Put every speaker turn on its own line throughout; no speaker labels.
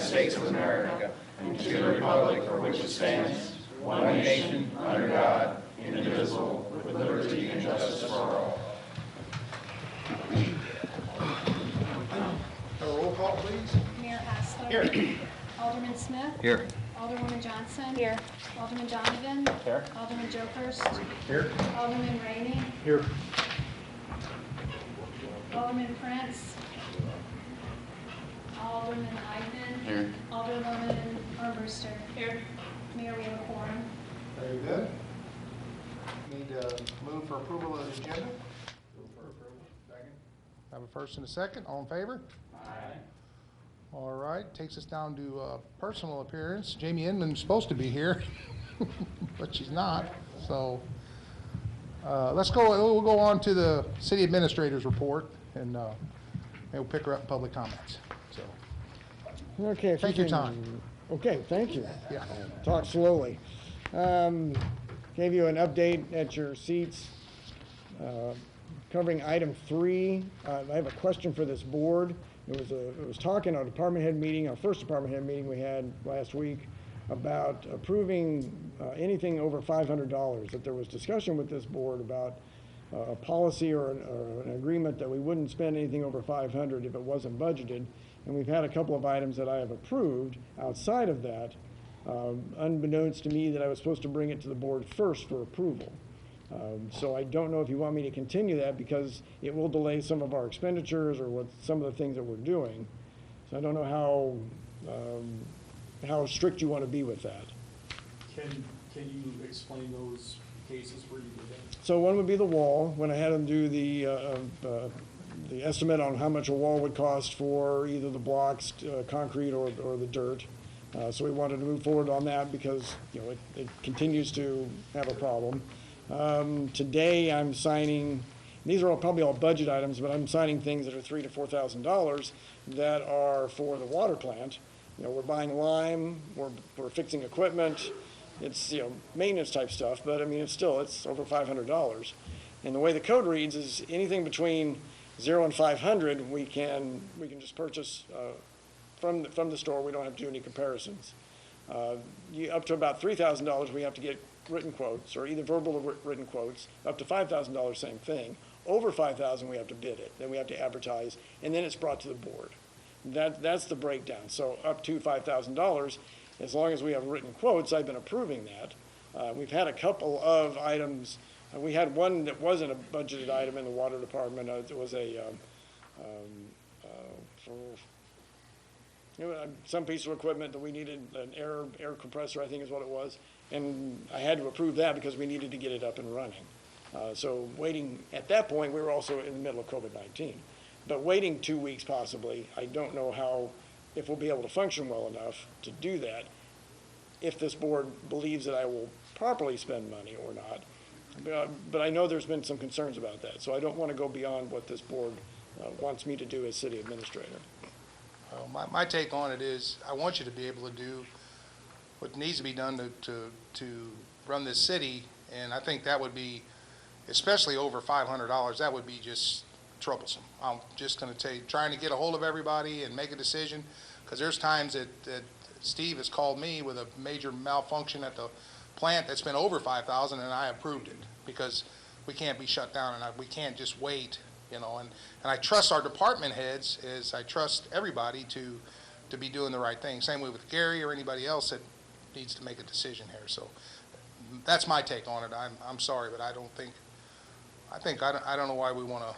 States of America and to the republic for which it stands, one nation, under God, indivisible, with liberty and justice for all.
A roll call, please.
Mayor Hassler.
Here.
Alderman Smith.
Here.
Alderwoman Johnson. Here. Alderman Donovan.
Here.
Alderman Jokers.
Here.
Alderman Rainey.
Here.
Alderman Prince. Alderman Eidman.
Here.
Alderwoman Armbruster. Here. Mayor, we have a quorum.
Very good. Need to move for approval of the agenda. Move for approval. Second. Have a first and a second. All in favor? Aye. All right. Takes us down to personal appearance. Jamie Inman's supposed to be here, but she's not. So let's go. We'll go on to the city administrator's report, and we'll pick her up in public comments. So
Okay, if
take
you
your
can-
time.
Okay, thank you.
Yeah.
Talk slowly. Gave you an update at your seats, covering item 3. I have a question for this board. It was talking at our department head meeting, our first department head meeting we had last week, about approving anything over $500. That there was discussion with this board about a policy or an agreement that we wouldn't spend anything over $500 if it wasn't budgeted. And we've had a couple of items that I have approved outside of that, unbeknownst to me that I was supposed to bring it to the board first for approval. So I don't know if you want me to continue that because it will delay some of our expenditures or some of the things that we're doing. So I don't know how strict you want to be with that.
Can you explain those cases where you did that?
So one would be the wall, when I had them do the estimate on how much a wall would cost for either the blocks, concrete, or the dirt. So we wanted to move forward on that because it continues to have a problem. Today I'm signing, these are probably all budget items, but I'm signing things that are $3,000 to $4,000 that are for the water plant. We're buying lime, we're fixing equipment. It's maintenance type stuff, but I mean it's over $500. And the way the code reads is anything between 0 and 500 we can just purchase from the store. We don't have to do any comparisons. Up to about $3,000 we have to get written quotes, or either verbal or written quotes. Up to $5,000, same thing. Over $5,000 we have to bid it, then we have to advertise, and then it's brought to the board. That's the breakdown. So up to $5,000, as long as we have written quotes, I've been approving that. We've had a couple of items. We had one that wasn't a budgeted item in the water department. It was some piece of equipment that we needed, an air compressor, I think is what it was. And I had to approve that because we needed to get it up and running. So waiting, at that point, we were also in the middle of COVID-19. But waiting 2 weeks possibly, I don't know if we'll be able to function well enough to do that, if this board believes that I will properly spend money or not. But I know there's been some concerns about that, so I don't want to go beyond what this board wants me to do as city administrator.
My take on it is I want you to be able to do what needs to be done to run this city, and I think that would be, especially over $500, that would be just troublesome. I'm just going to tell you, trying to get a hold of everybody and make a decision, because there's times that Steve has called me with a major malfunction at the plant that's been over $5,000, and I approved it because we can't be shut down, and we can't just wait, and I trust our department heads, as I trust everybody to be doing the right thing. Same way with Gary or anybody else that needs to make a decision here. So that's my take on it. I'm sorry, but I don't know why we want to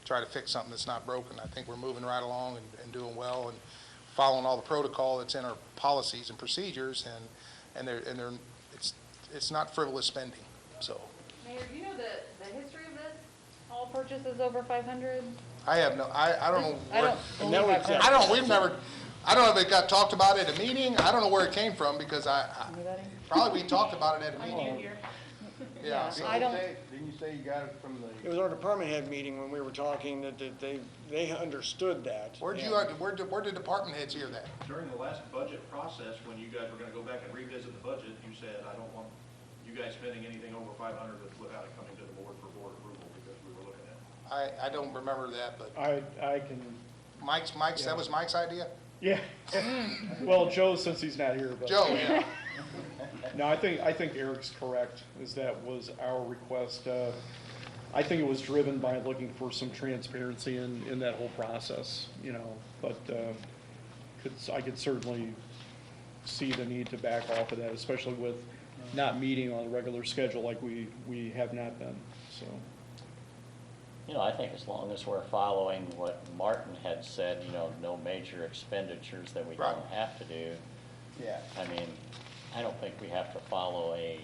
try to fix something that's not broken. I think we're moving right along and doing well and following all the protocol that's in our policies and procedures, and it's not frivolous spending. So
Mayor, do you know the history of this? All purchases over 500?
I have no, I don't know where, I don't know if it got talked about at a meeting. I don't know where it came from because probably we talked about it at a meeting. Yeah. So
I don't.
Didn't you say you got it from the?
It was our department head meeting when we were talking that they understood that.
Where did department heads hear that?
During the last budget process, when you guys were going to go back and revisit the budget, you said, I don't want you guys spending anything over 500 without it coming to the board for board approval, because we were looking at it.
I don't remember that, but
I can.
Mike's,
Yeah.
that was Mike's idea?
Yeah. Well, Joe, since he's not here, but.
Joe, yeah.
No, I think Eric's correct, is that was our request. I think it was driven by looking for some transparency in that whole process, you know, but I could certainly see the need to back off of that, especially with not meeting on a regular schedule like we have not been, so.
You know, I think as long as we're following what Martin had said, you know, no major expenditures that we
Right.
don't have to do.
Yeah.
I mean, I don't think we have to follow a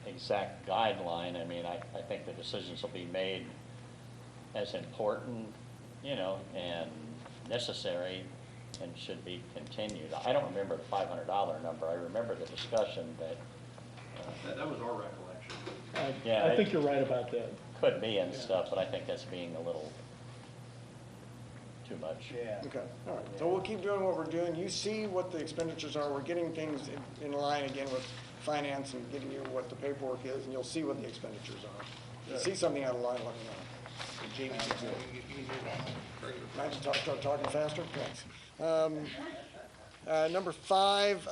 exact guideline. I mean, I think the decisions will be made as important, you know, and necessary and should be continued. I don't remember the $500 number. I remember the discussion that,
That was our recollection.
Yeah,
I think you're right about that.
could be and stuff, but I think that's being a little too much.
Yeah.
Okay, all right. So we'll keep doing what we're doing. You see what the expenditures are. We're getting things in line again with finance and getting you what the paperwork is, and you'll see what the expenditures are. If you see something out of line, let me know.
Jamie, you can move on.
Might have to start talking faster? Thanks. Number 5,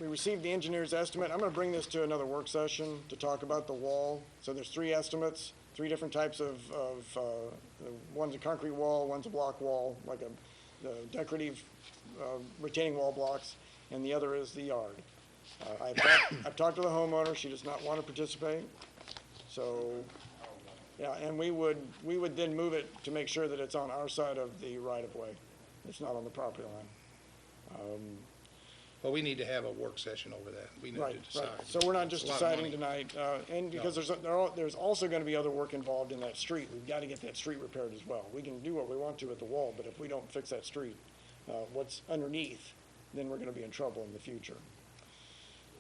we received the engineer's estimate. I'm going to bring this to another work session to talk about the wall. So there's 3 estimates, 3 different types of one's a concrete wall, one's a block wall, like a decorative retaining wall blocks, and the other is the yard. I've talked to the homeowner. She does not want to participate. So, yeah, and we would then move it to make sure that it's on our side of the right-of-way. It's not on the property line.
Well, we need to have a work session over that. We need to
Right,
decide.
right. So we're not just
It's a lot of
deciding
money.
tonight, and because there's also going to be other work involved in that street. We've got to get that street repaired as well. We can do what we want to at the wall, but if we don't fix that street, what's underneath, then we're going to be in trouble in the future.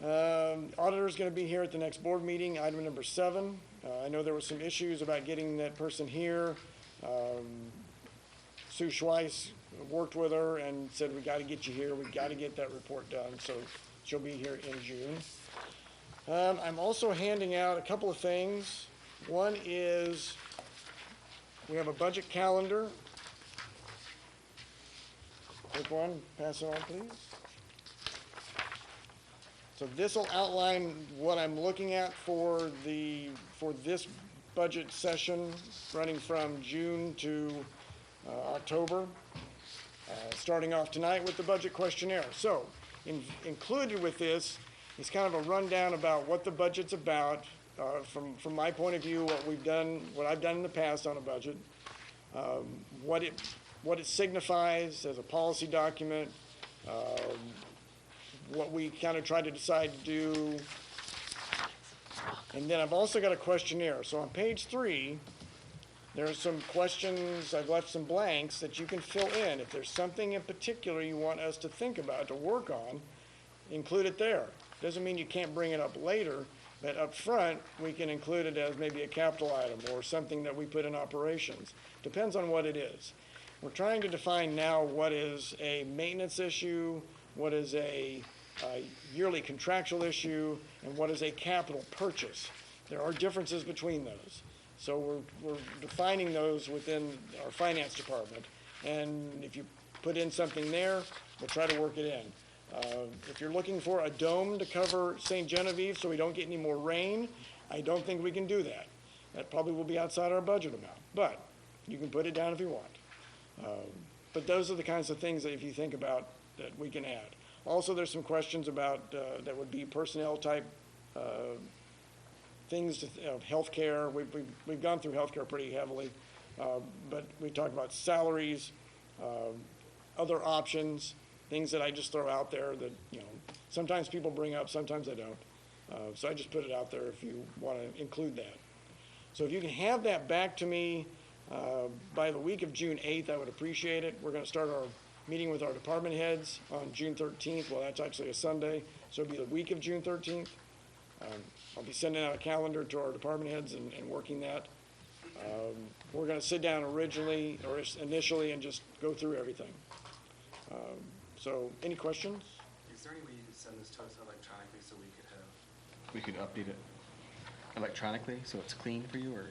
Auditor's going to be here at the next board meeting, item number 7. I know there were some issues about getting that person here. Sue Schweiss worked with her and said, we got to get you here, we got to get that report done, so she'll be here in June. I'm also handing out a couple of things. One is, we have a budget calendar. Take one, pass it on, please. So this will outline what I'm looking at for this budget session, running from June to October. Starting off tonight with the budget questionnaire. So, included with this is kind of a rundown about what the budget's about, from my point of view, what I've done in the past on a budget, what it signifies as a policy document, what we kind of try to decide to do, and then I've also got a questionnaire. So on page 3, there's some questions, I've left some blanks that you can fill in. If there's something in particular you want us to think about, to work on, include it there. Doesn't mean you can't bring it up later, but up front, we can include it as maybe a capital item or something that we put in operations. Depends on what it is. We're trying to define now what is a maintenance issue, what is a yearly contractual issue, and what is a capital purchase. There are differences between those. So we're defining those within our finance department. And if you put in something there, we'll try to work it in. If you're looking for a dome to cover St. Genevieve so we don't get any more rain, I don't think we can do that. That probably will be outside our budget amount, but you can put it down if you want. But those are the kinds of things that if you think about that we can add. Also, there's some questions about, that would be personnel type things of healthcare. We've gone through healthcare pretty heavily, but we talked about salaries, other options, things that I just throw out there that, sometimes people bring up, sometimes I don't. So I just put it out there if you want to include that. So if you can have that back to me by the week of June 8th, I would appreciate it. We're going to start our meeting with our department heads on June 13th. Well, that's actually a Sunday, so it'll be the week of June 13th. I'll be sending out a calendar to our department heads and working that. We're going to sit down initially and just go through everything. So any questions?
Is there any way you could send this to us electronically so
We could update it electronically so it's clean for you, or?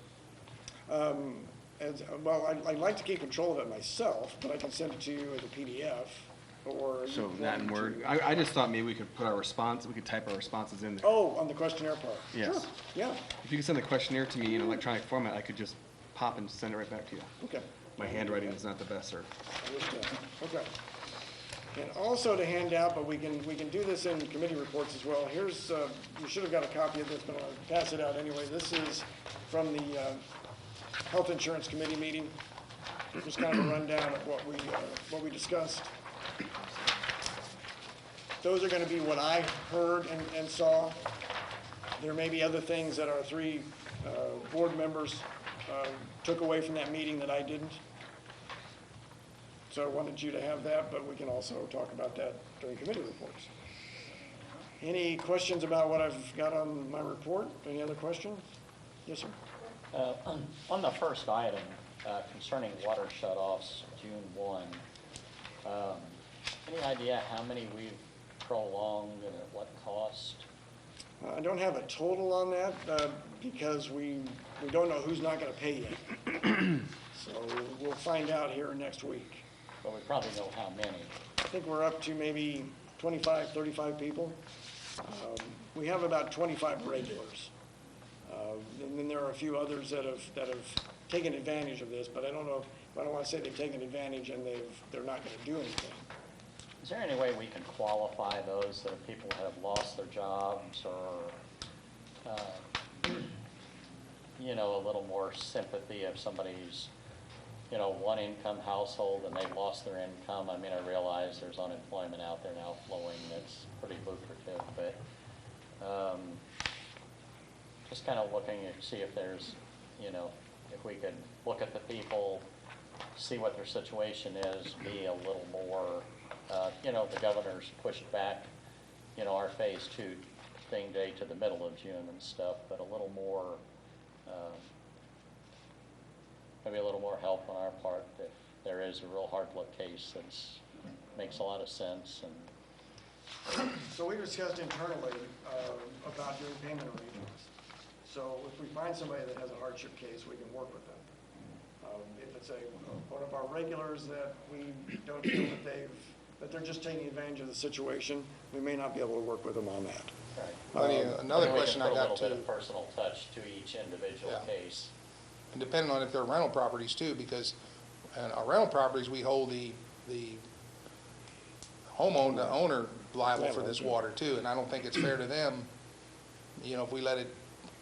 I'd like to keep control of it myself, but I can send it to you as a PDF. or?
So not in Word. I just thought maybe we could put our response, we could type our responses in there.
Oh, on the questionnaire part?
Yes.
Sure, yeah,
If you could send the questionnaire to me in electronic format, I could just pop and send it right back to you.
okay.
My handwriting is not the best, sir.
Understood. Okay. And also to hand out, but we can do this in committee reports as well. Here's, you should have got a copy of this, but I'll pass it out anyway. This is from the Health Insurance Committee meeting. Just kind of a rundown of what we discussed. Those are going to be what I heard and saw. There may be other things that our three board members took away from that meeting that I didn't. So I wanted you to have that, but we can also talk about that during committee reports. Any questions about what I've got on my report? Any other questions? Yes, sir.
On the first item concerning water shutoffs, June 1, any idea how many we've prolonged and at what cost?
I don't have a total on that because we don't know who's not going to pay yet. So we'll find out here next week.
But we probably know how many.
I think we're up to maybe 25, 35 people. We have about 25 regulars. And then there are a few others that have taken advantage of this, but I don't know, I don't want to say they've taken advantage and they're not going to do anything.
Is there any way we can qualify those that are people who have lost their jobs or, you know, a little more sympathy if somebody's, you know, one income household and they've lost their income? I mean, I realize there's unemployment out there now flowing that's pretty lucrative, but just kind of looking to see if there's, you know, if we could look at the people, see what their situation is, be a little more, you know, the governor's pushed back, you know, our phase 2 thing date to the middle of June and stuff, but a little more, maybe a little more help on our part if there is a real hard look case that makes a lot of sense. And
So we discussed internally about doing payment arrangements. So if we find somebody that has a hardship case, we can work with them. If it's one of our regulars that we don't feel that they're just taking advantage of the situation, we may not be able to work with them on that.
right.
Another
And we
question
can
I
put
got
a little bit
too,
of personal touch to each individual
Yeah.
case.
and depending on if they're rental properties too, because in our rental properties, we hold the homeowner, the owner liable for this water too, and I don't think it's fair to them, you know, if we let it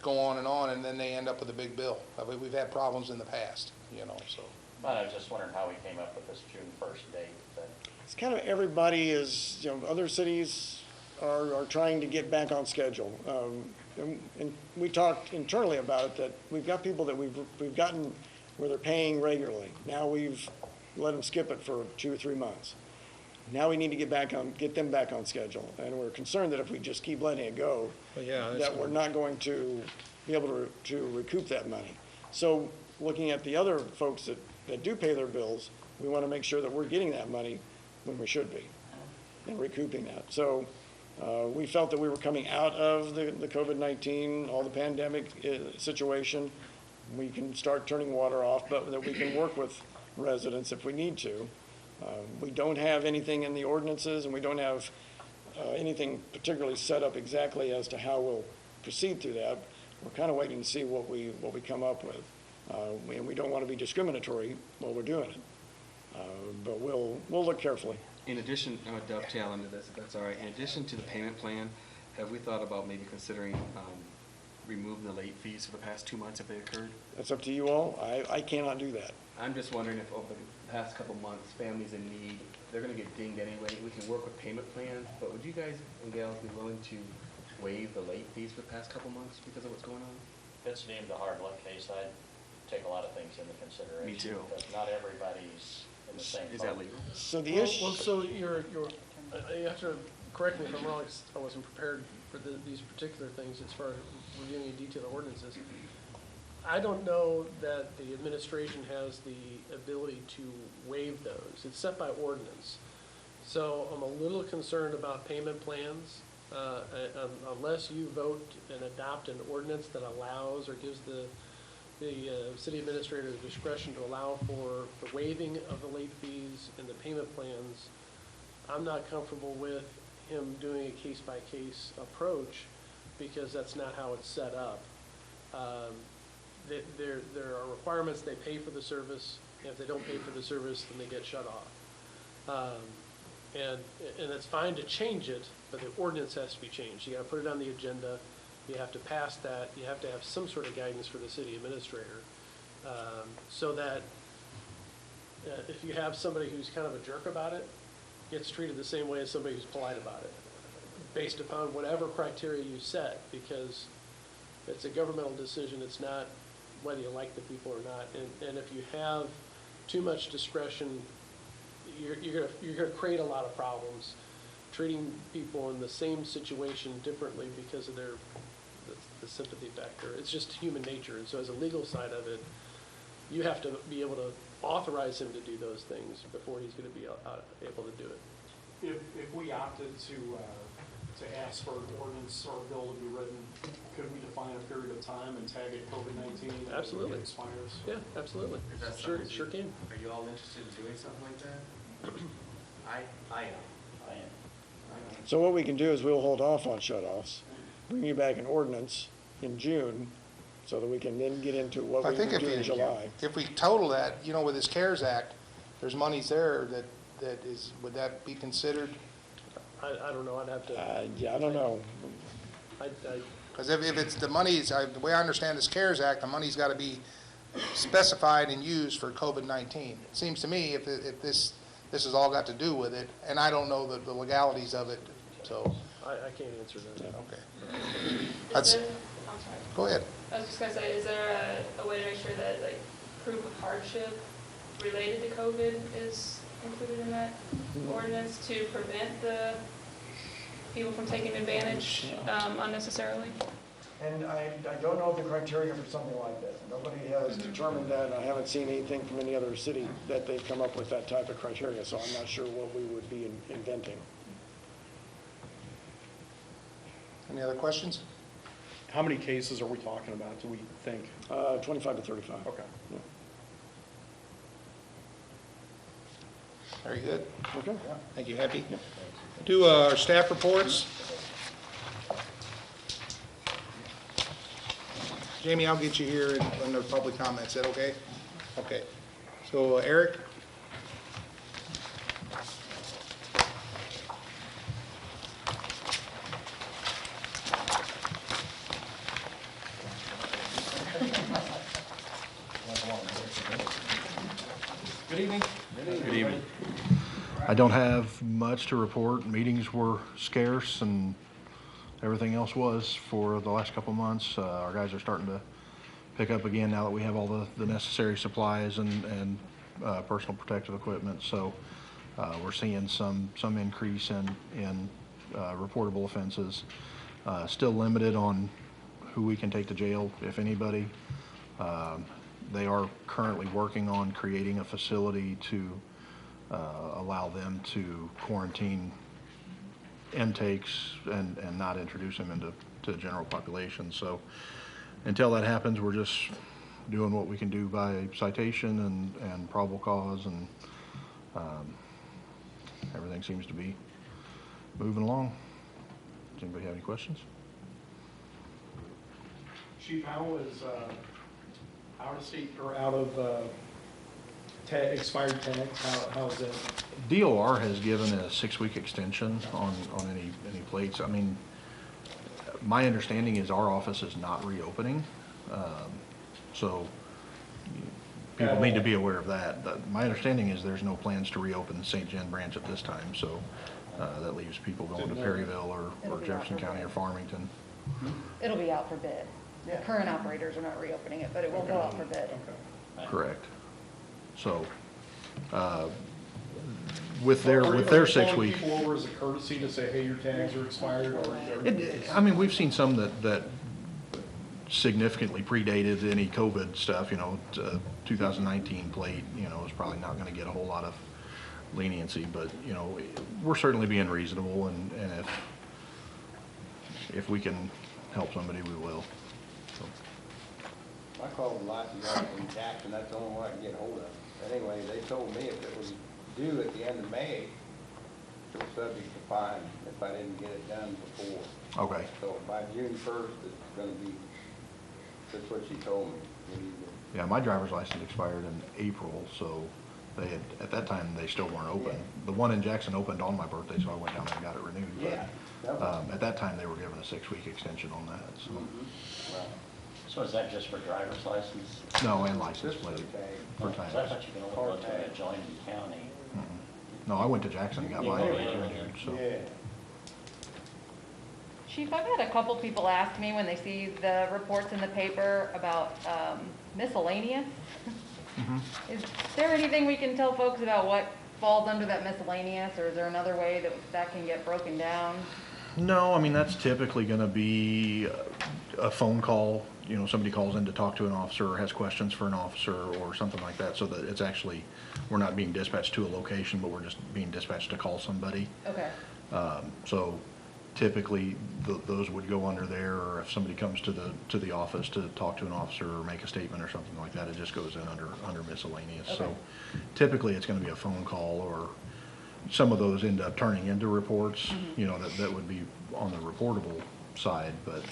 go on and then they end up with a big bill. I mean, we've had problems in the past, you know, so.
But I was just wondering how we came up with this June 1st date, but
It's kind of everybody is, you know, other cities are trying to get back on schedule. And we talked internally about it, that we've got people that we've gotten where they're paying regularly. Now we've let them skip it for 2 or 3 months. Now we need to get them back on schedule. And we're concerned that if we just keep letting it go, that we're not going to be able to recoup that money. So looking at the other folks that do pay their bills, we want to make sure that we're getting that money when we should be and recouping that. So we felt that we were coming out of the COVID-19, all the pandemic situation. We can start turning water off, but that we can work with residents if we need to. We don't have anything in the ordinances, and we don't have anything particularly set up exactly as to how we'll proceed through that. We're kind of waiting to see what we come up with. And we don't want to be discriminatory while we're doing it. But we'll look carefully.
In addition, I'm gonna dovetail into this, if that's all right. In addition to the payment plan, have we thought about maybe considering removing the late fees for the past 2 months if they occurred?
That's up to you all. I cannot do that.
I'm just wondering if over the past couple months, families in need, they're gonna get dinged anyway. We can work with payment plans, but would you guys and gals be willing to waive the late fees for the past couple months because of what's going on?
if it's deemed a hard luck case, I'd take a lot of things into consideration.
Me too.
But not everybody's in the same boat.
Is that legal?
So the
Well,
issue.
so you have to correct me if I'm wrong, 'cause I wasn't prepared for these particular things as far as reviewing in detail the ordinances. I don't know that the administration has the ability to waive those. It's set by ordinance. So I'm a little concerned about payment plans, unless you vote and adopt an ordinance that allows or gives the city administrator the discretion to allow for the waiving of the late fees and the payment plans. I'm not comfortable with him doing a case-by-case approach because that's not how it's set up. There are requirements, they pay for the service, and if they don't pay for the service, then they get shut off. And it's fine to change it, but the ordinance has to be changed. You gotta put it on the agenda, you have to pass that, you have to have some sort of guidance for the city administrator, so that if you have somebody who's kind of a jerk about it, gets treated the same way as somebody who's polite about it, based upon whatever criteria you set, because it's a governmental decision, it's not whether you like the people or not. And if you have too much discretion, you're gonna create a lot of problems, treating people in the same situation differently because of the sympathy factor. It's just human nature. And so as a legal side of it, you have to be able to authorize him to do those things before he's gonna be able to do it.
If we opted to ask for an ordinance or a bill to be written, could we define a period of time and tag it COVID-19?
Absolutely.
It expires?
Yeah, absolutely.
Is that
Sure,
something
sure
you-
can.
Are you all interested in doing something like that? I am.
So what we can do is we'll hold off on shut-offs, bring you back an ordinance in June, so that we can then get into what
I
we
think
can do in July.
if we total that, you know, with this CARES Act, there's monies there that is, would that be considered?
I don't know, I'd have to,
Yeah, I don't know.
Because if it's the monies, the way I understand this CARES Act, the money's got to be specified and used for COVID-19. It seems to me if this has all got to do with it, and I don't know the legalities of it, so,
I can't answer that.
okay.
I'm sorry.
Go ahead.
I was just gonna say, is there a way to make sure that like proof of hardship related to COVID is included in that ordinance to prevent the people from taking advantage unnecessarily?
And I don't know the criteria for something like that. Nobody has determined that. I haven't seen anything from any other city that they've come up with that type of criteria, so I'm not sure what we would be inventing.
Any other questions?
How many cases are we talking about, do we think?
25 to 35.
Okay.
Yeah.
Very good.
Okay.
Thank you. Happy? Do our staff reports. Jamie, I'll get you here in the public comments. Is that okay? Okay. So Eric? Good evening.
Good evening. I don't have much to report. Meetings were scarce and everything else was for the last couple of months. Our guys are starting to pick up again now that we have all the necessary supplies and personal protective equipment. So we're seeing some increase in reportable offenses. Still limited on who we can take to jail, if anybody. They are currently working on creating a facility to allow them to quarantine intakes and not introduce them into the general population. So until that happens, we're just doing what we can do by citation and probable cause, and everything seems to be moving along. Does anybody have any questions?
Chief, how is out of state or out of expired tags, how is that?
DOR has given a 6-week extension on any plates. I mean, my understanding is our office is not reopening, so people need to be aware of that. My understanding is there's no plans to reopen the St. Gen branch at this time, so that leaves people going to Perryville or Jefferson County or Farmington.
It'll be out for bid. The current operators are not reopening it, but it will go out for bid.
Correct. So, with their 6 week.
People over as a courtesy to say, hey, your tags are expired, or?
I mean, we've seen some that significantly predated any COVID stuff, 2019 plate, is probably not gonna get a whole lot of leniency, but, we're certainly being reasonable, and if we can help somebody, we will. So.
I called lots of guys from Jackson, that's the only one I can get hold of. Anyway, they told me if it was due at the end of May, subject to fine if I didn't get it done before.
Okay.
So by June 1st, it's gonna be, that's what she told me. We need to-
Yeah, my driver's license expired in April, so they had, at that time, they still weren't open.
Yeah.
The one in Jackson opened on my birthday, so I went down there and got it renewed. But,
Yeah. that was-
at that time, they were given a 6-week extension on that, so.
Right.
So is that just for driver's license?
No, and license
Just for
plate
the tag.
for
Because I
times.
thought you can only go to an adjoining county.
No, I went to Jackson and got
You
mine
go
renewed, so.
Yeah.
Chief, I've had a couple people ask me when they see the reports in the paper about miscellaneous. Is there anything we can tell folks about what falls under that miscellaneous, or is there another way that that can get broken down?
No, I mean, that's typically gonna be a phone call, you know, somebody calls in to talk to an officer or has questions for an officer or something like that, so that it's actually, we're not being dispatched to a location, but we're just being dispatched to call somebody.
Okay.
So typically, those would go under there, or if somebody comes to the office to talk to an officer or make a statement or something like that, it just goes in under miscellaneous. So
Okay.
typically, it's gonna be a phone call, or some of those end up turning into reports, you know, that would be on the reportable side, but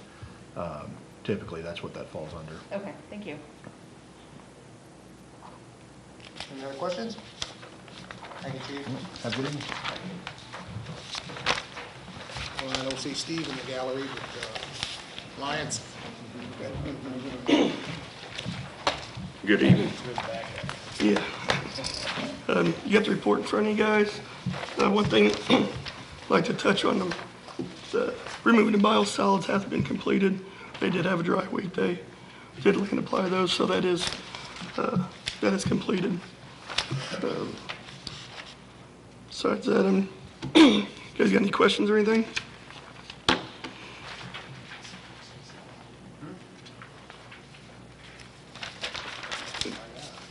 typically, that's what that falls under.
Okay, thank you.
Any other questions? Thank you, Chief.
Have a good evening.
Well, I don't see Steve in the gallery, but Lyons.
Good evening. Yeah. You got the report in front of you guys. One thing I'd like to touch on, the removing the biosolids hasn't been completed. They did have a dry week. They did land apply those, so that is completed. Besides that, you guys got any questions or anything?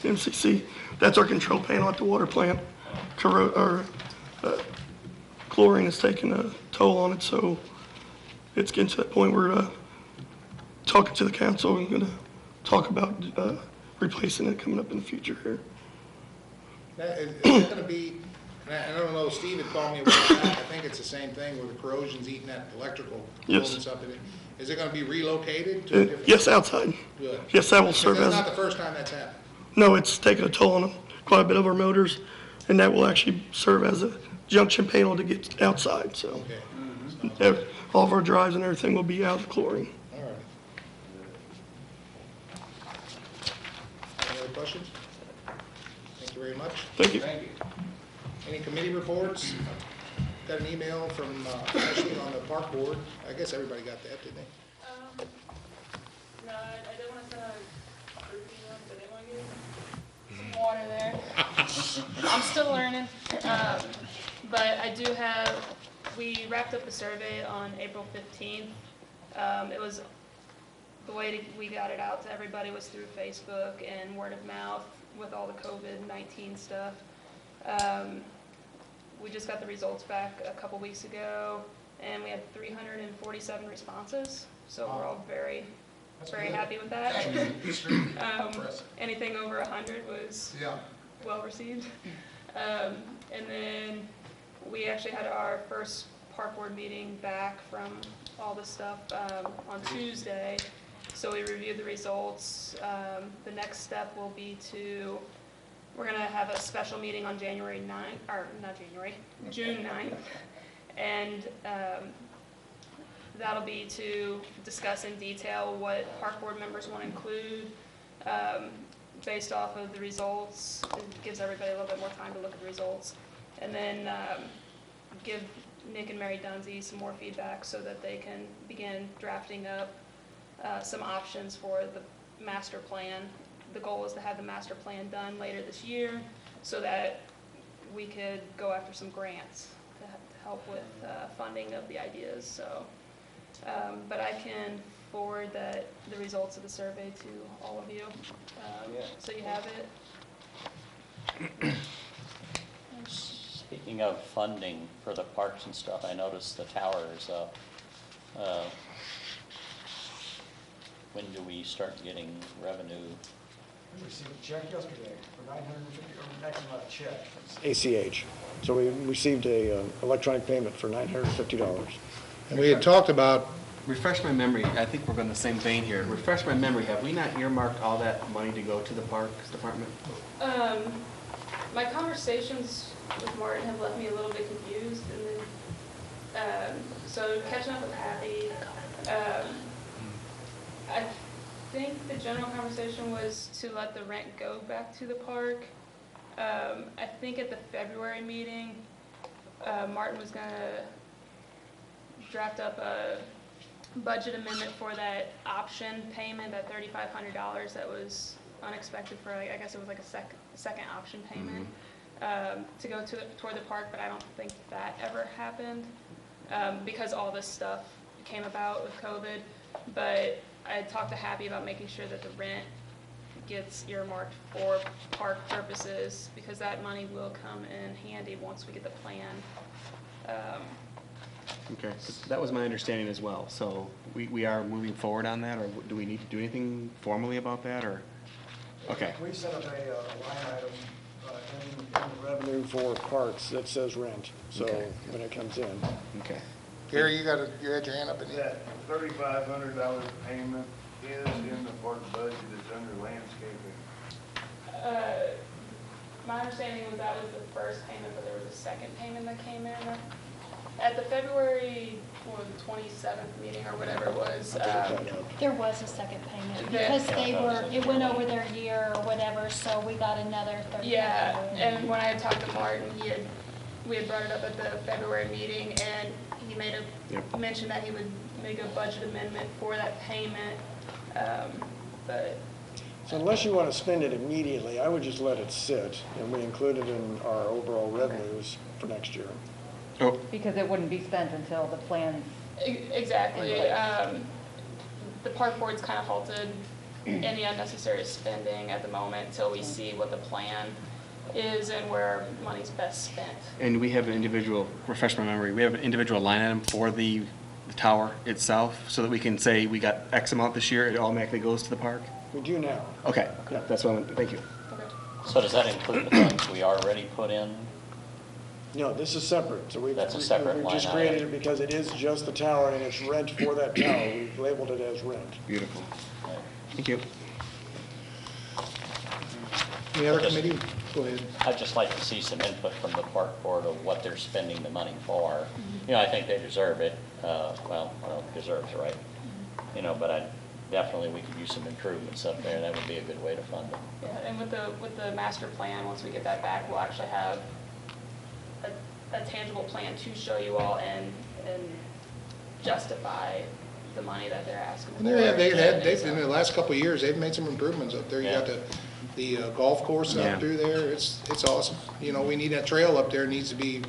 MCC, that's our control panel at the water plant. Chlorine has taken a toll on it, so it's getting to that point where talking to the council, I'm gonna talk about replacing it coming up in the future here.
Is it gonna be, and I don't know, Steve had called me about that, I think it's the same thing where the corrosion's eating that electrical
Yes.
components up in it. Is it gonna be relocated to a different?
Yes, outside.
Good.
Yes, that will
Because
serve
that's
as,
not the first time that's happened.
no, it's taken a toll on quite a bit of our motors, and that will actually serve as a junction panel to get outside, so.
Okay.
All of our drives and everything will be out of chlorine.
All right. Any other questions? Thank you very much.
Thank you.
Thank you.
Any committee reports? Got an email from Ashley on the park board. I guess everybody got that, didn't they?
No, I did want to send a group email, but they want to get some water there. I'm still learning. But I do have, we wrapped up the survey on April 15th. It was, the way we got it out to everybody was through Facebook and word of mouth with all the COVID-19 stuff. We just got the results back a couple weeks ago, and we had 347 responses. So we're all very happy with that. Anything over 100 was well received. And then we actually had our first park board meeting back from all the stuff on Tuesday. So we reviewed the results. The next step will be we're gonna have a special meeting on January 9th, or not January, June 9th. And that'll be to discuss in detail what park board members want to include based off of the results. It gives everybody a little bit more time to look at the results. And then give Nick and Mary Dunsey some more feedback so that they can begin drafting up some options for the master plan. The goal is to have the master plan done later this year so that we could go after some grants to help with funding of the ideas. So, but I can forward the results of the survey to all of you, so you have it.
Speaking of funding for the parks and stuff, I noticed the tower is up. When do we start getting revenue
We received a check yesterday for 950, or actually not a check.
ACH. So we received a electronic payment for $950.
And we had talked about,
Refresh my memory, I think we're going the same vein here. Refresh my memory, have we not earmarked all that money to go to the Parks Department?
My conversations with Martin have left me a little bit confused, and then, so catching up with Happy, I think the general conversation was to let the rent go back to the park. I think at the February meeting, Martin was gonna draft up a budget amendment for that option payment, that $3,500 that was unexpected for, I guess it was like a second option payment, to go toward the park, but I don't think that ever happened, because all this stuff came about with COVID. But I talked to Happy about making sure that the rent gets earmarked for park purposes, because that money will come in handy once we get the plan.
Okay, that was my understanding as well. So we are moving forward on that, or do we need to do anything formally about that, or? Okay.
We set up a line item in the
Revenue for parks that says rent, so
Okay.
when it comes in.
Okay.
Gary, you had your hand up in the air.
That $3,500 payment is in the park budget, it's under landscaping.
My understanding was that was the first payment, but there was a second payment that came in at the February 27th meeting or whatever it was.
There was a second payment
Yeah.
because it went over their year or whatever, so we got another 30.
Yeah, and when I had talked to Martin, we had brought it up at the February meeting, and he made a mention that he would make a budget amendment for that payment, but.
So unless you want to spend it immediately, I would just let it sit, and we include it in our overall revenues for next year.
Oh,
Because it wouldn't be spent until the plan's
Exactly.
in place.
The park board's kind of halted any unnecessary spending at the moment until we see what the plan is and where our money's best spent.
and we have an individual, refresh my memory, we have an individual line item for the tower itself, so that we can say we got X amount this year, it automatically goes to the park?
We do now.
Okay, that's what I want, thank you.
Okay.
So does that include the funds we already put in?
No, this is separate, so we've.
That's a separate
We've
line
just
item.
created it because it is just the tower and it's rent for that tower. We've labeled it as rent.
Beautiful. Thank you.
Any other committee? Go ahead.
I'd just like to see some input from the park board of what they're spending the money for. You know, I think they deserve it. Well, I don't think deserves it, right? You know, but definitely we could use some improvements up there. That would be a good way to fund it.
Yeah, and with the master plan, once we get that back, we'll actually have a tangible plan to show you all and justify the money that they're asking for.
And they've, in the last couple of years, they've made some improvements up there. You got the golf course up through there. It's awesome. You know, we need that trail up there. It needs to be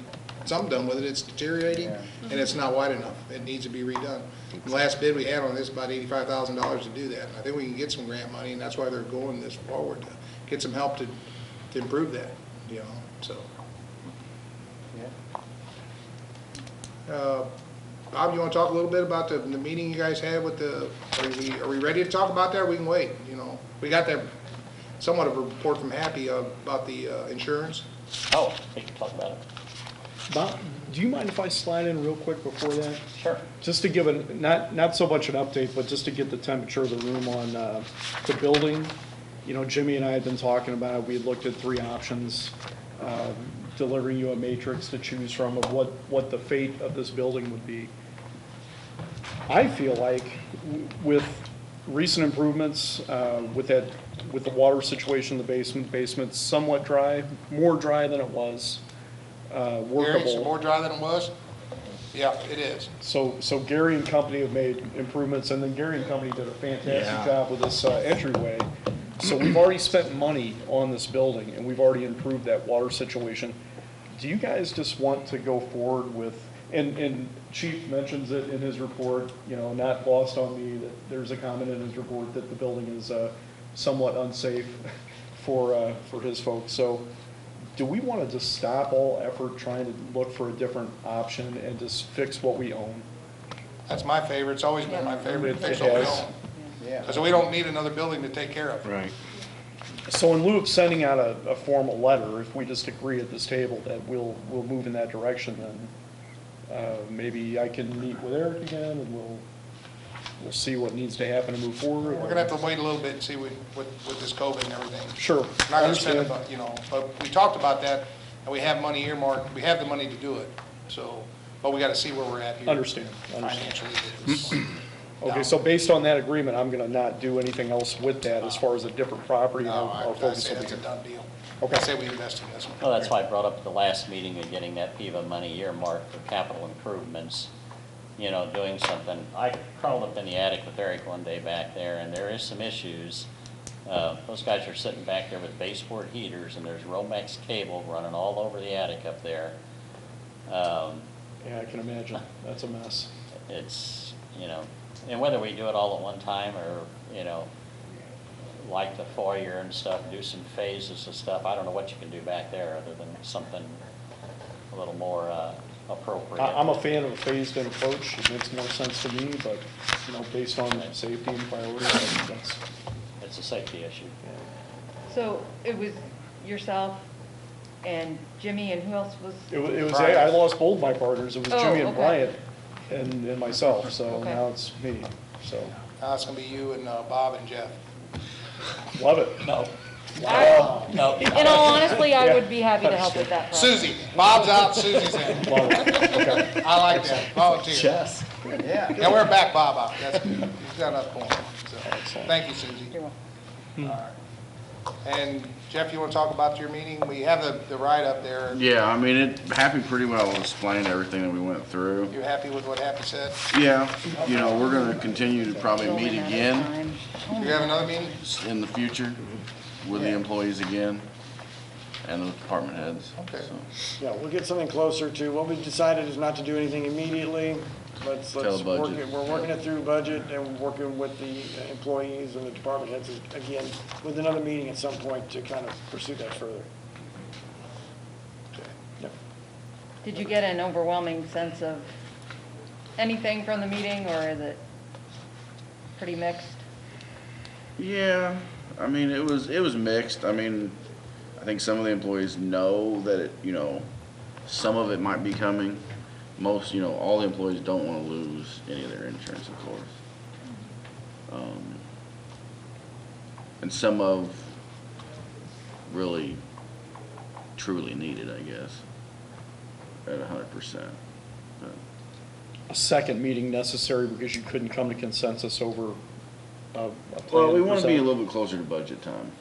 something done with it. It's deteriorating and it's not wide enough. It needs to be redone. The last bid we had on this, about $85,000 to do that. And I think we can get some grant money, and that's why they're going this forward, to get some help to improve that, you know, so. Bob, you want to talk a little bit about the meeting you guys had with are we ready to talk about that, or we can wait, you know? We got that somewhat of a report from Happy about the insurance.
Oh, we can talk about it.
Bob, do you mind if I slide in real quick before that?
Sure.
Just to give not so much an update, but just to get the temperature of the room on the building. You know, Jimmy and I had been talking about it. We had looked at 3 options, delivering you a matrix to choose from of what the fate of this building would be. I feel like with recent improvements, with the water situation in the basement's somewhat dry, more dry than it was, workable.
Gary, it's more dry than it was? Yeah, it is.
So Gary and company have made improvements, and then Gary and company did a fantastic job with this entryway. So we've already spent money on this building, and we've already improved that water situation. Do you guys just want to go forward with, and Chief mentions it in his report, you know, not lost on me, that there's a comment in his report that the building is somewhat unsafe for his folks. So do we want to just stop all effort trying to look for a different option and just fix what we own?
That's my favorite. It's always been my favorite. Fix what we own. Because we don't need another building to take care of.
Right.
So in lieu of sending out a formal letter, if we just agree at this table that we'll move in that direction, then maybe I can meet with Eric again and we'll see what needs to happen to move forward.
We're gonna have to wait a little bit and see with this COVID and everything.
Sure.
Not gonna spend it, but we talked about that, and we have money earmarked, we have the money to do it, so, but we gotta see where we're at here.
Understand.
Financially.
Okay, so based on that agreement, I'm gonna not do anything else with that as far as a different property, and
No,
our
I'd
focus
say
will be
that's a
here.
done deal.
Okay.
I say we invest in this one.
Well, that's why I brought up at the last meeting of getting that PIVA money earmarked for capital improvements, doing something. I crawled up in the attic with Eric one day back there, and there is some issues. Those guys are sitting back there with baseboard heaters, and there's Romex cable running all over the attic up there.
Yeah, I can imagine. That's a mess.
It's, and whether we do it all at one time or, like the foyer and stuff, do some phases of stuff, I don't know what you can do back there other than something a little more appropriate.
I'm a fan of a phased-in approach. It makes more sense to me, but, based on safety and priority, that's.
It's a safety issue.
So it was yourself and Jimmy, and who else was?
It was, I lost both my partners. It was
Oh,
Jimmy and
okay.
Bryant and myself, so
Okay.
now it's me, so.
Now it's gonna be you and Bob and Jeff.
Love it.
No.
No. In all honesty, I would be happy to help with that process.
Susie, Bob's out, Susie's in.
Love it. Okay.
I like that, volunteer.
Chess.
Yeah, we're back Bob out, that's good. He's got enough going, so, thank you, Susie.
You're welcome.
All right. And Jeff, you wanna talk about your meeting? We have the write-up there.
Yeah, I mean, Happy pretty well explained everything that we went through.
You happy with what Happy said?
Yeah, we're gonna continue to probably meet again
Do you have another meeting?
in the future with the employees again and the department heads.
Okay.
So,
Yeah, we'll get something closer to, what we've decided is not to do anything immediately. Let's
Till
work
budget.
it, we're working it through budget and working with the employees and the department heads, again, with another meeting at some point to kind of pursue that further. Yep.
Did you get an overwhelming sense of anything from the meeting, or is it pretty mixed?
Yeah, I mean, it was mixed. I mean, I think some of the employees know that some of it might be coming. Most, all the employees don't want to lose any of their insurance, of course. And some of really, truly need it, I guess, at 100%.
A second meeting necessary because you couldn't come to consensus over a plan.
Well, we want to be a
percent.
little bit closer to budget time.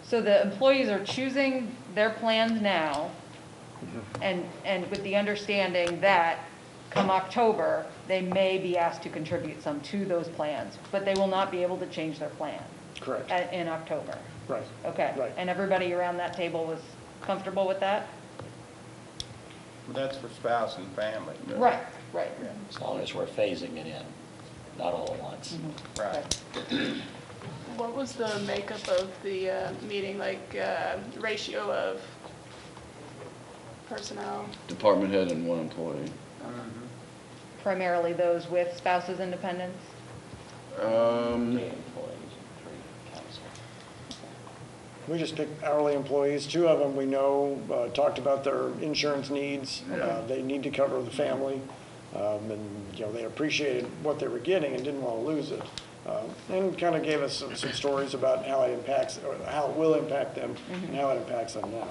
So the employees are choosing their plans now, and with the understanding that come October, they may be asked to contribute some to those plans, but they will not be able to change their plan
Correct.
in October.
Right.
Okay.
Right.
And everybody around that table was comfortable with that?
That's for spouse and family.
Right, right.
As long as we're phasing it in, not all at once.
Right.
What was the makeup of the meeting, like ratio of personnel?
Department head and one employee.
Primarily those with spouses and dependents?
3 employees and 3 council.
We just picked hourly employees. 2 of them we know talked about their insurance needs. They need to cover the family. And, they appreciated what they were getting and didn't want to lose it. And kind of gave us some stories about how it impacts, or how it will impact them and how it impacts them now.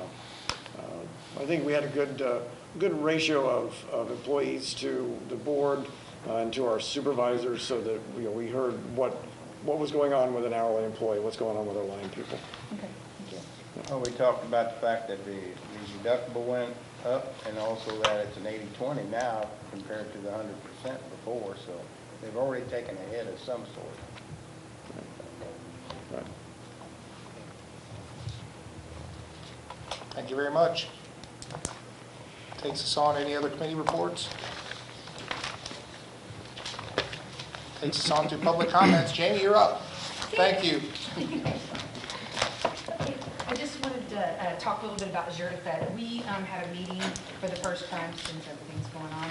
I think we had a good ratio of employees to the board and to our supervisors, so that we heard what was going on with an hourly employee, what's going on with our line people.
Okay, thank you.
Well, we talked about the fact that the deductible went up, and also that it's an 80/20 now compared to the 100% before, so they've already taken a hit of some sort.
Right.
Thank you very much. Takes us on. Any other committee reports? Takes us on to public comments. Jamie, you're up. Thank you.
I just wanted to talk a little bit about Erode. We had a meeting for the first time since everything's going on.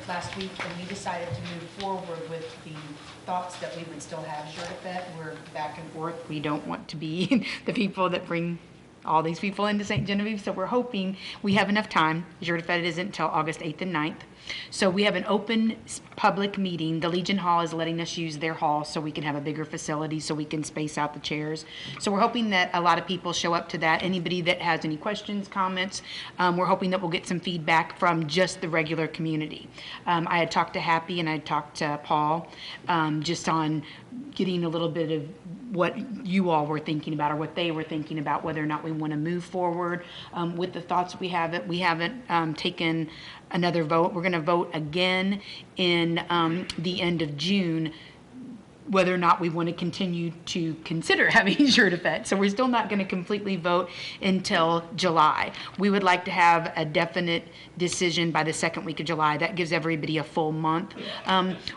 last week, and we decided to move forward with the thoughts that we would still have Jurafet. We're back and forth. We don't want to be the people that bring all these people into St. Genevieve, so we're hoping we have enough time. Jurafet isn't until August 8th and 9th. So we have an open public meeting. The Legion Hall is letting us use their hall so we can have a bigger facility so we can space out the chairs. So we're hoping that a lot of people show up to that. Anybody that has any questions, comments, we're hoping that we'll get some feedback from just the regular community. I had talked to Happy and I had talked to Paul just on getting a little bit of what you all were thinking about or what they were thinking about, whether or not we want to move forward with the thoughts we have. We haven't taken another vote. We're going to vote again in the end of June whether or not we want to continue to consider having Jurafet. So we're still not going to completely vote until July. We would like to have a definite decision by the second week of July. That gives everybody a full month.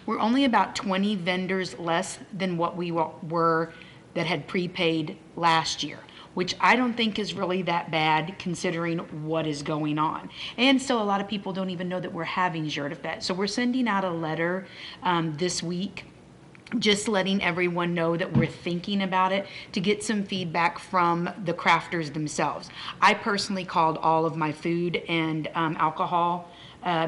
We're only about 20 vendors less than what we were that had prepaid last year, which I don't think is really that bad considering what is going on. And so a lot of people don't even know that we're having Jurafet. So we're sending out a letter this week just letting everyone know that we're thinking about it to get some feedback from the crafters themselves. I personally called all of my food and alcohol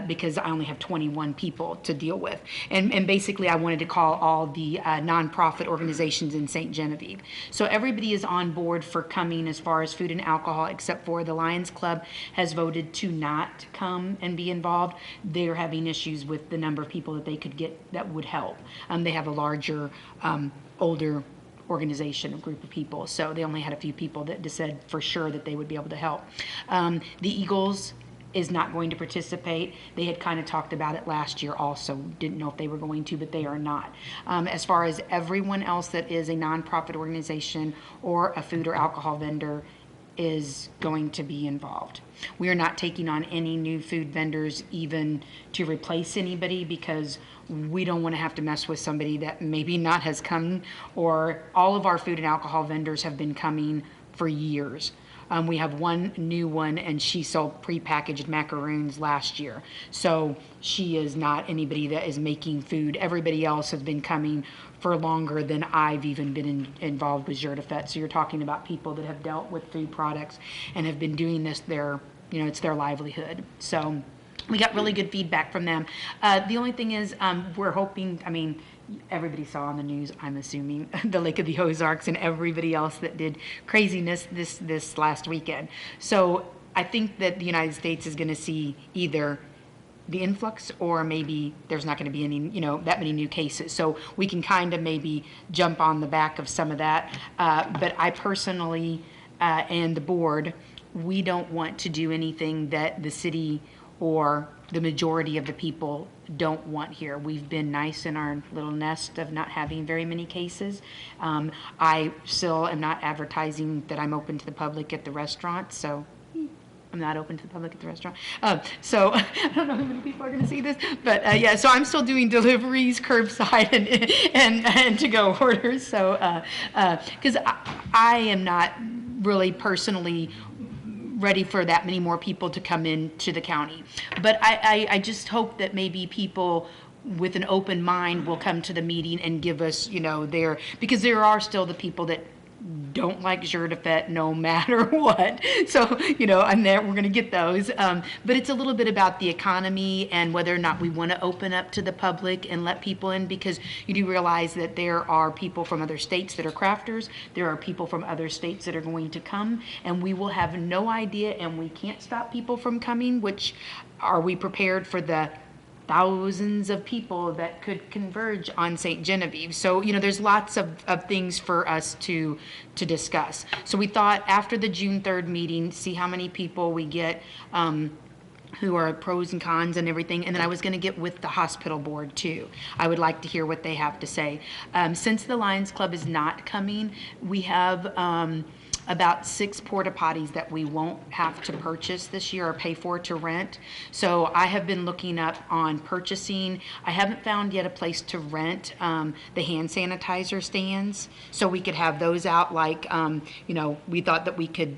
because I only have 21 people to deal with. And basically I wanted to call all the nonprofit organizations in St. Genevieve. So everybody is on board for coming as far as food and alcohol, except for the Lions Club has voted to not come and be involved. They're having issues with the number of people that they could get that would help. They have a larger, older organization, a group of people. So they only had a few people that just said for sure that they would be able to help. The Eagles is not going to participate. They had kind of talked about it last year also. Didn't know if they were going to, but they are not. As far as everyone else that is a nonprofit organization or a food or alcohol vendor is going to be involved. We are not taking on any new food vendors even to replace anybody because we don't want to have to mess with somebody that maybe not has come, or all of our food and alcohol vendors have been coming for years. We have one new one, and she sold prepackaged macaroons last year. So she is not anybody that is making food. Everybody else has been coming for longer than I've even been involved with Jurafet. So you're talking about people that have dealt with food products and have been doing this it's their livelihood. So we got really good feedback from them. The only thing is we're hoping, everybody saw on the news, I'm assuming, the Lake of the Ozarks and everybody else that did craziness this last weekend. So I think that the United States is going to see either the influx or maybe there's not going to be any, that many new cases. So we can kind of maybe jump on the back of some of that. But I personally and the board, we don't want to do anything that the city or the majority of the people don't want here. We've been nice in our little nest of not having very many cases. I still am not advertising that I'm open to the public at the restaurant, so I'm not open to the public at the restaurant. So I don't know how many people are going to see this, but so I'm still doing deliveries, curbside, and to-go orders. So because I am not really personally ready for that many more people to come into the county. But I just hope that maybe people with an open mind will come to the meeting and give us, because there are still the people that don't like Jurafet no matter what. So, and there we're going to get those. But it's a little bit about the economy and whether or not we want to open up to the public and let people in, because you do realize that there are people from other states that are crafters. There are people from other states that are going to come, and we will have no idea, and we can't stop people from coming, which are we prepared for the thousands of people that could converge on St. Genevieve. So, there's lots of things for us to discuss. So we thought after the June 3rd meeting, see how many people we get who are pros and cons and everything. And then I was going to get with the hospital board too. I would like to hear what they have to say. Since the Lions Club is not coming, we have about 6 porta potties that we won't have to purchase this year or pay for to rent. So I have been looking up on purchasing. I haven't found yet a place to rent the hand sanitizer stands, so we could have those out. Like, we thought that we could,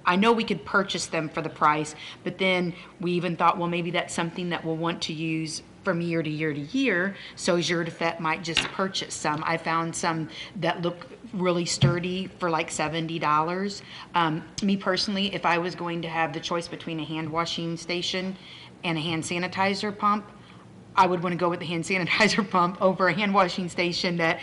I know we could purchase them for the price, but then we even thought, well, maybe that's something that we'll want to use from year to year to year, so Jurdefet might just purchase some. I found some that look really sturdy for like $70. Me personally, if I was going to have the choice between a hand washing station and a hand sanitizer pump, I would want to go with the hand sanitizer pump over a hand washing station that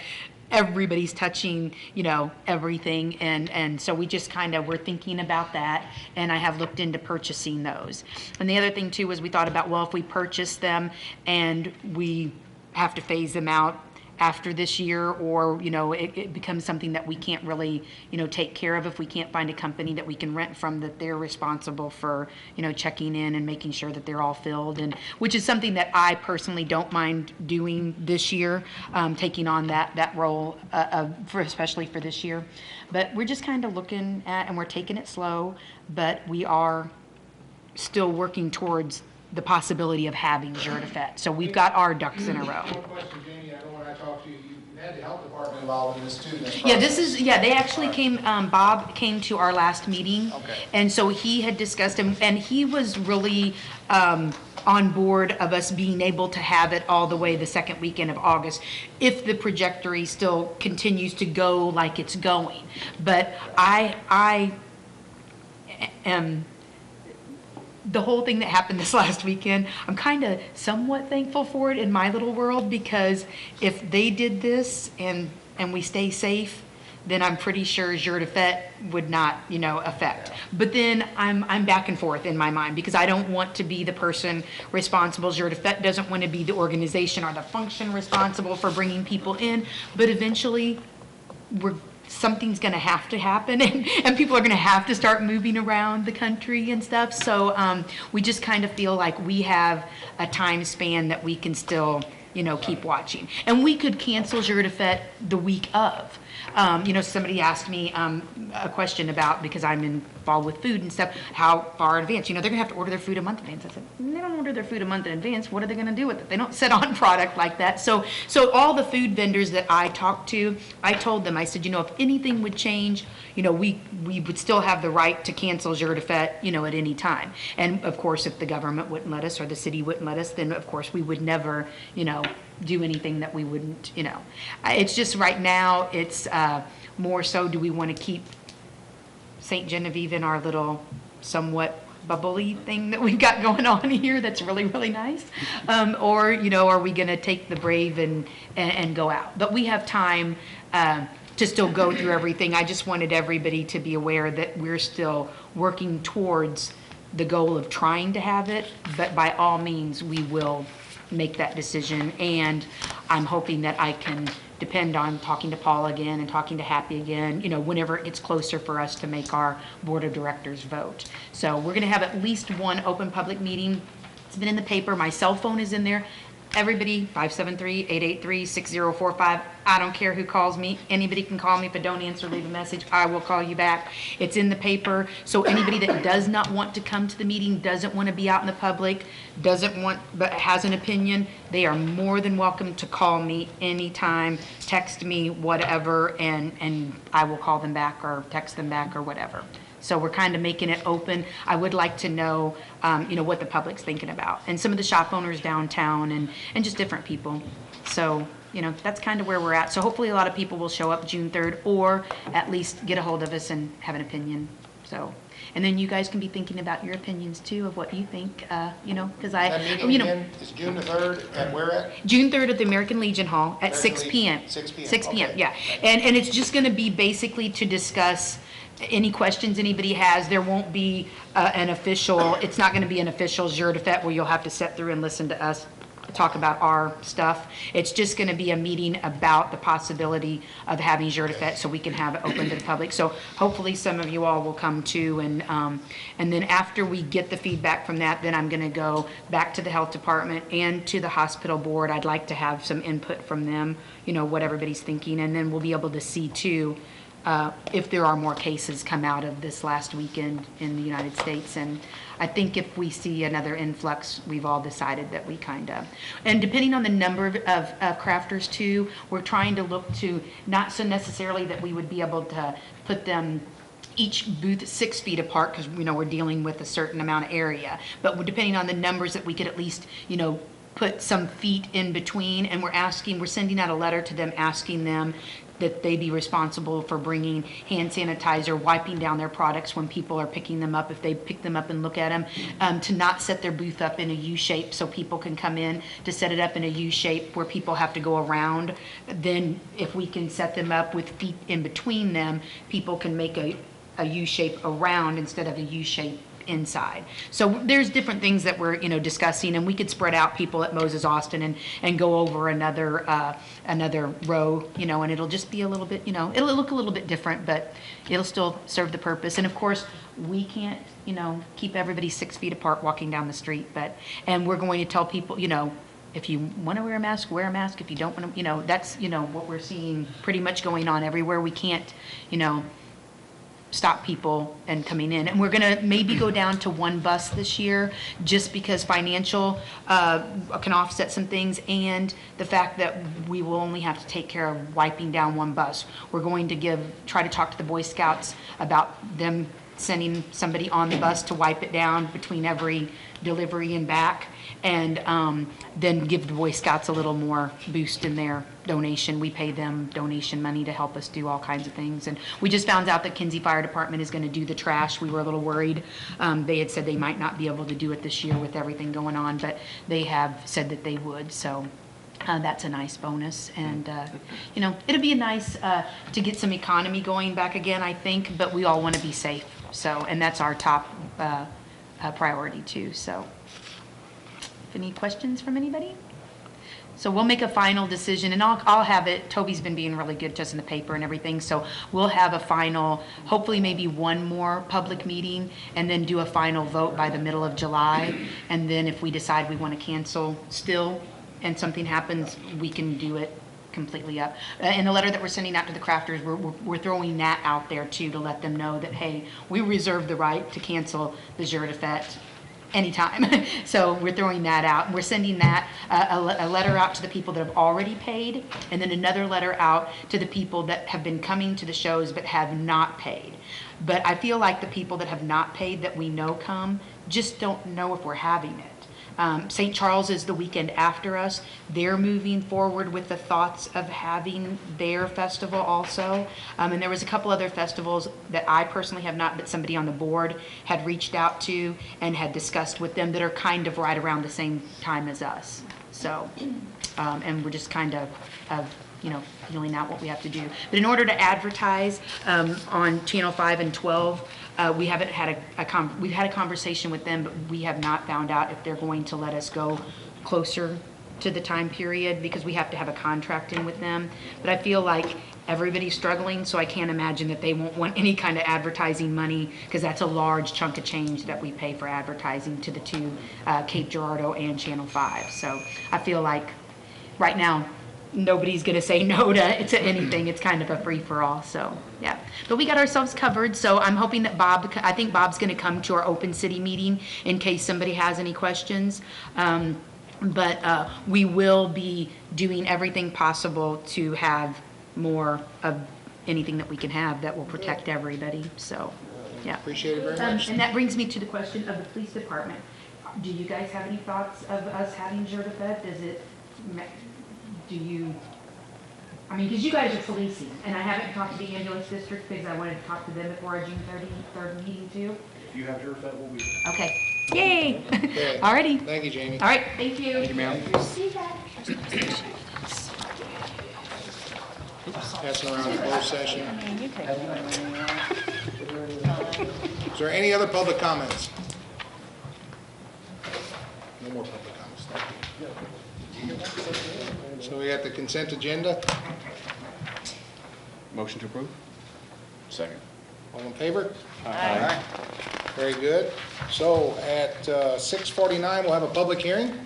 everybody's touching, you know, everything. And so we just kind of were thinking about that, and I have looked into purchasing those. And the other thing too was we thought about, well, if we purchase them and we have to phase them out after this year, or, you know, it becomes something that we can't really, you know, take care of if we can't find a company that we can rent from, that they're responsible for, you know, checking in and making sure that they're all filled, and which is something that I personally don't mind doing this year, taking on that role especially for this year. But we're just kind of looking at, and we're taking it slow, but we are still working towards the possibility of having Jurdefet. So we've got our ducks in a row.
One question, Jamie, I know when I talked to you, you had the health department involved in this too.
Yeah, they actually came, Bob came to our last meeting.
Okay.
And so he had discussed, and he was really on board of us being able to have it all the way the second weekend of August, if the trajectory still continues to go like it's going. But I am, the whole thing that happened this last weekend, I'm kind of somewhat thankful for it in my little world, because if they did this and we stay safe, then I'm pretty sure Jurdefet would not, you know, affect. But then I'm back and forth in my mind, because I don't want to be the person responsible. Jurdefet doesn't want to be the organization or the function responsible for bringing people in. But eventually, something's going to have to happen, and people are going to have to start moving around the country and stuff. So we just kind of feel like we have a time span that we can still, you know, keep watching. And we could cancel Jurdefet the week of. You know, somebody asked me a question about, because I'm involved with food and stuff, how far in advance. You know, they're going to have to order their food a month in advance. I said, they don't order their food a month in advance. What are they going to do with it? They don't sit on product like that. So all the food vendors that I talked to, I told them, I said, you know, if anything would change, you know, we would still have the right to cancel Jurdefet, you know, at any time. And of course, if the government wouldn't let us, or the city wouldn't let us, then of course we would never, you know, do anything that we wouldn't, you know. It's just right now, it's more so, do we want to keep St. Genevieve in our little somewhat bubbly thing that we've got going on here that's really, really nice? Or, you know, are we going to take the brave and go out? But we have time to still go through everything. I just wanted everybody to be aware that we're still working towards the goal of trying to have it, but by all means, we will make that decision. And I'm hoping that I can depend on talking to Paul again and talking to Happy again, you know, whenever it gets closer for us to make our board of directors vote. So we're going to have at least one open public meeting. It's been in the paper. My cell phone is in there. Everybody, 573-883-6045. I don't care who calls me. Anybody can call me. If I don't answer, leave a message. I will call you back. It's in the paper. So anybody that does not want to come to the meeting, doesn't want to be out in the public, doesn't want, but has an opinion, they are more than welcome to call me anytime, text me, whatever, and I will call them back or text them back or whatever. So we're kind of making it open. I would like to know, you know, what the public's thinking about, and some of the shop owners downtown, and just different people. So, you know, that's kind of where we're at. So hopefully a lot of people will show up June 3rd, or at least get a hold of us and have an opinion. So, and then you guys can be thinking about your opinions too, of what you think, you know, because
That meeting
you know,
again is June the 3rd, at where at?
June 3rd at the American Legion Hall at 6 p.m.
6 p.m.
6 p.m.,
Okay.
yeah. And it's just going to be basically to discuss any questions anybody has. There won't be an official, it's not going to be an official Jurdefet where you'll have to sit through and listen to us talk about our stuff. It's just going to be a meeting about the possibility of having Jurdefet, so we can have it open to the public. So hopefully some of you all will come too, and then after we get the feedback from that, then I'm going to go back to the health department and to the hospital board. I'd like to have some input from them, you know, what everybody's thinking, and then we'll be able to see too if there are more cases come out of this last weekend in the United States. And I think if we see another influx, we've all decided that we kind of, and depending on the number of crafters too, we're trying to look to, not so necessarily that we would be able to put them each booth 6 feet apart, because, we're dealing with a certain amount of area. But depending on the numbers, that we could at least, put some feet in between. And we're sending out a letter to them asking them that they be responsible for bringing hand sanitizer, wiping down their products when people are picking them up, if they pick them up and look at them, to not set their booth up in a U shape so people can come in, to set it up in a U shape where people have to go around. Then if we can set them up with feet in between them, people can make a U shape around instead of a U shape inside. So there's different things that we're discussing, and we could spread out people at Moses Austin and go over another row, and it'll just be a little bit, it'll look a little bit different, but it'll still serve the purpose. And of course, we can't keep everybody 6 feet apart walking down the street, and we're going to tell people, if you want to wear a mask, wear a mask. If you don't want to, that's what we're seeing pretty much going on everywhere. We can't stop people and coming in. And we're going to maybe go down to 1 bus this year, just because financial can offset some things, and the fact that we will only have to take care of wiping down 1 bus. We're going to try to talk to the Boy Scouts about them sending somebody on the bus to wipe it down between every delivery and back, and then give the Boy Scouts a little more boost in their donation. We pay them donation money to help us do all kinds of things. And we just found out that Kenzie Fire Department is going to do the trash. We were a little worried. They had said they might not be able to do it this year with everything going on, but they have said that they would. So that's a nice bonus. And, it'll be nice to get some economy going back again, I think, but we all want to be safe. So, and that's our top priority too. So, any questions from anybody? So we'll make a final decision, and I'll have it. Toby's been being really good just in the paper and everything. So we'll have a final, hopefully maybe 1 more public meeting, and then do a final vote by the middle of July. And then if we decide we want to cancel still, and something happens, we can do it completely up. In the letter that we're sending out to the crafters, we're throwing that out there too, to let them know that, hey, we reserve the right to cancel the jour de fête anytime. So we're throwing that out. We're sending that, a letter out to the people that have already paid, and then another letter out to the people that have been coming to the shows but have not paid. But I feel like the people that have not paid that we know come just don't know if we're having it. St. Charles is the weekend after us. They're moving forward with the thoughts of having their festival also. And there was a couple other festivals that I personally have not, but somebody on the board had reached out to and had discussed with them that are kind of right around the same time as us. So, and we're just kind of feeling out what we have to do. But in order to advertise on Channel 5 and 12, we haven't had we've had a conversation with them, but we have not found out if they're going to let us go closer to the time period, because we have to have a contract in with them. But I feel like everybody's struggling, so I can't imagine that they won't want any kind of advertising money, because that's a large chunk of change that we pay for advertising to the 2, Cape Girardeau and Channel 5. So I feel like right now, nobody's going to say no to anything. It's kind of a free-for-all, so yeah. But we got ourselves covered, so I'm hoping that I think Bob's going to come to our open city meeting in case somebody has any questions. But we will be doing everything possible to have more of anything that we can have that will protect everybody, so yeah.
Appreciate it very much.
And that brings me to the question of the police department. Do you guys have any thoughts of us having jour de fête? Because you guys are policing, and I haven't talked to the ambulance district because I wanted to talk to them before our June 3rd meeting too.
If you have your fed, we'll be.
Okay. Yay!
Okay.
Alrighty.
Thank you, Jamie.
All right, thank you.
Thank you, ma'am. Passing around the closed session. Is there any other public comments? No more public comments. Thank you. So we got the consent agenda.
Motion to approve?
Second.
All in favor?
Aye.
Very good. So at 6:49, we'll have a public hearing.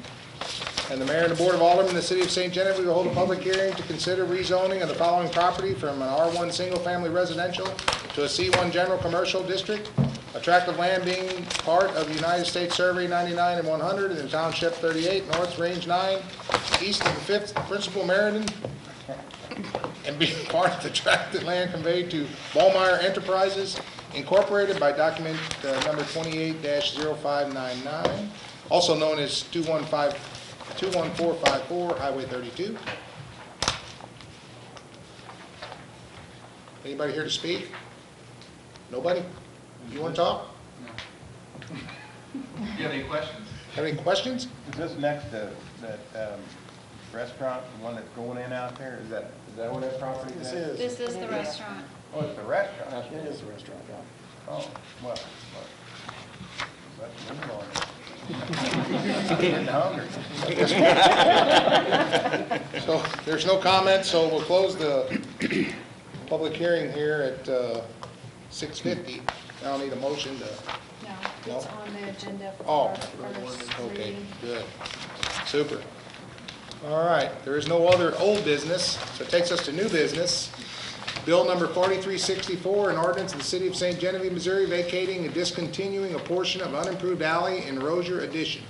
And the mayor and the board of aldermen in the city of St. Genevieve will hold a public hearing to consider rezoning of the following property from an R1 single-family residential to a C1 general commercial district. A tract of land being part of United States Survey 99 and 100 in Township 38, North Range 9, east of the 5th Principal Meriden, and being part of the tract of land conveyed to Wal-Mart Enterprises Incorporated by document number 28-0599, also known as 21454 Highway 32. Anybody here to speak? Nobody? You want to talk?
No. Do you have any questions?
Have any questions?
Is this next to that restaurant, the one that's going in out there? Is that what that property is?
This is the restaurant.
Oh, it's the restaurant?
It is a restaurant, yeah.
Oh, well. Let's move on. Getting hungry.
So there's no comment, so we'll close the public hearing here at 6:50. Now I'll need a motion to,
No, it's on the agenda for
Oh.
our first
okay,
reading.
good, super. All right, there is no other old business, so it takes us to new business. Bill number 4364, an ordinance of the City of St. Genevieve, Missouri, vacating and discontinuing a portion of unimproved alley in Rozier Addition.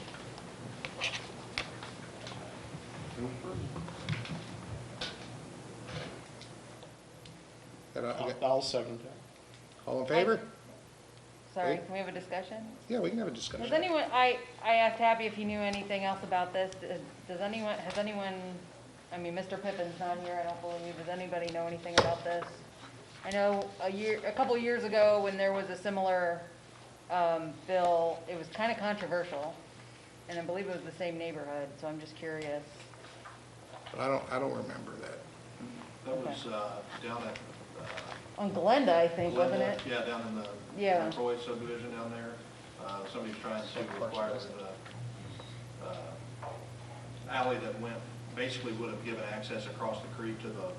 I'll second that.
All in favor?
Sorry,
Okay.
can we have a discussion?
Yeah, we can have a discussion.
Does anyone, I asked Happy if he knew anything else about this. Does anyone, I mean, Mr. Pippin's not here, I don't believe. Does anybody know anything about this? I know a couple of years ago when there was a similar bill, it was kind of controversial, and I believe it was the same neighborhood, so I'm just curious.
But I don't remember that.
That was down at
On Glenda, I think, wasn't
Glenda,
it?
Yeah, down in the
Yeah.
Troy subdivision down there. Somebody's trying to acquire the alley that went, basically would have given access across the creek to the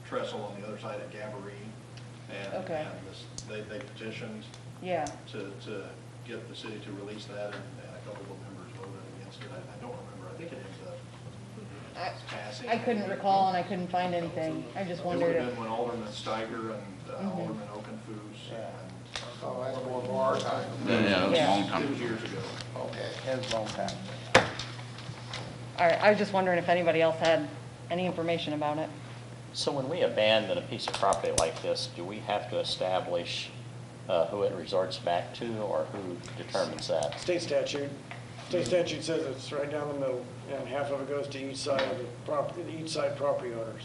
trestle on the other side at Gabourey. And,
Okay.
and they petitioned
Yeah.
to get the city to release that, and a couple of members voted against it. I don't remember. I think it ended up passing.
I couldn't recall and I couldn't find anything. I just wondered
It would have
if,
been when Alderman Steiger and Alderman Okenfoos and.
Oh, that's more of our time.
Yeah, it was a
Yeah.
long
It
time.
was years ago.
Okay.
It was a long time.
all right, I was just wondering if anybody else had any information about it.
So when we abandon a piece of property like this, do we have to establish who it resorts back to, or who determines that?
State statute. State statute says it's right down the middle, and half of it goes to each side of the property, each side property owners.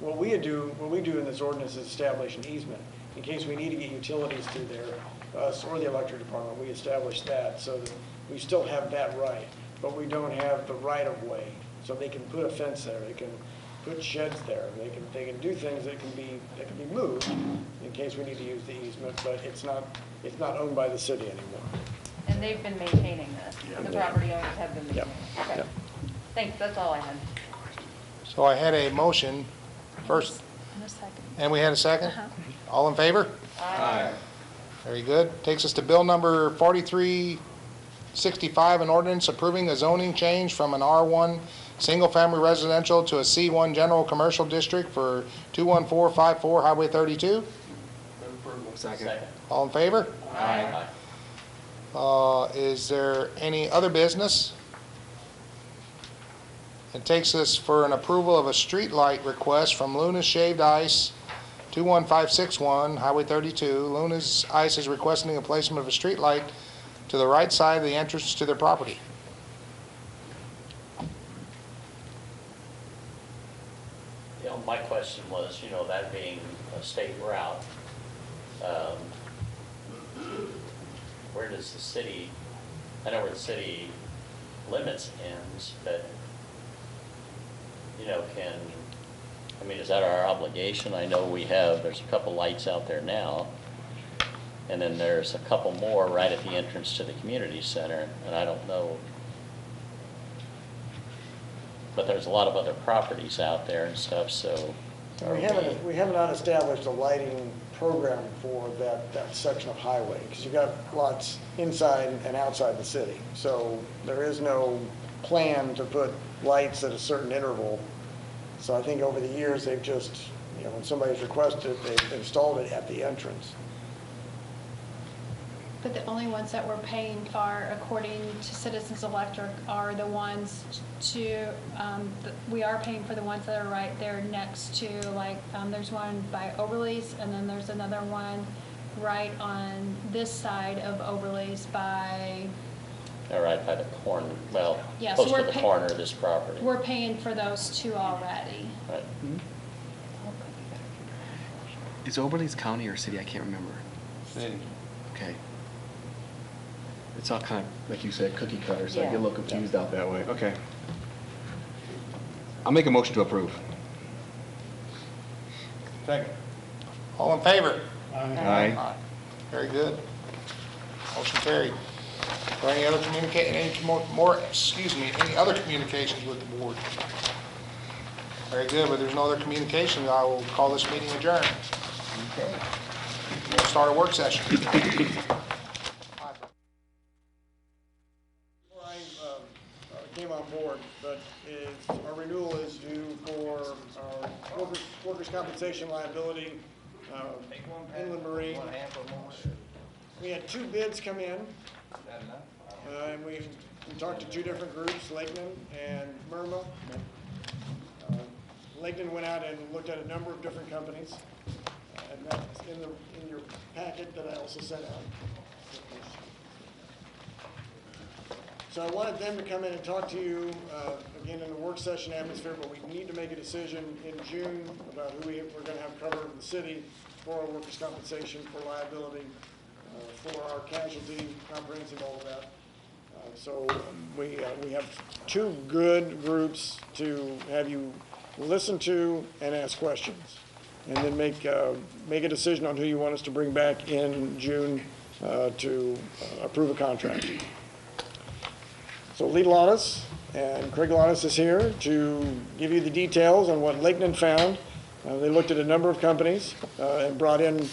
What we do in this ordinance is establish an easement. In case we need to get utilities through there, us or the electric department, we establish that so that we still have that right, but we don't have the right of way. So they can put a fence there, they can put sheds there, they can do things that can be moved in case we need to use the easement, but it's not owned by the city anymore.
And they've been maintaining this. The property owners have been
Yep.
maintaining it. Okay.
Yep.
Thanks, that's all I had.
So I had a motion first,
In a second.
and we had a second? All in favor?
Aye.
Very good. Takes us to bill number 4365, an ordinance approving a zoning change from an R1 single-family residential to a C1 general commercial district for 21454 Highway 32.
Second.
All in favor?
Aye.
Is there any other business? It takes us for an approval of a street light request from Lowness Shaved Ice, 21561 Highway 32. Lowness Ice is requesting a placement of a street light to the right side of the entrance to their property.
You know, my question was, that being a state route, where does the city, I know where the city limits ends, but, is that our obligation? I know there's a couple lights out there now, and then there's a couple more right at the entrance to the community center, and I don't know. But there's a lot of other properties out there and stuff, so.
We have not established a lighting program for that section of highway, because you've got lots inside and outside the city. So there is no plan to put lights at a certain interval. So I think over the years, they've just, when somebody's requested, they've installed it at the entrance.
But the only ones that we're paying for, according to Citizens Electric, are the ones to, we are paying for the ones that are right there next to, like, there's one by Overleys, and then there's another one right on this side of Overleys by,
They're right by the corner, well,
Yeah, so
close to
we're
the
pay-
corner of this property.
we're paying for those two already.
Right.
Is Oberlins county or city? I can't remember.
City.
Okay. It's all kind of, like you said, cookie cutter, so I get a
Yeah.
little confused out that way. Okay. I'll make a motion to approve.
Second.
All in favor?
Aye.
Very good. Motion carried. Or any other any other communications with the board? Very good, but there's no other communications, I will call this meeting adjourned.
Okay.
We'll start a work session.
Before I came on board, but our renewal is due for our workers' compensation liability, inland marine. We had 2 bids come in, and we talked to 2 different groups, Lakeland and Murma. Lakeland went out and looked at a number of different companies, and that's in your packet that I also sent out. So I wanted them to come in and talk to you, again, in the work session atmosphere, but we need to make a decision in June about who we're going to have cover in the city for our workers' compensation, for liability, for our casualty, comprehensive, all of that. So we have 2 good groups to have you listen to and ask questions, and then make a decision on who you want us to bring back in June to approve a contract. So Lee Lowness and Craig Lowness is here to give you the details on what Lakeland found. They looked at a number of companies and brought in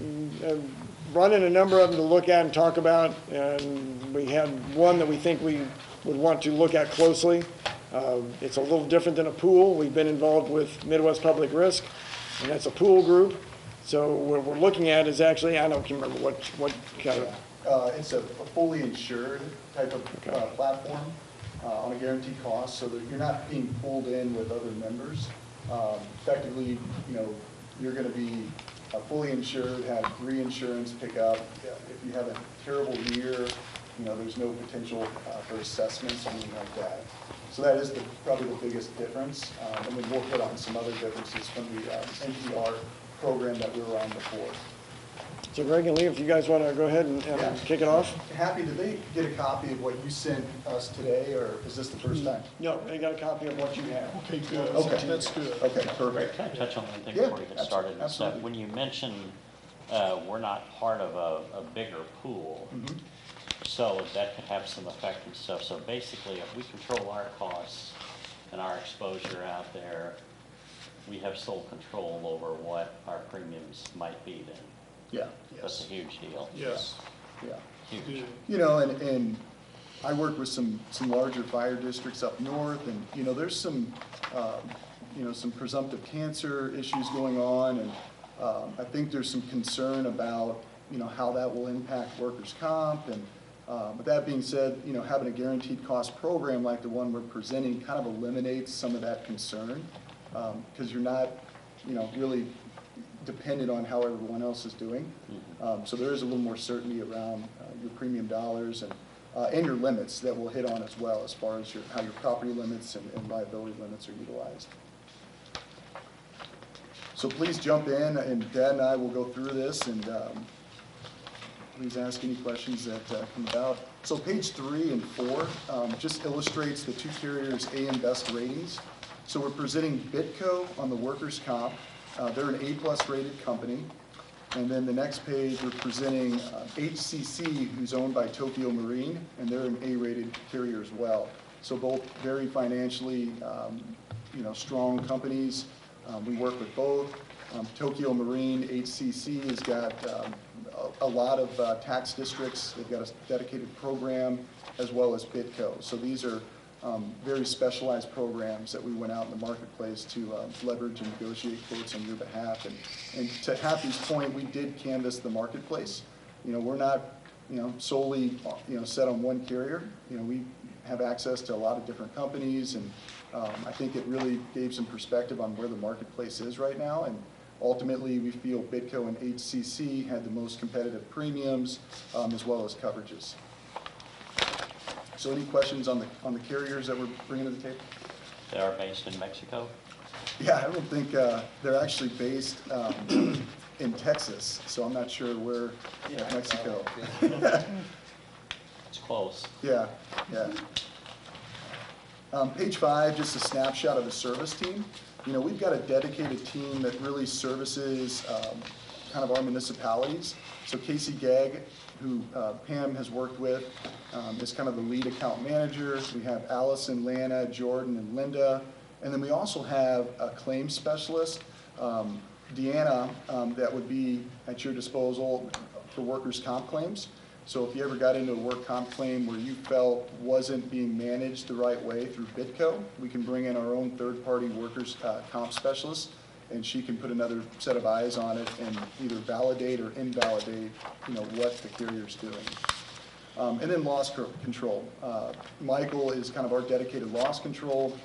a number of them to look at and talk about, and we had one that we think we would want to look at closely. It's a little different than a pool. We've been involved with Midwest Public Risk, and that's a pool group. So what we're looking at is actually, I don't remember what kind of.
It's a fully insured type of platform on a guaranteed cost, so that you're not being pulled in with other members. Effectively, you're going to be fully insured, have reinsurance pick up. If you have a terrible year, there's no potential for assessments or anything like that. So that is probably the biggest difference. And then we'll hit on some other differences from the NPR program that we were on before.
So Greg and Lee, if you guys want to go ahead and kick it off.
Happy, did they get a copy of what you sent us today, or is this the first time?
No, they got a copy of what you have.
Okay, good.
Okay.
That's good.
Okay, perfect.
Can I touch on one thing
Yeah,
before you get started?
absolutely.
So when you mentioned we're not part of a bigger pool, so that could have some effect and stuff. So basically, if we control our costs and our exposure out there, we have sole control over what our premiums might be then.
Yeah.
That's a huge deal.
Yes.
Yeah.
Huge.
And I work with some larger fire districts up north, and, there's some, some presumptive cancer issues going on, and I think there's some concern about, how that will impact workers' comp, and with that being said, having a guaranteed cost program like the one we're presenting kind of eliminates some of that concern, because you're not, really dependent on how everyone else is doing. So there is a little more certainty around your premium dollars and your limits that we'll hit on as well, as far as how your property limits and liability limits are utilized. So please jump in, and Dad and I will go through this, and please ask any questions that come about. So page 3 and 4 just illustrates the 2 carriers' AM Best ratings. So we're presenting Bitco on the workers' comp. They're an A+ rated company. And then the next page, we're presenting HCC, who's owned by Tokyo Marine, and they're an A-rated carrier as well. So both very financially, strong companies. We work with both. Tokyo Marine, HCC, has got a lot of tax districts. They've got a dedicated program, as well as Bitco. So these are very specialized programs that we went out in the marketplace to leverage and negotiate quotes on your behalf. And to Happy's point, we did canvass the marketplace. We're not solely, set on one carrier. We have access to a lot of different companies, and I think it really gave some perspective on where the marketplace is right now. And ultimately, we feel Bidco and HCC had the most competitive premiums, as well as coverages. So any questions on the carriers that we're bringing to the table?
They are based in Mexico?
Yeah, I don't think, they're actually based in Texas, so I'm not sure where in Mexico.
It's close.
Yeah. Page 5, just a snapshot of the service team. We've got a dedicated team that really services kind of our municipalities. So Casey Gegg, who Pam has worked with, is kind of the lead account manager. We have Allison, Lana, Jordan, and Linda. And then we also have a claims specialist, Deanna, that would be at your disposal for workers' comp claims. So if you ever got into a work comp claim where you felt wasn't being managed the right way through Bidco, we can bring in our own third-party workers' comp specialist, and she can put another set of eyes on it and either validate or invalidate, what the carrier's doing. And then loss control. Michael is kind of our dedicated loss control.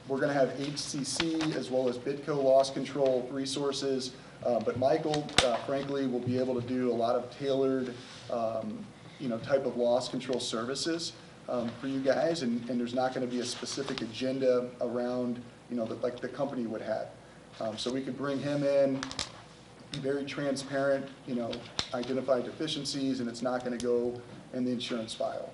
We're going to have HCC as well as Bidco loss control resources, but Michael, frankly, will be able to do a lot of tailored, type of loss control services for you guys, and there's not going to be a specific agenda around, like the company would have. So we could bring him in, be very transparent, identify deficiencies, and it's not going to go in the insurance file.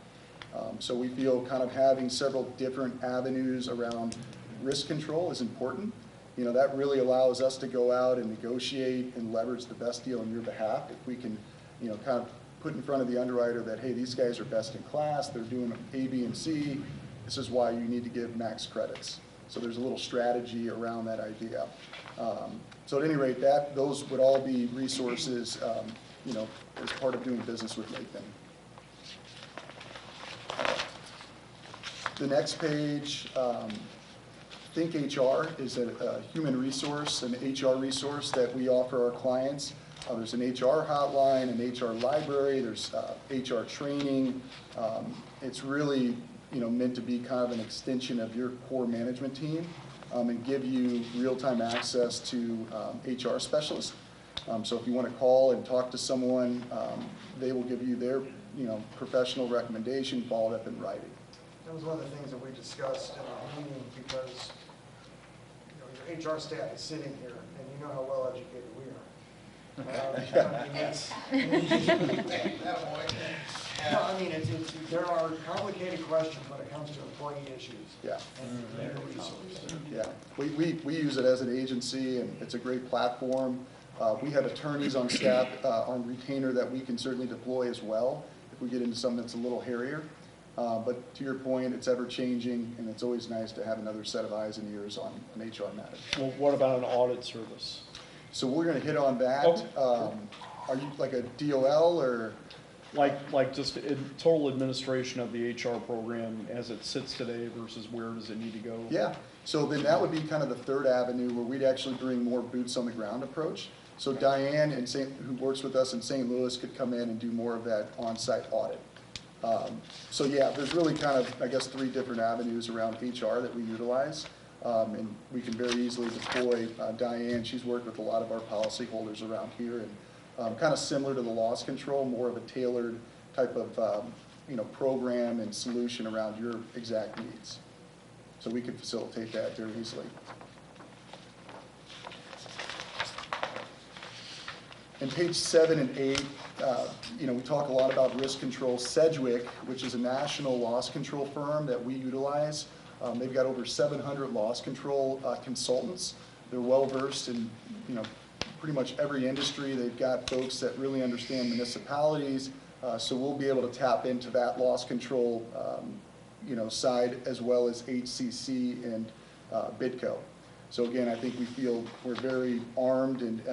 So we feel kind of having several different avenues around risk control is important. That really allows us to go out and negotiate and leverage the best deal on your behalf. If we can, kind of put in front of the underwriter that, hey, these guys are best in class, they're doing A, B, and C, this is why you need to give max credits. So there's a little strategy around that idea. So at any rate, those would all be resources, as part of doing business with Nathan. The next page, Think HR is a human resource, an HR resource that we offer our clients. There's an HR hotline, an HR library, there's HR training. It's really meant to be kind of an extension of your core management team and give you real-time access to HR specialists. So if you want to call and talk to someone, they will give you their professional recommendation followed up in writing.
That was one of the things that we discussed in our meeting because your HR staff is sitting here and you know how well educated we are. There are complicated questions when it comes to employee issues.
Yeah.
And resources.
Yeah. We use it as an agency, and it's a great platform. We have attorneys on staff, on retainer that we can certainly deploy as well if we get into something that's a little hairier. But to your point, it's ever-changing, and it's always nice to have another set of eyes and ears on an HR matter.
Well, what about an audit service?
So we're going to hit on that. Are you like a DOL or?
Like just total administration of the HR program as it sits today versus where does it need to go?
Yeah, so then that would be kind of the third avenue where we'd actually bring more boots on the ground approach. So Diane, who works with us in St. Louis, could come in and do more of that on-site audit. So yeah, there's really kind of, I guess, 3 different avenues around HR that we utilize. And we can very easily deploy Diane. She's worked with a lot of our policyholders around here, and kind of similar to the loss control, more of a tailored type of program and solution around your exact needs. So we can facilitate that very easily. In page 7 and 8, we talk a lot about risk control. Sedgwick, which is a national loss control firm that we utilize, they've got over 700 loss control consultants. They're well-versed in, pretty much every industry. They've got folks that really understand municipalities, so we'll be able to tap into that loss control, side as well as HCC and Bidco. So again, I think we feel we're very armed and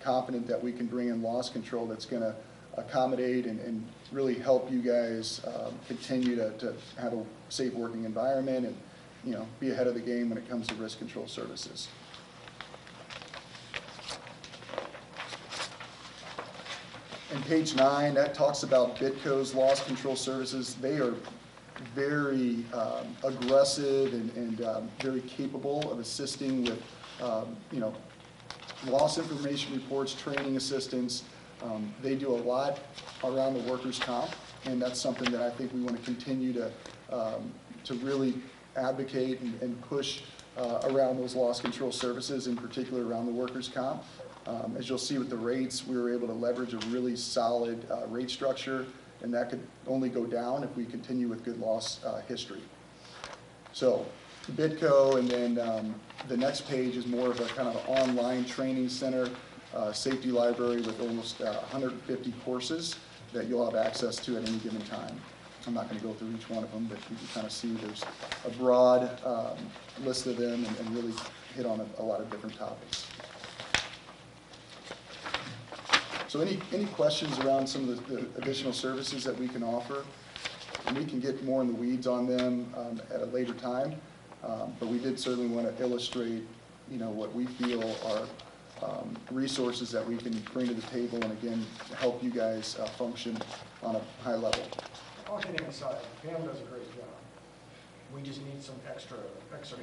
confident that we can bring in loss control that's going to accommodate and really help you guys continue to have a safe working environment and be ahead of the game when it comes to risk control services. And page 9, that talks about Bitco's loss control services. They are very aggressive and very capable of assisting with, loss information reports, training assistance. They do a lot around the workers' comp, and that's something that I think we want to continue to really advocate and push around those loss control services, in particular around the workers' comp. As you'll see with the rates, we were able to leverage a really solid rate structure, and that could only go down if we continue with good loss history. So Bitco, and then the next page is more of a kind of online training center, safety library with almost 150 courses that you'll have access to at any given time. I'm not going to go through each one of them, but you can kind of see there's a broad list of them and really hit on a lot of different topics. So any questions around some of the additional services that we can offer? And we can get more in the weeds on them at a later time, but we did certainly want to illustrate, what we feel are resources that we can bring to the table and, again, help you guys function on a high level.
All kidding aside, Pam does a great job. We just need some extra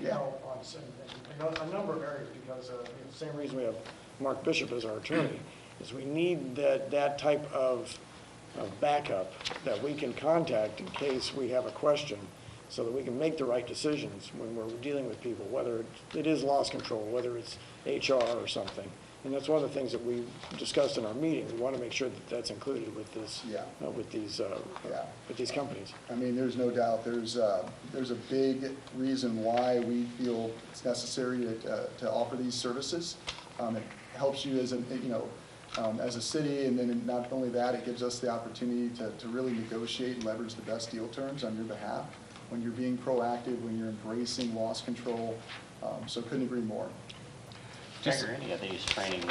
Yeah.
help on a number of areas, because the same reason we have Mark Bishop as our attorney is we need that type of backup that we can contact in case we have a question, so that we can make the right decisions when we're dealing with people, whether it is loss control, whether it's HR or something. And that's one of the things that we discussed in our meeting. We want to make sure that that's included with this, with these companies.
I mean, there's no doubt there's a big reason why we feel it's necessary to offer these services. It helps you as a city, and then not only that, it gives us the opportunity to really negotiate and leverage the best deal terms on your behalf when you're being proactive, when you're embracing loss control. So couldn't agree more.
Are any of these training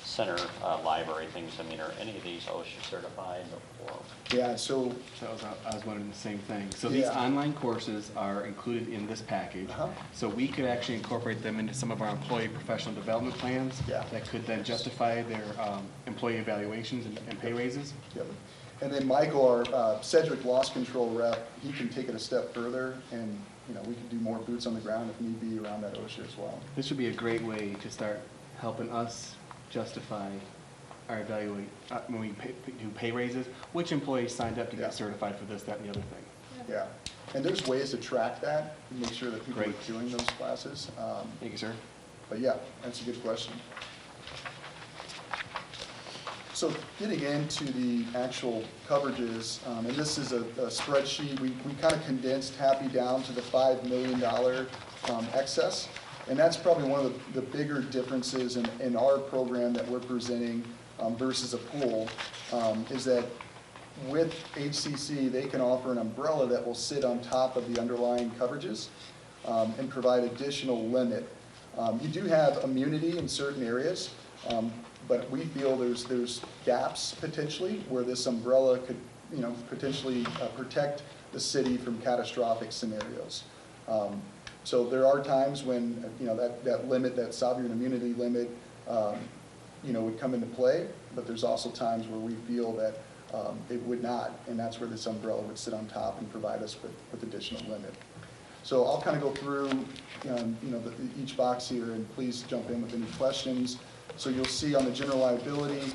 center library things, are any of these OSHA certified? Or?
Yeah, so
I was wondering the same thing. So these online courses are included in this package. So we could actually incorporate them into some of our employee professional development plans that could then justify their employee evaluations and pay raises.
Yep. And then Michael, our Sedgwick loss control rep, he can take it a step further, and we can do more boots on the ground if need be around that OSHA as well.
This would be a great way to start helping us justify our evaluate when we do pay raises, which employees signed up to get certified for this, that, and the other thing.
Yeah, and there's ways to track that and make sure that people are doing those classes.
Thank you, sir.
But yeah, that's a good question. So getting into the actual coverages, and this is a spreadsheet, we kind of condensed Happy down to the $5 million excess. And that's probably one of the bigger differences in our program that we're presenting versus a pool, is that with HCC, they can offer an umbrella that will sit on top of the underlying coverages and provide additional limit. You do have immunity in certain areas, but we feel there's gaps potentially where this umbrella could, potentially protect the city from catastrophic scenarios. So there are times when, that limit, that sovereign immunity limit, would come into play, but there's also times where we feel that it would not, and that's where this umbrella would sit on top and provide us with additional limit. So I'll kind of go through, each box here, and please jump in with any questions. So you'll see on the general liability,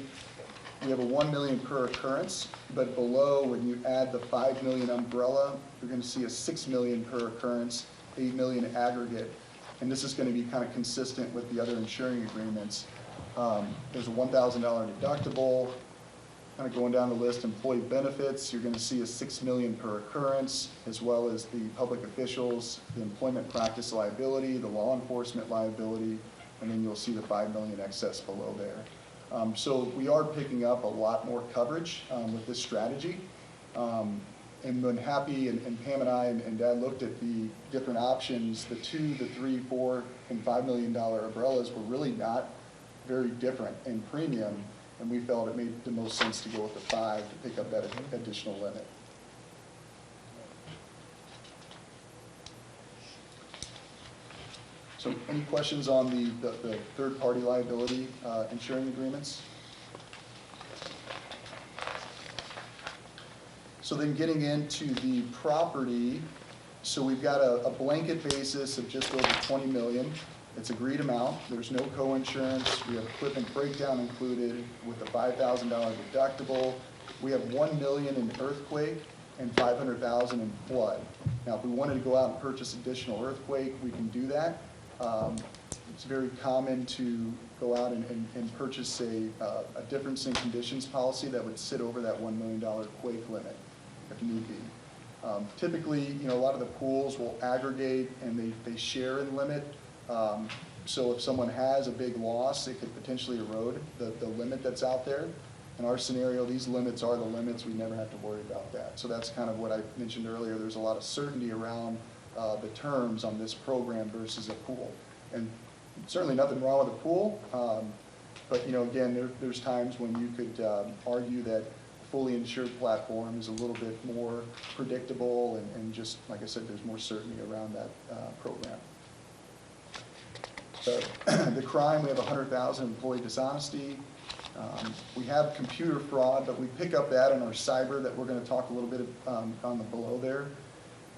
we have a $1 million per occurrence, but below, when you add the $5 million umbrella, you're going to see a $6 million per occurrence, $8 million aggregate, and this is going to be kind of consistent with the other insuring agreements. There's a $1,000 deductible. Kind of going down the list, employee benefits, you're going to see a $6 million per occurrence, as well as the public officials, the employment practice liability, the law enforcement liability, and then you'll see the $5 million excess below there. So we are picking up a lot more coverage with this strategy. And when Happy and Pam and I and Dad looked at the different options, the 2, the 3, 4, and $5 million umbrellas were really not very different in premium, and we felt it made the most sense to go with the 5 to pick up that additional limit. So any questions on the third-party liability insuring agreements? So then getting into the property, so we've got a blanket basis of just over 20 million. It's agreed amount. There's no co-insurance. We have equipment breakdown included with a $5,000 deductible. We have 1 million in earthquake and 500,000 in flood. Now, if we wanted to go out and purchase additional earthquake, we can do that. It's very common to go out and purchase a difference in conditions policy that would sit over that $1 million quake limit if need be. Typically, a lot of the pools will aggregate and they share in limit. So if someone has a big loss, it could potentially erode the limit that's out there. In our scenario, these limits are the limits. We never have to worry about that. So that's kind of what I mentioned earlier. There's a lot of certainty around the terms on this program versus a pool. And certainly nothing wrong with a pool, but again, there's times when you could argue that a fully insured platform is a little bit more predictable and just, like I said, there's more certainty around that program. The crime, we have 100,000 employee dishonesty. We have computer fraud, but we pick up that in our cyber that we're going to talk a little bit on the below there.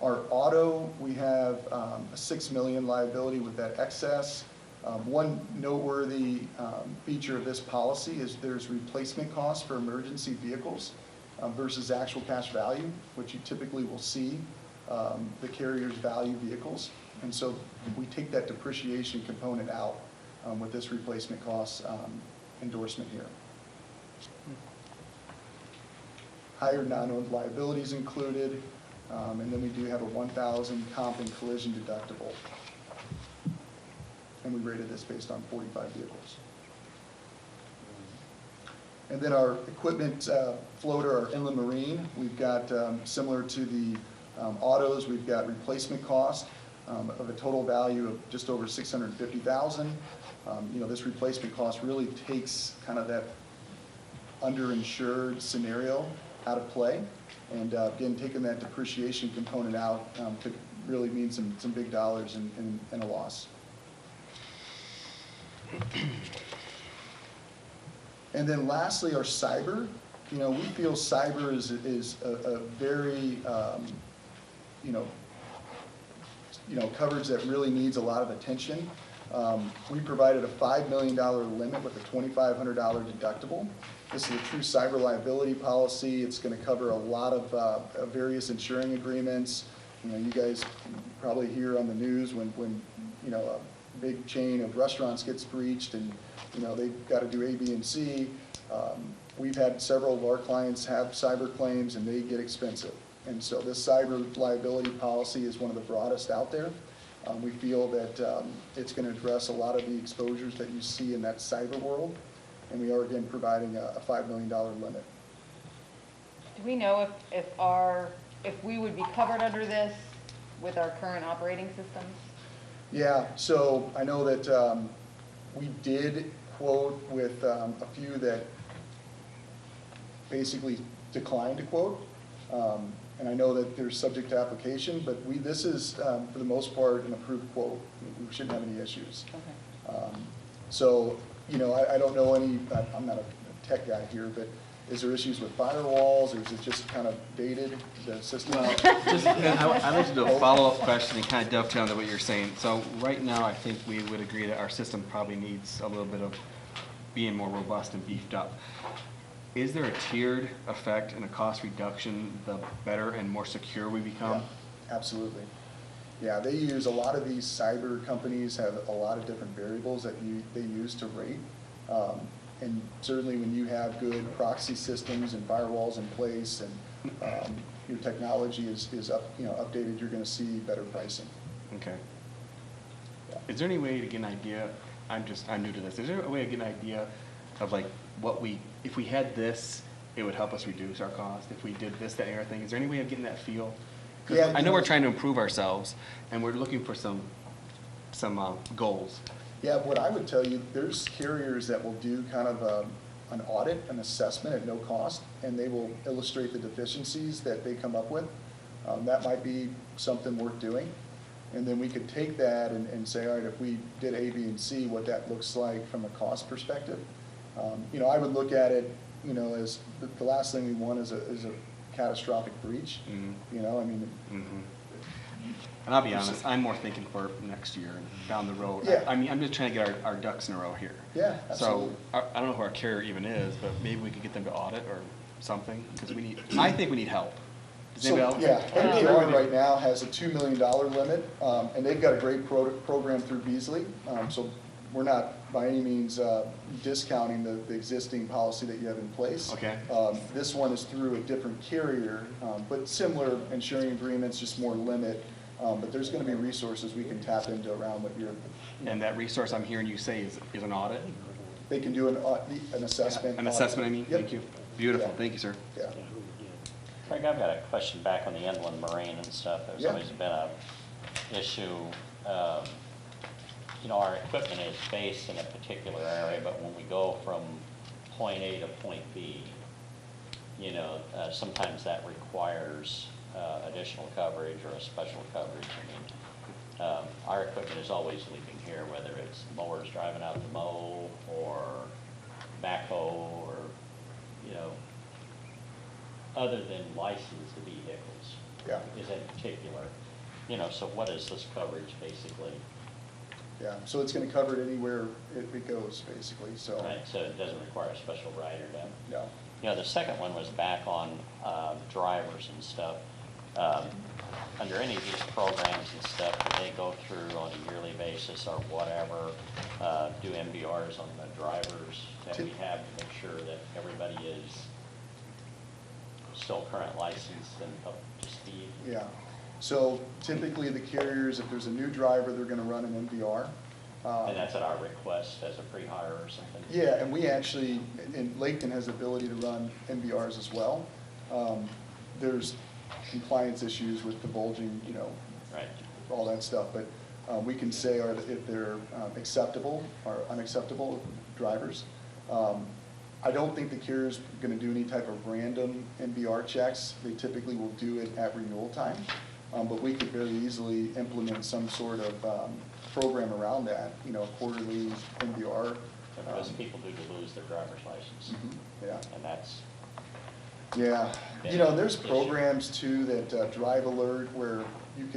Our auto, we have a 6 million liability with that excess. One noteworthy feature of this policy is there's replacement costs for emergency vehicles versus actual cash value, which you typically will see the carriers value vehicles. And so we take that depreciation component out with this replacement cost endorsement here. Higher non-owned liabilities included, and then we do have a 1,000 comp and collision deductible. And we rated this based on 45 vehicles. And then our equipment floater, our inland marine, we've got similar to the autos, we've got replacement cost of a total value of just over 650,000. This replacement cost really takes kind of that underinsured scenario out of play. And again, taking that depreciation component out could really mean some big dollars in a loss. And then lastly, our cyber. We feel cyber is a very, coverage that really needs a lot of attention. We provided a $5 million limit with a $2,500 deductible. This is a true cyber liability policy. It's going to cover a lot of various insuring agreements. You guys probably hear on the news when a big chain of restaurants gets breached and they've got to do A, B, and C. We've had several of our clients have cyber claims and they get expensive. And so this cyber liability policy is one of the broadest out there. We feel that it's going to address a lot of the exposures that you see in that cyber world. And we are, again, providing a $5 million limit.
Do we know if we would be covered under this with our current operating systems?
Yeah, so I know that we did quote with a few that basically declined to quote. And I know that there's subject to application, but this is, for the most part, an approved quote. We shouldn't have any issues. Okay. So, I don't know any, I'm not a tech guy here, but is there issues with firewalls, or is it just kind of dated, the system?
Well, I'd like to do a follow-up question and kind of dovetail into what you're saying. So right now, I think we would agree that our system probably needs a little bit of being more robust and beefed up. Is there a tiered effect and a cost reduction the better and more secure we become?
Yeah, absolutely. Yeah, they use a lot of these cyber companies have a lot of different variables that they use to rate. And certainly when you have good proxy systems and firewalls in place and your technology is updated, you're going to see better pricing.
Okay. Yeah. Is there any way to get an idea? I'm new to this. Is there a way to get an idea of like if we had this, it would help us reduce our cost? If we did this, that, and everything, is there any way of getting that feel? Yeah, I know we're trying to improve ourselves, and we're looking for some goals.
Yeah, what I would tell you, there's carriers that will do kind of an audit, an assessment at no cost, and they will illustrate the deficiencies that they come up with. That might be something worth doing. And then we could take that and say, all right, if we did A, B, and C, what that looks like from a cost perspective. I would look at it, as the last thing we want is a catastrophic breach. You know, I mean,
And I'll be honest, I'm more thinking for next year and down the road.
Yeah.
I mean, I'm just trying to get our ducks in a row here.
Yeah, absolutely.
So, I don't know who our carrier even is, but maybe we could get them to audit or something, because I think we need help. Does
so,
anybody
yeah,
else?
NPR right now has a $2 million limit, and they've got a great program through Beasley. So we're not by any means discounting the existing policy that you have in place.
Okay.
This one is through a different carrier, but similar insuring agreements, just more limit. But there's going to be resources we can tap into around what you're.
And that resource I'm hearing you say is an audit?
They can do an assessment.
An assessment, I mean?
Yep.
Thank you. Beautiful,
Yeah.
thank you, sir.
Yeah.
Craig, I've got a question back on the inland marine and stuff. There's
Yeah.
always been a issue, you know, our equipment is based in a particular area, but when we go from point A to point B, you know, sometimes that requires additional coverage or a special coverage. I mean, our equipment is always leaving here, whether it's mowers driving out to mow or backhoe or, you know, other than licensed vehicles.
Yeah.
Is in particular. You know, so what is this coverage basically?
Yeah, so it's going to cover it anywhere it goes, basically, so.
Right, so it doesn't require a special rider to.
No.
You know, the second one was back on drivers and stuff. Under any of these programs and stuff, do they go through on a yearly basis or whatever, do MBRs on the drivers that we have to make sure that everybody is still current licensed and up to speed?
Yeah, so typically the carriers, if there's a new driver, they're going to run an MVR.
And that's at our request as a pre-hire or something?
Yeah, and we actually, and Laketon has the ability to run MVRs as well. There's compliance issues with divulging, you know,
right,
all that stuff, but we can say if they're acceptable or unacceptable drivers. I don't think the carrier's going to do any type of random MVR checks. They typically will do it at renewal time, but we could very easily implement some sort of program around that, you know, quarterly MVR.
Because people do lose their driver's license.
Yeah.
And that's.
Yeah, you know, there's programs too that Drive Alert where you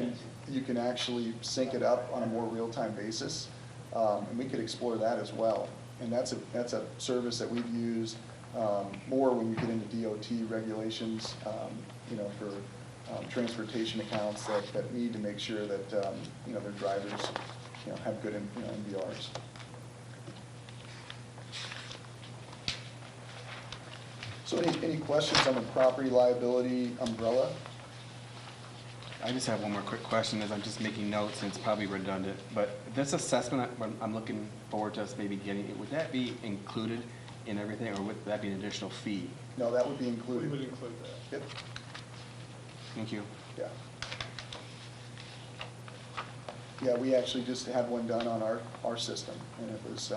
can actually sync it up on a more real-time basis, and we could explore that as well. And that's a service that we've used more when you get into DOT regulations, you know, for transportation accounts that need to make sure that you know, their drivers, you know, have good MVRs. So any questions on the property liability umbrella?
I just have one more quick question as I'm just making notes, and it's probably redundant, but this assessment, I'm looking forward to us maybe getting it, would that be included in everything, or would that be an additional fee?
No, that would be included.
We would include that.
Yep,
Thank you.
yeah. Yeah, we actually just had one done on our system, and it was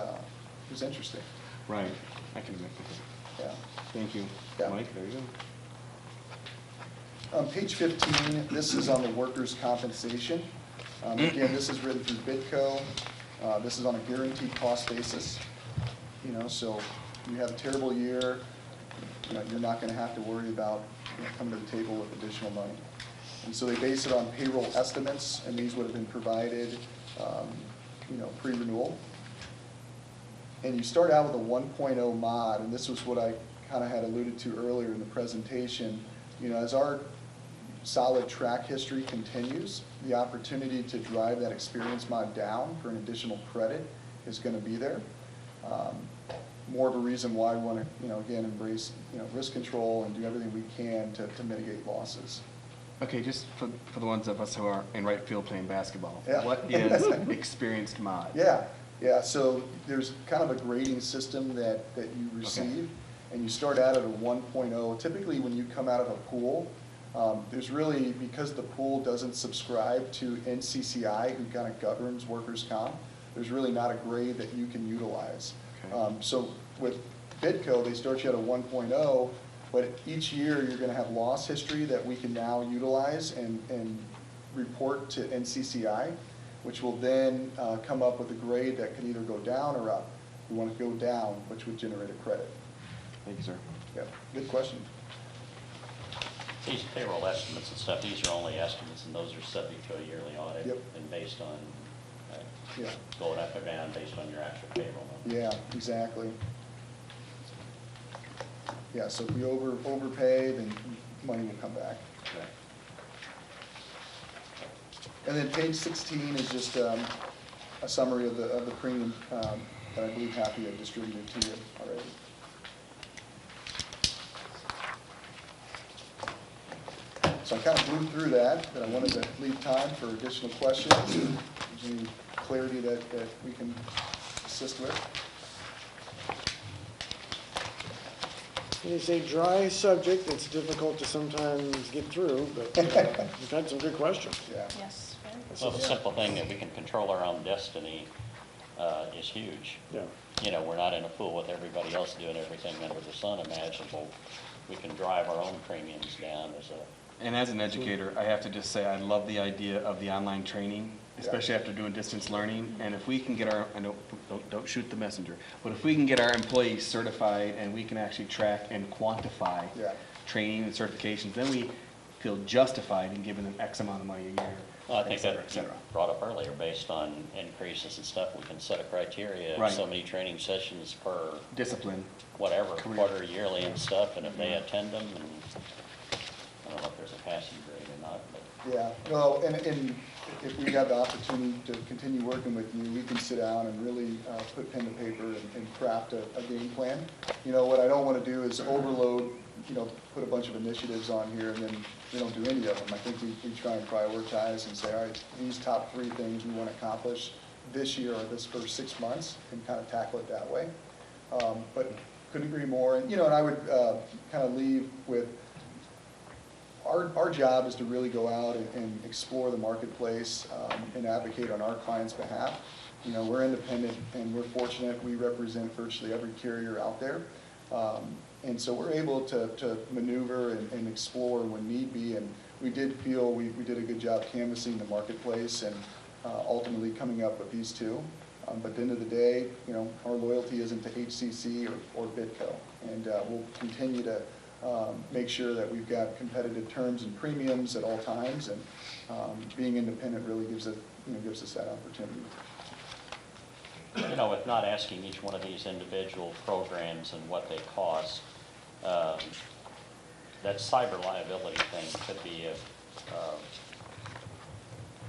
interesting.
Right, I can make it.
Yeah.
Thank you.
Yeah.
Mike, there you go.
Page 15, this is on the workers' compensation. Again, this is written through Bidco. This is on a guaranteed cost basis. You know, so you have a terrible year, you know, you're not going to have to worry about, you know, coming to the table with additional money. And so they base it on payroll estimates, and these would have been provided, you know, pre-renewal. And you start out with a 1.0 mod, and this was what I kind of had alluded to earlier in the presentation. You know, as our solid track history continues, the opportunity to drive that experience mod down for an additional credit is going to be there. More of a reason why we want to, you know, again, embrace, you know, risk control and do everything we can to mitigate losses.
Okay, just for the ones of us who are in right field playing basketball,
Yeah.
what is experienced mod?
Yeah, so there's kind of a grading system that you receive, and you start out at a 1.0. Typically, when you come out of a pool, there's really, because the pool doesn't subscribe to NCCI, who kind of governs workers' comp, there's really not a grade that you can utilize. So with Bidco, they start you at a 1.0, but each year you're going to have loss history that we can now utilize and report to NCCI, which will then come up with a grade that can either go down or up. We want to go down, which would generate a credit.
Thank you, sir.
Yeah, good question.
these payroll estimates and stuff, these are only estimates, and those are subject to a yearly audit.
Yep.
And based on,
Yeah.
going up or down based on your actual payroll number.
Yeah, exactly. Yeah, so if we overpay, then money will come back. And then page 16 is just a summary of the premium that I believe Happy had distributed to you already. So I kind of blew through that, but I wanted to leave time for additional questions. If there's any clarity that we can assist with.
It's a dry subject, it's difficult to sometimes get through, but we've had some good questions.
Yeah.
Yes.
Well, the simple thing that we can control our own destiny is huge.
Yeah.
You know, we're not in a pool with everybody else doing everything under the sun imaginable. We can drive our own premiums down as a.
And as an educator, I have to just say, I love the idea of the online training, especially after doing distance learning. And if we can get our, I know, don't shoot the messenger, but if we can get our employees certified and we can actually track and quantify training and certifications, then we feel justified in giving them X amount of money a year.
Well, I think that
et cetera.
you brought up earlier, based on increases and stuff, we can set a criteria,
Right.
so many training sessions per.
Discipline.
Whatever,
Career.
quarter, yearly and stuff, and if they attend them, and I don't know if there's a passing grade or not, but.
Yeah, well, and if we have the opportunity to continue working with you, we can sit down and really put pen to paper and craft a game plan. You know, what I don't want to do is overload, you know, put a bunch of initiatives on here and then we don't do any of them. I think we try and prioritize and say, all right, these top 3 things we want to accomplish this year or this first 6 months, and kind of tackle it that way. But couldn't agree more. And, you know, and I would kind of leave with, our job is to really go out and explore the marketplace and advocate on our clients' behalf. You know, we're independent and we're fortunate. We represent virtually every carrier out there. And so we're able to maneuver and explore when need be. And we did feel we did a good job canvassing the marketplace and ultimately coming up with these 2. But at the end of the day, you know, our loyalty isn't to HCC or Bitco. And we'll continue to make sure that we've got competitive terms and premiums at all times, and being independent really gives us that opportunity.
You know, with not asking each one of these individual programs and what they cost, that cyber liability thing could be a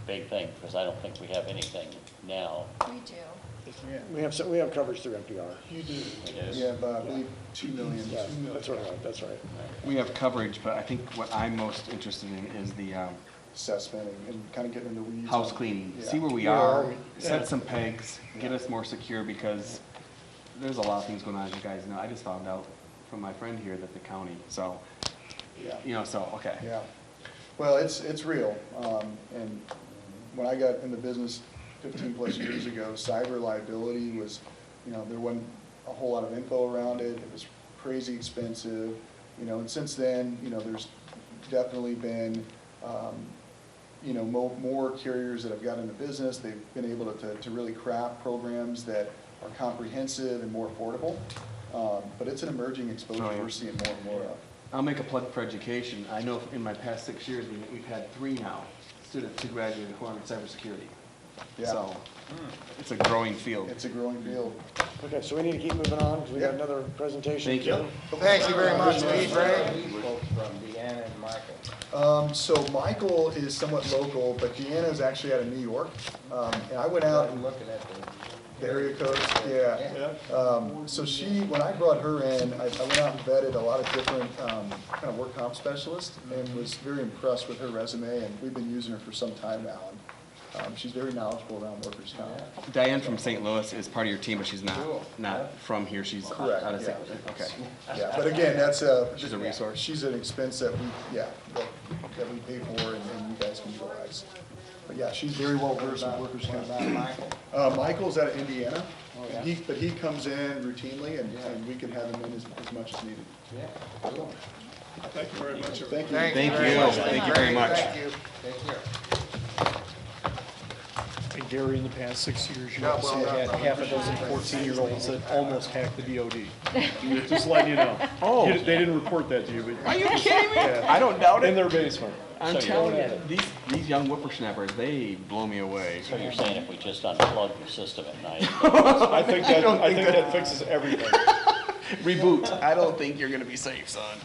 big thing, because I don't think we have anything now.
We do.
We have coverage through NPR.
You do.
It is.
We have, I believe, 2 million.
Yeah, that's right, that's right.
We have coverage, but I think what I'm most interested in is the
assessment and kind of getting in the weeds.
house cleaning.
Yeah.
See where we are, set some pegs, get us more secure, because there's a lot of things going on, as you guys know. I just found out from my friend here that the county, so, you know, so, okay.
Yeah. Well, it's real. And when I got in the business 15-plus years ago, cyber liability was, you know, there wasn't a whole lot of info around it. It was crazy expensive, you know, and since then, you know, there's definitely been, you know, more carriers that have got into business. They've been able to really craft programs that are comprehensive and more affordable. But it's an emerging exposure we're seeing more and more of.
I'll make a plug for education. I know in my past 6 years, we've had 3 now students who graduated who are in cybersecurity.
Yeah.
So it's a growing field.
It's a growing field.
Okay, so we need to keep moving on, because we got another presentation.
Thank you.
Thank you very much, Lee, Ray.
Folks from Deanna and Michael.
So Michael is somewhat local, but Deanna is actually out of New York. And I went out and
Looking at
the area codes, so when I brought her in, I went out and vetted a lot of different kind of work comp specialists and was very impressed with her resume, and we've been using her for some time now. And she's very knowledgeable around workers' comp.
Diane from St. Louis is part of your team, but she's not from here. She's
Correct,
out of St.
yeah.
Okay.
Yeah, but again,
She's a resource.
She's an expense that we pay for and you guys can utilize. But yeah, she's very well versed in workers' comp. Michael's out of Indiana, but he comes in routinely and we can have him in as much as needed.
Yeah. Cool.
Thank you very much.
Thank you.
Thank you. Thank you very much.
Thank you.
Take care.
And Gary, in the past 6 years, you also had half a dozen 14-year-olds that almost hacked the DOD. Just letting you know.
Oh.
They didn't report that to you, but.
Are you kidding me?
Yeah.
I don't doubt it.
In their basement.
I'm telling you, these young whippersnappers, they blow me away.
So you're saying if we just unplug the system at night?
I think that fixes everything.
Reboot. I don't think you're gonna be safe, son.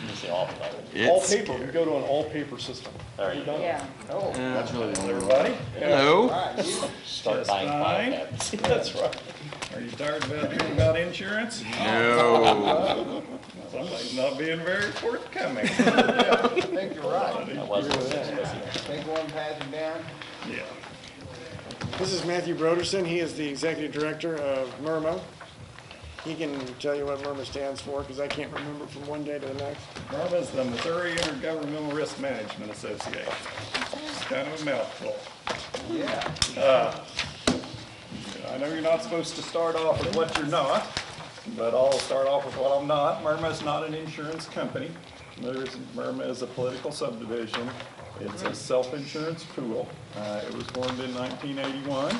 Use the off button.
All
It's
paper, we go to an all-paper system.
There you go.
Yeah.
Oh, that's really the only one.
Everybody?
Hello.
Start buying file cabinets.
That's right.
Are you tired about hearing about insurance?
No.
Somebody's not being very forthcoming.
I think you're right.
That wasn't
Take one, pass it down.
Yeah.
This is Matthew Broderson. He is the executive director of MIRMA. He can tell you what MIRMA stands for, because I can't remember from one day to the next.
MIRMA's the Missouri Intergovernmental Risk Management Association. It's kind of a mouthful.
Yeah.
I know you're not supposed to start off with what you're not, but I'll start off with what I'm not. MIRMA is not an insurance company. MIRMA is a political subdivision. It's a self-insurance pool. It was formed in 1981,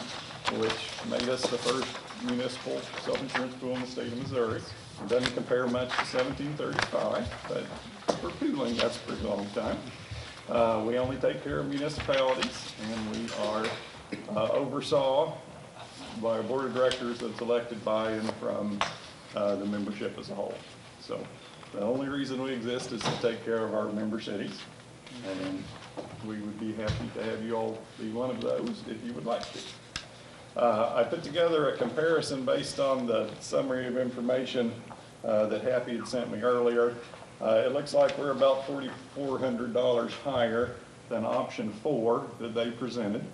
which made us the first municipal self-insurance pool in the state of Missouri. It doesn't compare much to 1735, but for pooling, that's a pretty long time. We only take care of municipalities, and we are oversaw by a board of directors that's elected by and from the membership as a whole. So the only reason we exist is to take care of our member cities, and we would be happy to have you all be one of those if you would like to. I put together a comparison based on the summary of information that Happy had sent me earlier. It looks like we're about $4,400 higher than option 4 that they presented.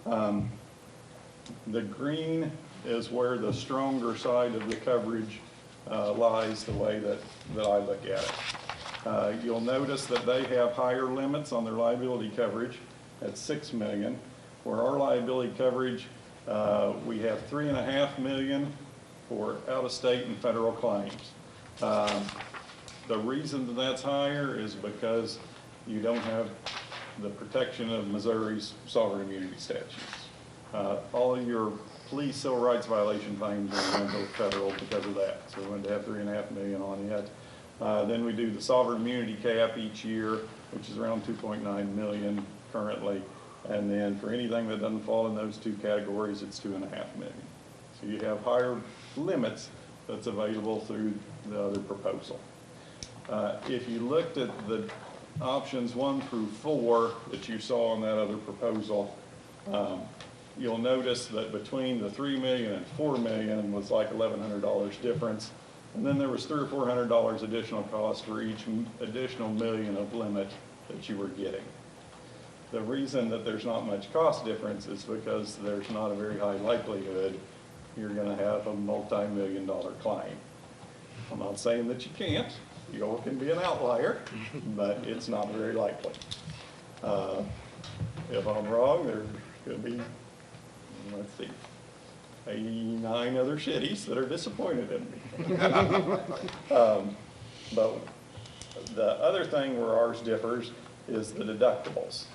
The green is where the stronger side of the coverage lies, the way that I look at it. You'll notice that they have higher limits on their liability coverage at $6 million, where our liability coverage, we have $3.5 million for out-of-state and federal claims. The reason that that's higher is because you don't have the protection of Missouri's sovereign immunity statutes. All of your police civil rights violation claims are going to go federal because of that. So we're going to have $3.5 million on it. Then we do the sovereign immunity cap each year, which is around $2.9 million currently. And then for anything that doesn't fall in those two categories, it's $2.5 million. So you have higher limits that's available through the other proposal. If you looked at the options 1 through 4 that you saw in that other proposal, you'll notice that between the $3 million and $4 million was like $1,100 difference. And then there was $300 or $400 additional cost for each additional million of limit that you were getting. The reason that there's not much cost difference is because there's not a very high likelihood you're going to have a multi-million-dollar claim. I'm not saying that you can't. Yours can be an outlier, but it's not very likely. If I'm wrong, there could be, let's see, 89 other cities that are disappointed in me. But the other thing where ours differs is the deductibles.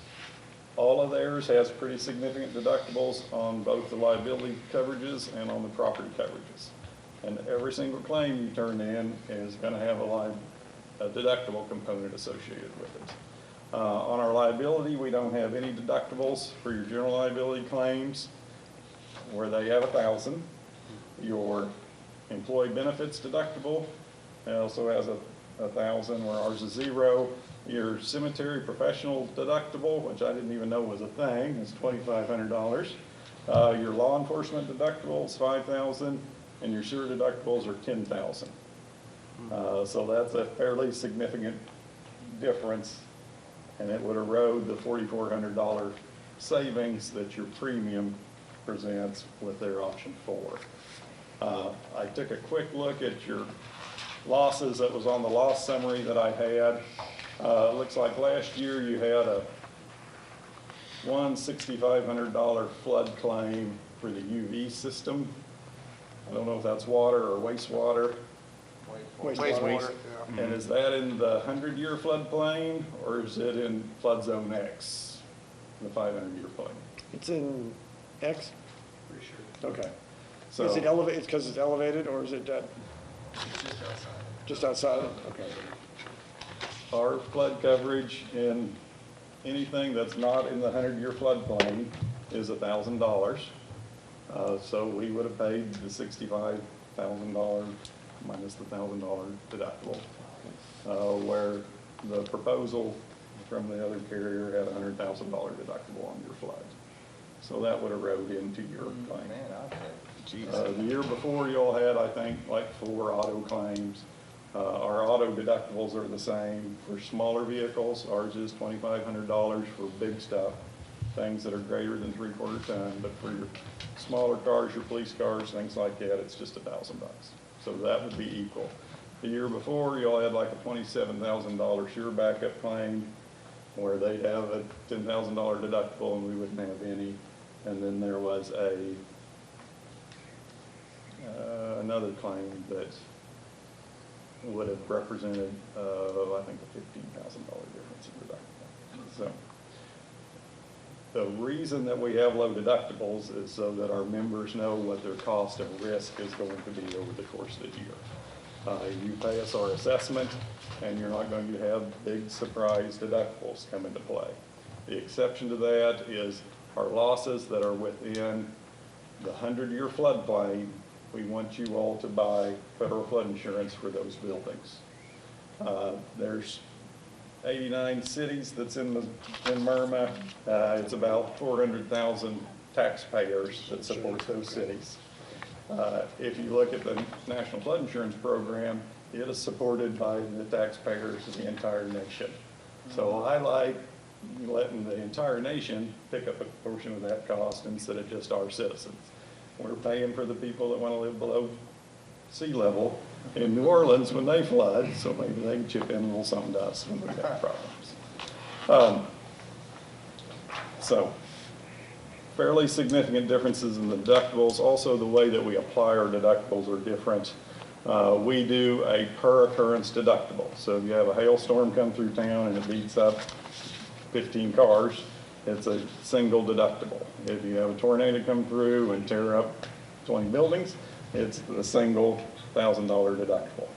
All of theirs has pretty significant deductibles on both the liability coverages and on the property coverages. And every single claim you turn in is going to have a deductible component associated with it. On our liability, we don't have any deductibles for your general liability claims, where they have $1,000. Your employee benefits deductible also has $1,000, where ours is $0. Your cemetery professional deductible, which I didn't even know was a thing, is $2,500. Your law enforcement deductible is $5,000, and your sewer deductibles are $10,000. So that's a fairly significant difference, and it would erode the $4,400 savings that your premium presents with their option 4. I took a quick look at your losses that was on the loss summary that I had. It looks like last year you had a $6,500 flood claim for the UV system. I don't know if that's water or wastewater.
Wastewater, yeah.
And is that in the 100-year floodplain, or is it in flood zone X, the 500-year plain?
It's in X?
Pretty sure.
Okay.
So-
Is it elevated, it's because it's elevated, or is it
It's just outside.
just outside? Okay.
Our flood coverage in anything that's not in the 100-year floodplain is $1,000. So we would have paid the $65,000 minus the $1,000 deductible, where the proposal from the other carrier had a $100,000 deductible on your flood. So that would erode into your claim.
Man, I'll say,
The year before, you all had, I think, like 4 auto claims. Our auto deductibles are the same. For smaller vehicles, ours is $2,500 for big stuff, things that are greater than 3/4 ton. But for your smaller cars, your police cars, things like that, it's just $1,000. So that would be equal. The year before, you all had like a $27,000 sure backup claim, where they'd have a $10,000 deductible and we wouldn't have any. And then there was another claim that would have represented, I think, a $15,000 difference in deductible. So the reason that we have low deductibles is so that our members know what their cost of risk is going to be over the course of the year. You pay us our assessment, and you're not going to have big surprise deductibles come into play. The exception to that is our losses that are within the 100-year floodplain. We want you all to buy federal flood insurance for those buildings. There's 89 cities that's in Merma. It's about 400,000 taxpayers that support those cities. If you look at the National Flood Insurance Program, it is supported by the taxpayers of the entire nation. So I like letting the entire nation pick up a portion of that cost instead of just our citizens. We're paying for the people that want to live below sea level in New Orleans when they flood, so maybe they can chip in a little something to us when we have problems. So fairly significant differences in the deductibles. Also, the way that we apply our deductibles are different. We do a per occurrence deductible. So if you have a hailstorm come through town and it beats up 15 cars, it's a single deductible. If you have a tornado come through and tear up 20 buildings, it's a single $1,000 deductible.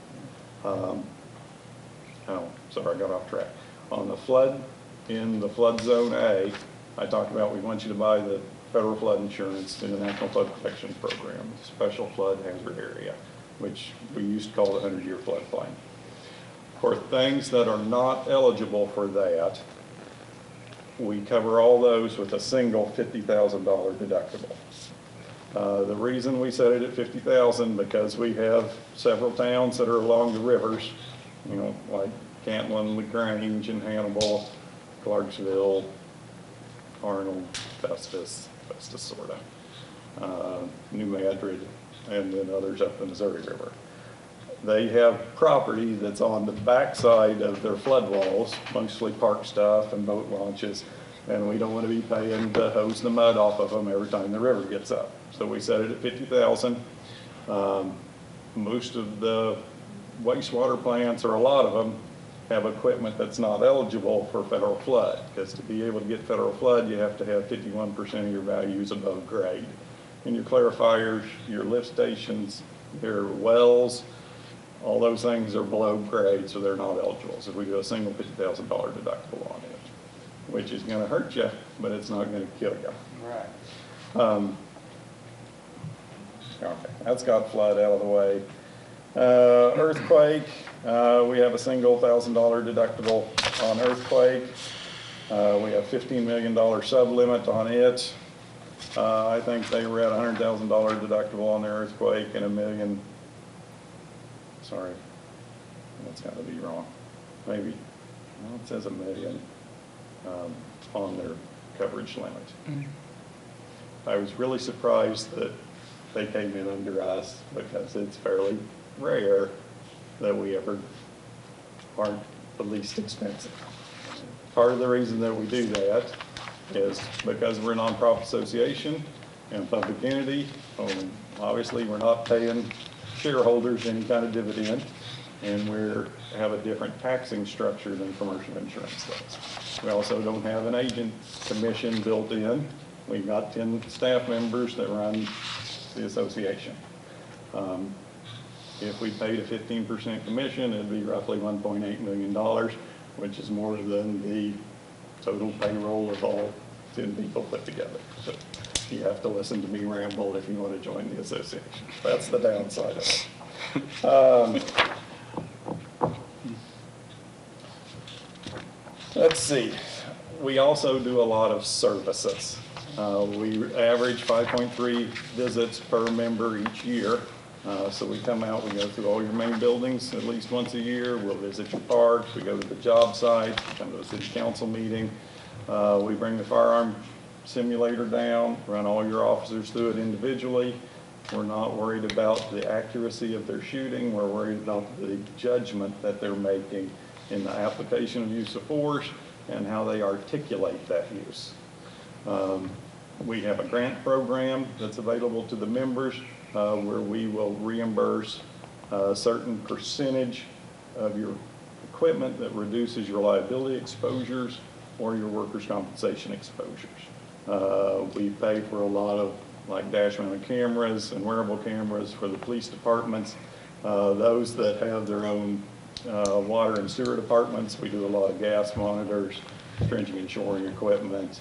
Oh, sorry, I got off track. On the flood, in the flood zone A, I talked about we want you to buy the federal flood insurance in the National Flood Protection Program, special flood hazard area, which we used to call the 100-year floodplain. For things that are not eligible for that, we cover all those with a single $50,000 deductible. The reason we set it at $50,000 because we have several towns that are along the rivers, you know, like Cantland, LaGrange, and Hannibal, Clarksville, Arnold, Festus sorta, New Madrid, and then others up the Missouri River. They have property that's on the backside of their flood walls, mostly park stuff and boat launches, and we don't want to be paying to hose the mud off of them every time the river gets up. So we set it at $50,000. Most of the wastewater plants, or a lot of them, have equipment that's not eligible for federal flood, because to be able to get federal flood, you have to have 51% of your values above grade. And your clarifiers, your lift stations, your wells, all those things are below grade, so they're not eligible. So we do a single $50,000 deductible on it, which is going to hurt you, but it's not going to kill you.
right.
Okay, that's got flood out of the way. Earthquake, we have a single $1,000 deductible on earthquake. We have $15 million sublimit on it. I think they were at $100,000 deductible on their earthquake and $1 million. Sorry, that's got to be wrong. Maybe, well, it says $1 million on their coverage limit. I was really surprised that they came in under us, because it's fairly rare that we ever aren't the least expensive. Part of the reason that we do that is because we're a nonprofit association and public entity. Obviously, we're not paying shareholders any kind of dividend, and we have a different taxing structure than commercial insurance does. We also don't have an agent commission built in. We've got 10 staff members that run the association. If we paid a 15% commission, it'd be roughly $1.8 million, which is more than the total payroll of all 10 people put together. So you have to listen to me ramble if you want to join the association. That's the downside of it. Let's see. We also do a lot of services. We average 5.3 visits per member each year. So we come out, we go through all your main buildings at least once a year. We'll visit your parks, we go to the job site, we come to a city council meeting. We bring the firearm simulator down, run all your officers through it individually. We're not worried about the accuracy of their shooting. We're worried about the judgment that they're making in the application of use of force and how they articulate that use. We have a grant program that's available to the members where we will reimburse a certain percentage of your equipment that reduces your liability exposures or your workers' compensation exposures. We pay for a lot of like dash-mounted cameras and wearable cameras for the police departments. Those that have their own water and sewer departments, we do a lot of gas monitors, drenching and shoring equipment,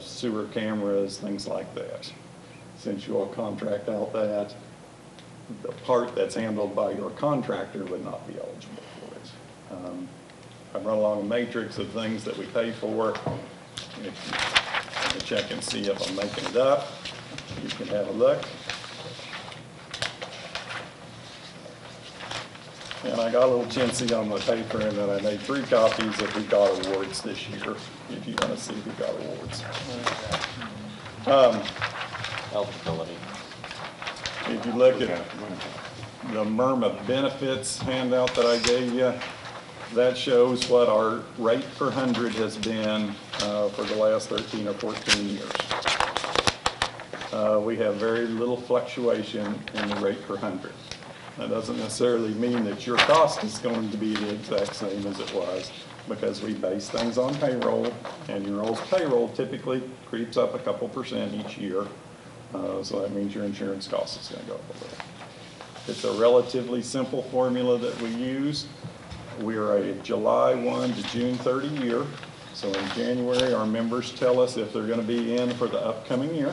sewer cameras, things like that. Since you all contract out that, the part that's handled by your contractor would not be eligible for it. I've run along a matrix of things that we pay for. If you want to check and see if I'm making it up, you can have a look. And I got a little chintzy on my paper in that I made 3 copies if we got awards this year, if you want to see who got awards.
Eligibility.
If you look at the MIRMA benefits handout that I gave you, that shows what our rate per 100 has been for the last 13 or 14 years. We have very little fluctuation in the rate per 100. That doesn't necessarily mean that your cost is going to be the exact same as it was, because we base things on payroll, and your all's payroll typically creeps up a couple % each year. So that means your insurance cost is going to go up a little. It's a relatively simple formula that we use. We are a July 1 to June 30 year. So in January, our members tell us if they're going to be in for the upcoming year.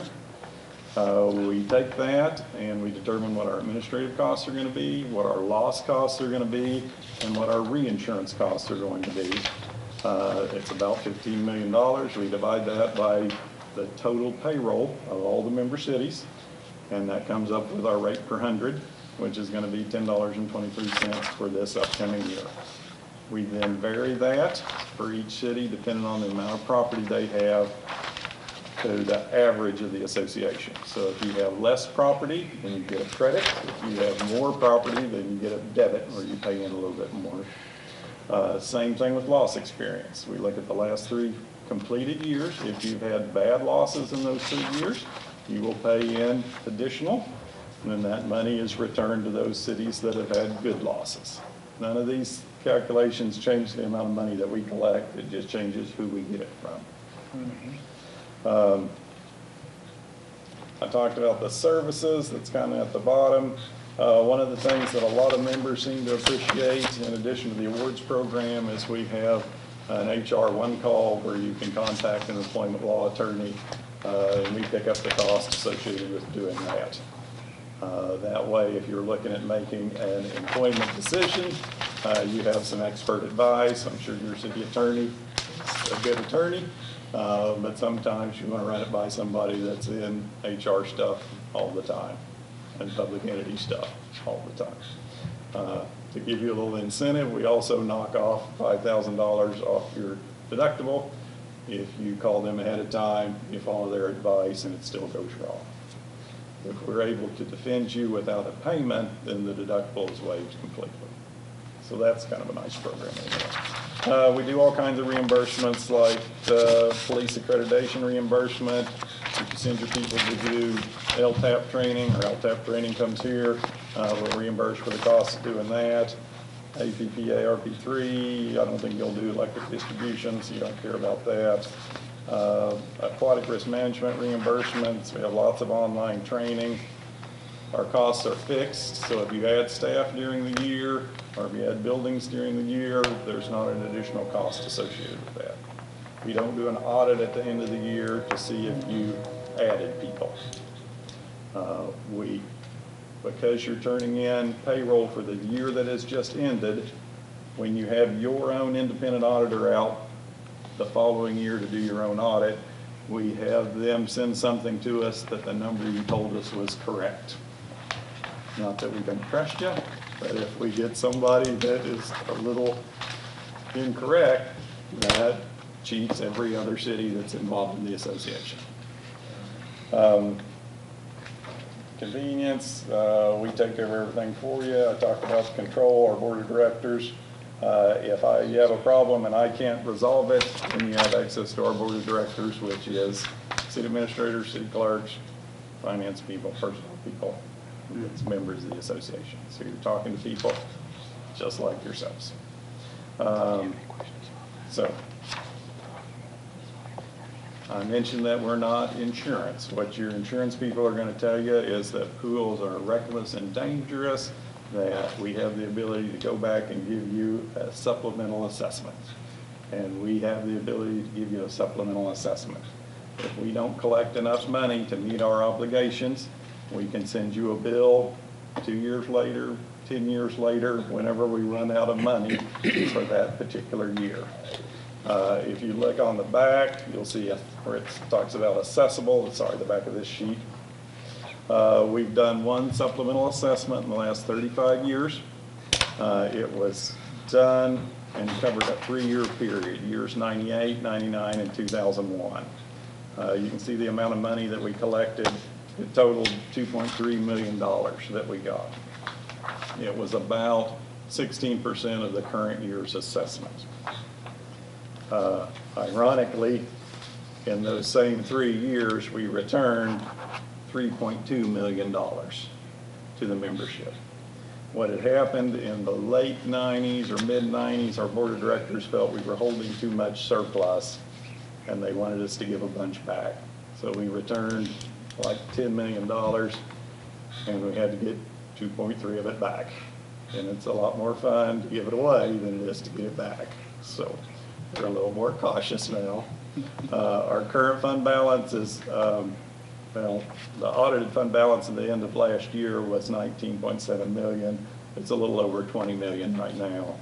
We take that and we determine what our administrative costs are going to be, what our loss costs are going to be, and what our reinsurance costs are going to be. It's about $15 million. We divide that by the total payroll of all the member cities, and that comes up with our rate per 100, which is going to be $10.23 for this upcoming year. We then vary that for each city depending on the amount of property they have to the average of the association. So if you have less property, then you get a credit. If you have more property, then you get a debit, or you pay in a little bit more. Same thing with loss experience. We look at the last 3 completed years. If you've had bad losses in those 3 years, you will pay in additional, and then that money is returned to those cities that have had good losses. None of these calculations change the amount of money that we collect. It just changes who we get it from. I talked about the services. That's kind of at the bottom. One of the things that a lot of members seem to appreciate, in addition to the awards program, is we have an HR one call where you can contact an employment law attorney, and we pick up the cost associated with doing that. That way, if you're looking at making an employment decision, you have some expert advice. I'm sure your city attorney is a good attorney, but sometimes you want to run it by somebody that's in HR stuff all the time and public entity stuff all the time. To give you a little incentive, we also knock off $5,000 off your deductible. If you call them ahead of time, you follow their advice, and it still goes wrong. If we're able to defend you without a payment, then the deductible is waived completely. So that's kind of a nice program. We do all kinds of reimbursements, like police accreditation reimbursement. If you send your people to do LTAP training, or LTAP training comes here, we'll reimburse for the cost of doing that. APPA, RP3, I don't think you'll do electric distribution, so you don't care about that. Aquatic risk management reimbursements, we have lots of online training. Our costs are fixed, so if you add staff during the year, or if you add buildings during the year, there's not an additional cost associated with that. We don't do an audit at the end of the year to see if you added people. Because you're turning in payroll for the year that has just ended, when you have your own independent auditor out the following year to do your own audit, we have them send something to us that the number you told us was correct. Not that we don't trust you, but if we get somebody that is a little incorrect, that cheats every other city that's involved in the association. Convenience, we take care of everything for you. I talked about the control, our board of directors. If you have a problem and I can't resolve it, then you have access to our board of directors, which is city administrators, city clerks, finance people, personnel people. It's members of the association. So you're talking to people just like yourselves. So I mentioned that we're not insurance. What your insurance people are going to tell you is that pools are reckless and dangerous, that we have the ability to go back and give you a supplemental assessment. And we have the ability to give you a supplemental assessment. If we don't collect enough money to meet our obligations, we can send you a bill 2 years later, 10 years later, whenever we run out of money for that particular year. If you look on the back, you'll see where it talks about assessable, sorry, the back of this sheet. We've done one supplemental assessment in the last 35 years. It was done and covered a 3-year period, years 98, 99, and 2001. You can see the amount of money that we collected. It totaled $2.3 million that we got. It was about 16% of the current year's assessment. Ironically, in those same 3 years, we returned $3.2 million to the membership. What had happened in the late 90s or mid 90s, our board of directors felt we were holding too much surplus and they wanted us to give a bunch back. So we returned like $10 million and we had to get 2.3 of it back. And it's a lot more fun to give it away than it is to get it back. So we're a little more cautious now. Our current fund balance is, well, the audited fund balance at the end of last year was 19.7 million. It's a little over 20 million right now.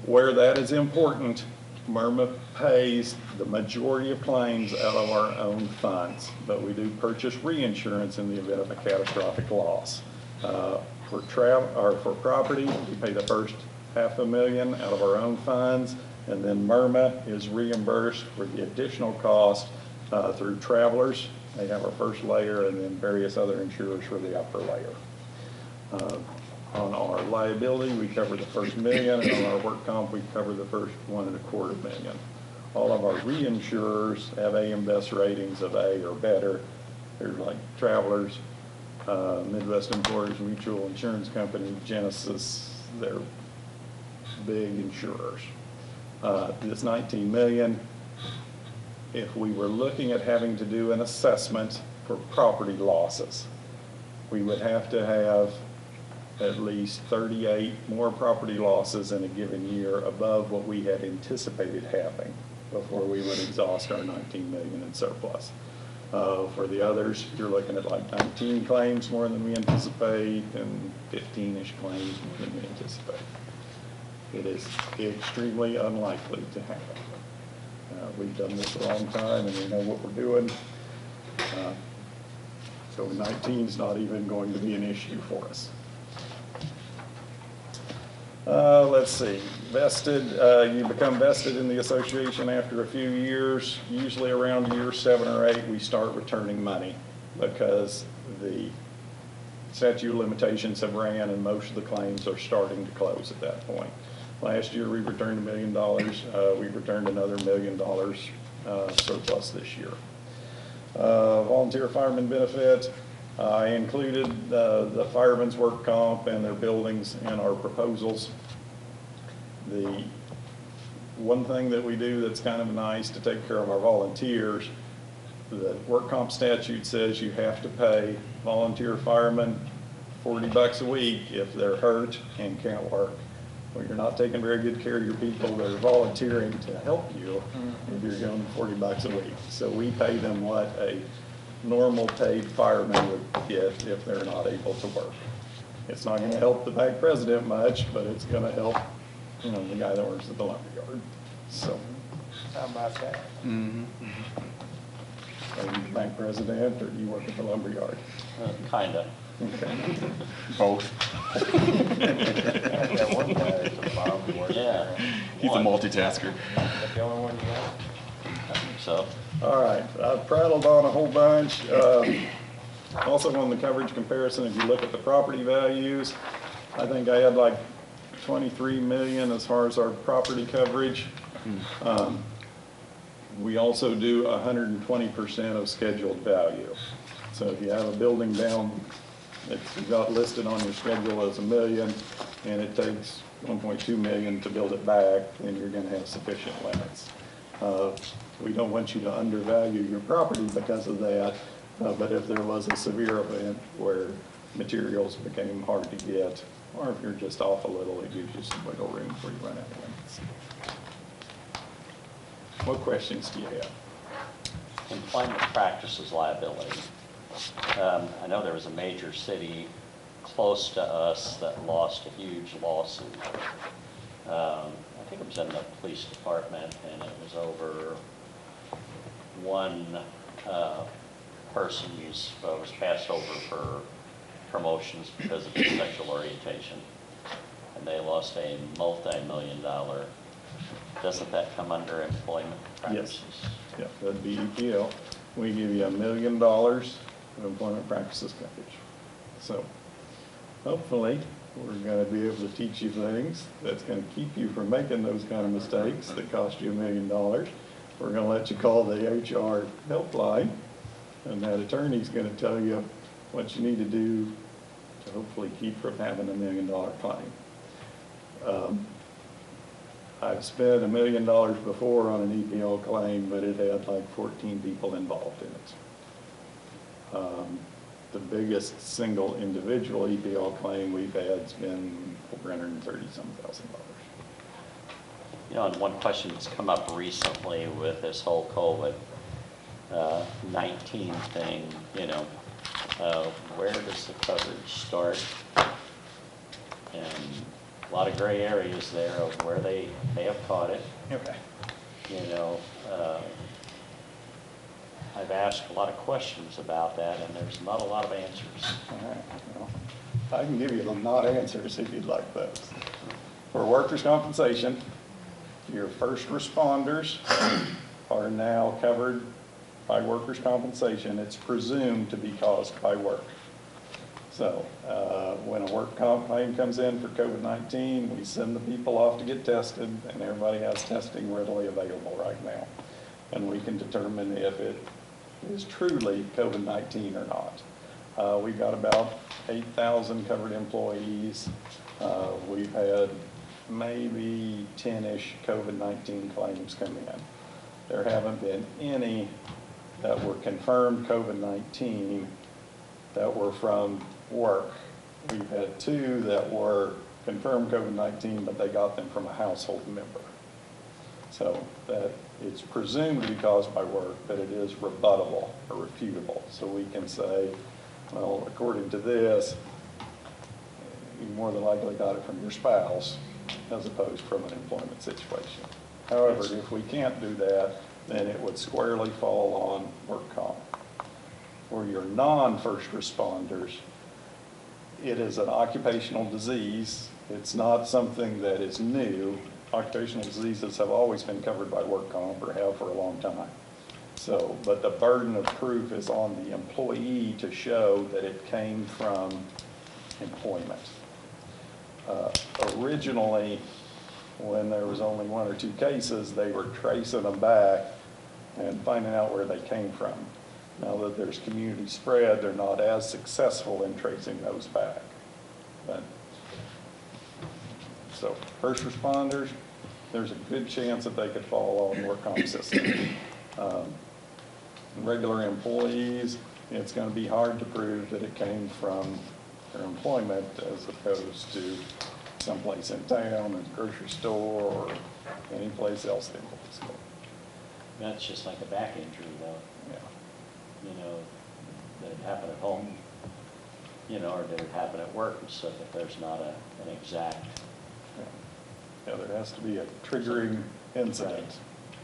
Where that is important, MIRMA pays the majority of claims out of our own funds, but we do purchase reinsurance in the event of a catastrophic loss. For property, we pay the first $500,000 out of our own funds, and then MIRMA is reimbursed for the additional cost through Travelers. They have our first layer, and then various other insurers for the upper layer. On our liability, we cover the first $1 million, and on our work comp, we cover the first $1.25 million. All of our reinsurers have AM Best ratings of A or better. They're like Travelers, Midwest Employers Mutual Insurance Company, Genesis. They're big insurers. This $19 million, if we were looking at having to do an assessment for property losses, we would have to have at least 38 more property losses in a given year above what we had anticipated having before we would exhaust our $19 million in surplus. For the others, you're looking at like 19 claims more than we anticipate and 15-ish claims more than we anticipate. It is extremely unlikely to happen. We've done this a long time and we know what we're doing. So 19 is not even going to be an issue for us. Let's see, vested, you become vested in the association after a few years. Usually around year 7 or 8, we start returning money because the statute of limitations have ran and most of the claims are starting to close at that point. Last year we returned $1 million. We returned another $1 million surplus this year. Volunteer fireman benefit. I included the firemen's work comp and their buildings in our proposals. The one thing that we do that's kind of nice to take care of our volunteers, the work comp statute says you have to pay volunteer firemen $40 a week if they're hurt and can't work. Well, you're not taking very good care of your people that are volunteering to help you if you're going $40 a week. So we pay them what a normal paid fireman would get if they're not able to work. It's not gonna help the bank president much, but it's gonna help, you know, the guy that works at the lumberyard. So.
How about that?
Are you the bank president or do you work at the lumberyard?
Kinda.
Okay.
Both.
That one guy that's a Bob who works
Yeah.
there.
He's a multitasker.
That the only one you got?
I think so.
All right, I've prattled on a whole bunch. Also on the coverage comparison, if you look at the property values, I think I had like 23 million as far as our property coverage. We also do 120% of scheduled value. So if you have a building down that you got listed on your schedule as $1 million and it takes 1.2 million to build it back, then you're gonna have sufficient limits. We don't want you to undervalue your property because of that, but if there was a severe event where materials became hard to get, or if you're just off a little, it gives you some wiggle room before you run out of limits. What questions do you have?
Employment practices liability. I know there was a major city close to us that lost a huge lawsuit. I think it was in the police department, and it was over one person was passed over for promotions because of his sexual orientation, and they lost a multi-million-dollar. Doesn't that come under employment practices?
Yes. Yeah, that'd be EPL. We give you $1 million of employment practices coverage. So hopefully we're going to be able to teach you things that's going to keep you from making those kind of mistakes that cost you $1 million. We're going to let you call the HR helpline, and that attorney's going to tell you what you need to do to hopefully keep from having a $1 million claim. I've spent $1 million before on an EPL claim, but it had like 14 people involved in it. The biggest single individual EPL claim we've had's been $430,000.
You know, and one question that's come up recently with this whole COVID-19 thing, you know, where does the coverage start? And a lot of gray areas there of where they have caught it.
Okay.
You know, I've asked a lot of questions about that, and there's not a lot of answers.
All right. Well, I can give you the not answers if you'd like those. For workers' compensation, your first responders are now covered by workers' compensation. It's presumed to be caused by work. So when a work comp claim comes in for COVID-19, we send the people off to get tested, and everybody has testing readily available right now. And we can determine if it is truly COVID-19 or not. We've got about 8,000 covered employees. We've had maybe 10-ish COVID-19 claims come in. There haven't been any that were confirmed COVID-19 that were from work. We've had 2 that were confirmed COVID-19, but they got them from a household member. So that it's presumed to be caused by work, but it is rebuttable or refutable. So we can say, well, according to this, you more than likely got it from your spouse as opposed from an employment situation. However, if we can't do that, then it would squarely fall on work comp. For your non-first responders, it is an occupational disease. It's not something that is new. Occupational diseases have always been covered by work comp or have for a long time. So, but the burden of proof is on the employee to show that it came from employment. Originally, when there was only 1 or 2 cases, they were tracing them back and finding out where they came from. Now that there's community spread, they're not as successful in tracing those back. But, so first responders, there's a good chance that they could fall on work comp system. Regular employees, it's gonna be hard to prove that it came from their employment as opposed to someplace in town, a grocery store, or any place else the employees go.
That's just like a back injury though.
Yeah.
You know, did it happen at home? You know, or did it happen at work, so that there's not an exact.
Yeah, there has to be a triggering incident.
Right.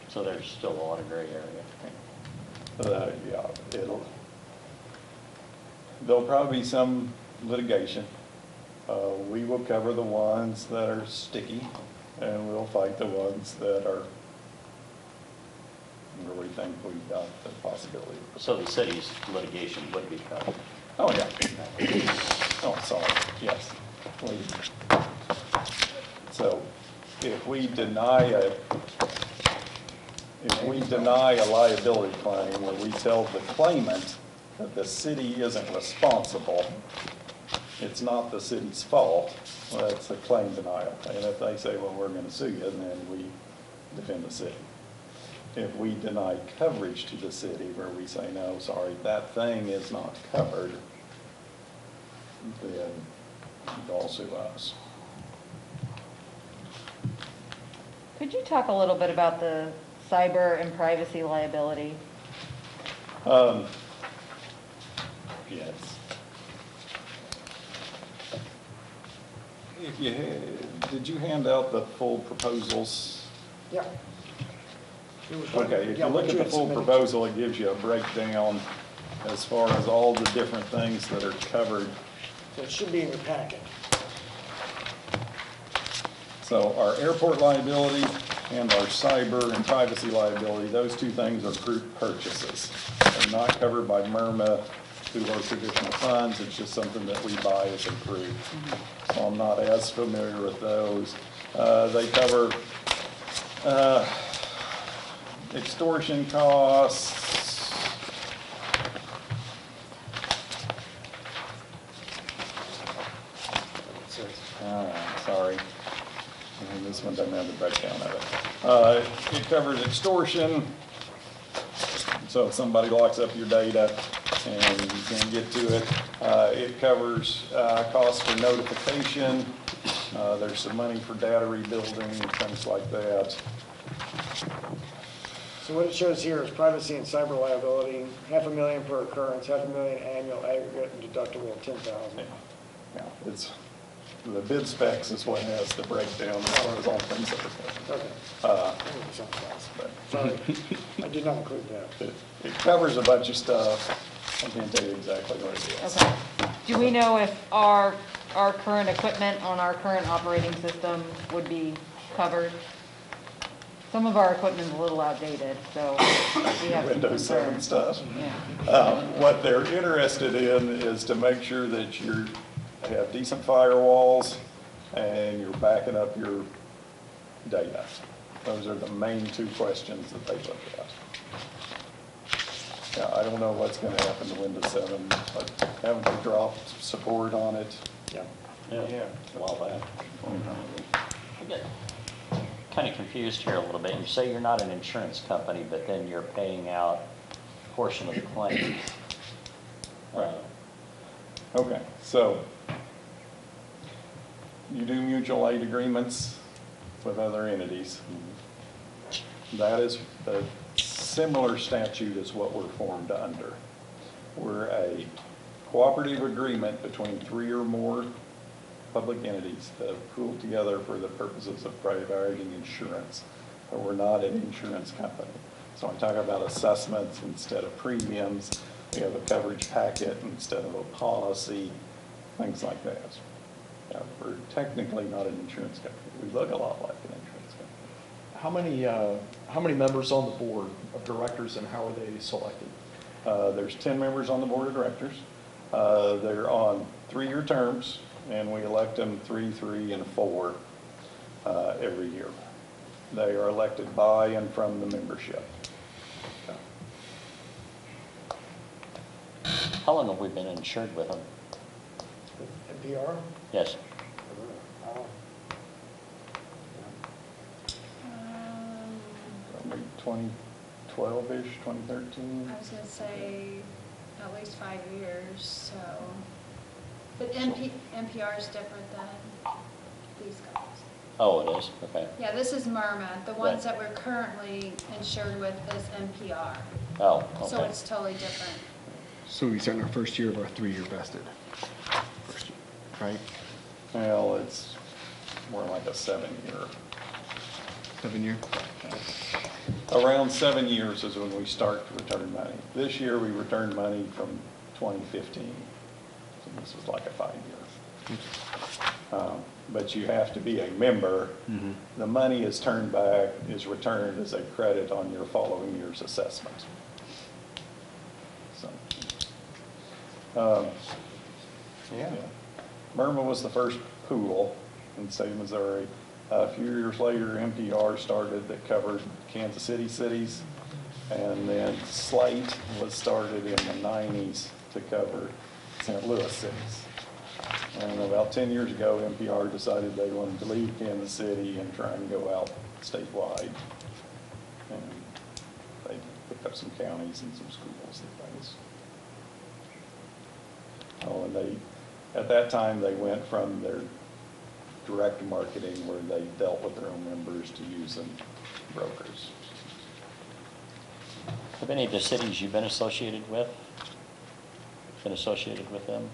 So there's still a lot of gray area.
Yeah, there'll probably be some litigation. We will cover the ones that are sticky, and we'll fight the ones that are, where we think we've got the possibility.
So the city's litigation would be covered?
Oh, yeah. Oh, sorry, yes. So if we deny a liability claim where we tell the claimant that the city isn't responsible, it's not the city's fault, well, that's a claim denial. And if they say, well, we're gonna sue you, then we defend the city. If we deny coverage to the city where we say, no, sorry, that thing is not covered, then they'll sue us.
Could you talk a little bit about the cyber and privacy liability?
Yes. If you, did you hand out the full proposals?
Yeah.
Okay, if you look at the full proposal, it gives you a breakdown as far as all the different things that are covered.
So it should be in your packet.
So our airport liability and our cyber and privacy liability, those two things are group purchases. They're not covered by MIRMA through our traditional funds, it's just something that we buy as a group. So I'm not as familiar with those. They cover extortion costs, sorry. And this one doesn't have the breakdown of it. It covers extortion. So if somebody locks up your data and you can't get to it, it covers costs for notification. There's some money for data rebuilding, things like that.
So what it shows here is privacy and cyber liability, $500,000 per occurrence, $500,000 annual aggregate and deductible of $10,000.
Yeah, it's, the bid specs is what has the breakdown as far as all things that are covered.
Okay. Sorry, I did not include that.
It covers a bunch of stuff. I can't tell you exactly what it is.
Okay. Do we know if our current equipment on our current operating system would be covered? Some of our equipment is a little outdated, so we have some
Windows 7
concerns.
stuff.
Yeah.
What they're interested in is to make sure that you have decent firewalls and you're backing up your data. Those are the main two questions that they look at. Now, I don't know what's going to happen to Windows 7, but haven't they dropped support on it?
Yeah.
Yeah, a while back. I get kind of confused here a little bit. You say you're not an insurance company, but then you're paying out a portion of the claims.
Right. Okay, so you do mutual aid agreements with other entities. That is the similar statute is what we're formed under. We're a cooperative agreement between 3 or more public entities that have pooled together for the purposes of providing insurance, but we're not an insurance company. So I talk about assessments instead of premiums. We have a coverage packet instead of a policy, things like that. Yeah, we're technically not an insurance company. We look a lot like an insurance company.
How many members on the board of directors and how are they selected?
There's 10 members on the board of directors. They're on 3-year terms, and we elect them 3, 3, and 4 every year. They are elected by and from the membership.
How long have we been insured with them?
NPR?
Yes.
2012-ish, 2013?
I was gonna say at least 5 years, so. But NPR is different than these guys.
Oh, it is, okay.
Yeah, this is Merma. The ones
Right.
that we're currently insured with is NPR.
Oh,
So
okay.
it's totally different.
So we start in our first year of our 3-year vested. First year, right?
Well, it's more like a 7-year.
7 year?
Around 7 years is when we start to return money. This year, we returned money from 2015. So this was like a 5-year. But you have to be a member.
Mm-hmm.
The money is turned back, is returned as a credit on your following year's assessment. So, yeah. Merma was the first pool in the state of Missouri. A few years later, NPR started that covered Kansas City cities. And then Slate was started in the 90s to cover St. Louis cities. And about 10 years ago, NPR decided they wanted to leave Kansas City and try and go out statewide. And they picked up some counties and some schools and things. Oh, and they, at that time, they went from their direct marketing where they dealt with their own members to using brokers.
Have any of the cities you've been associated with, them?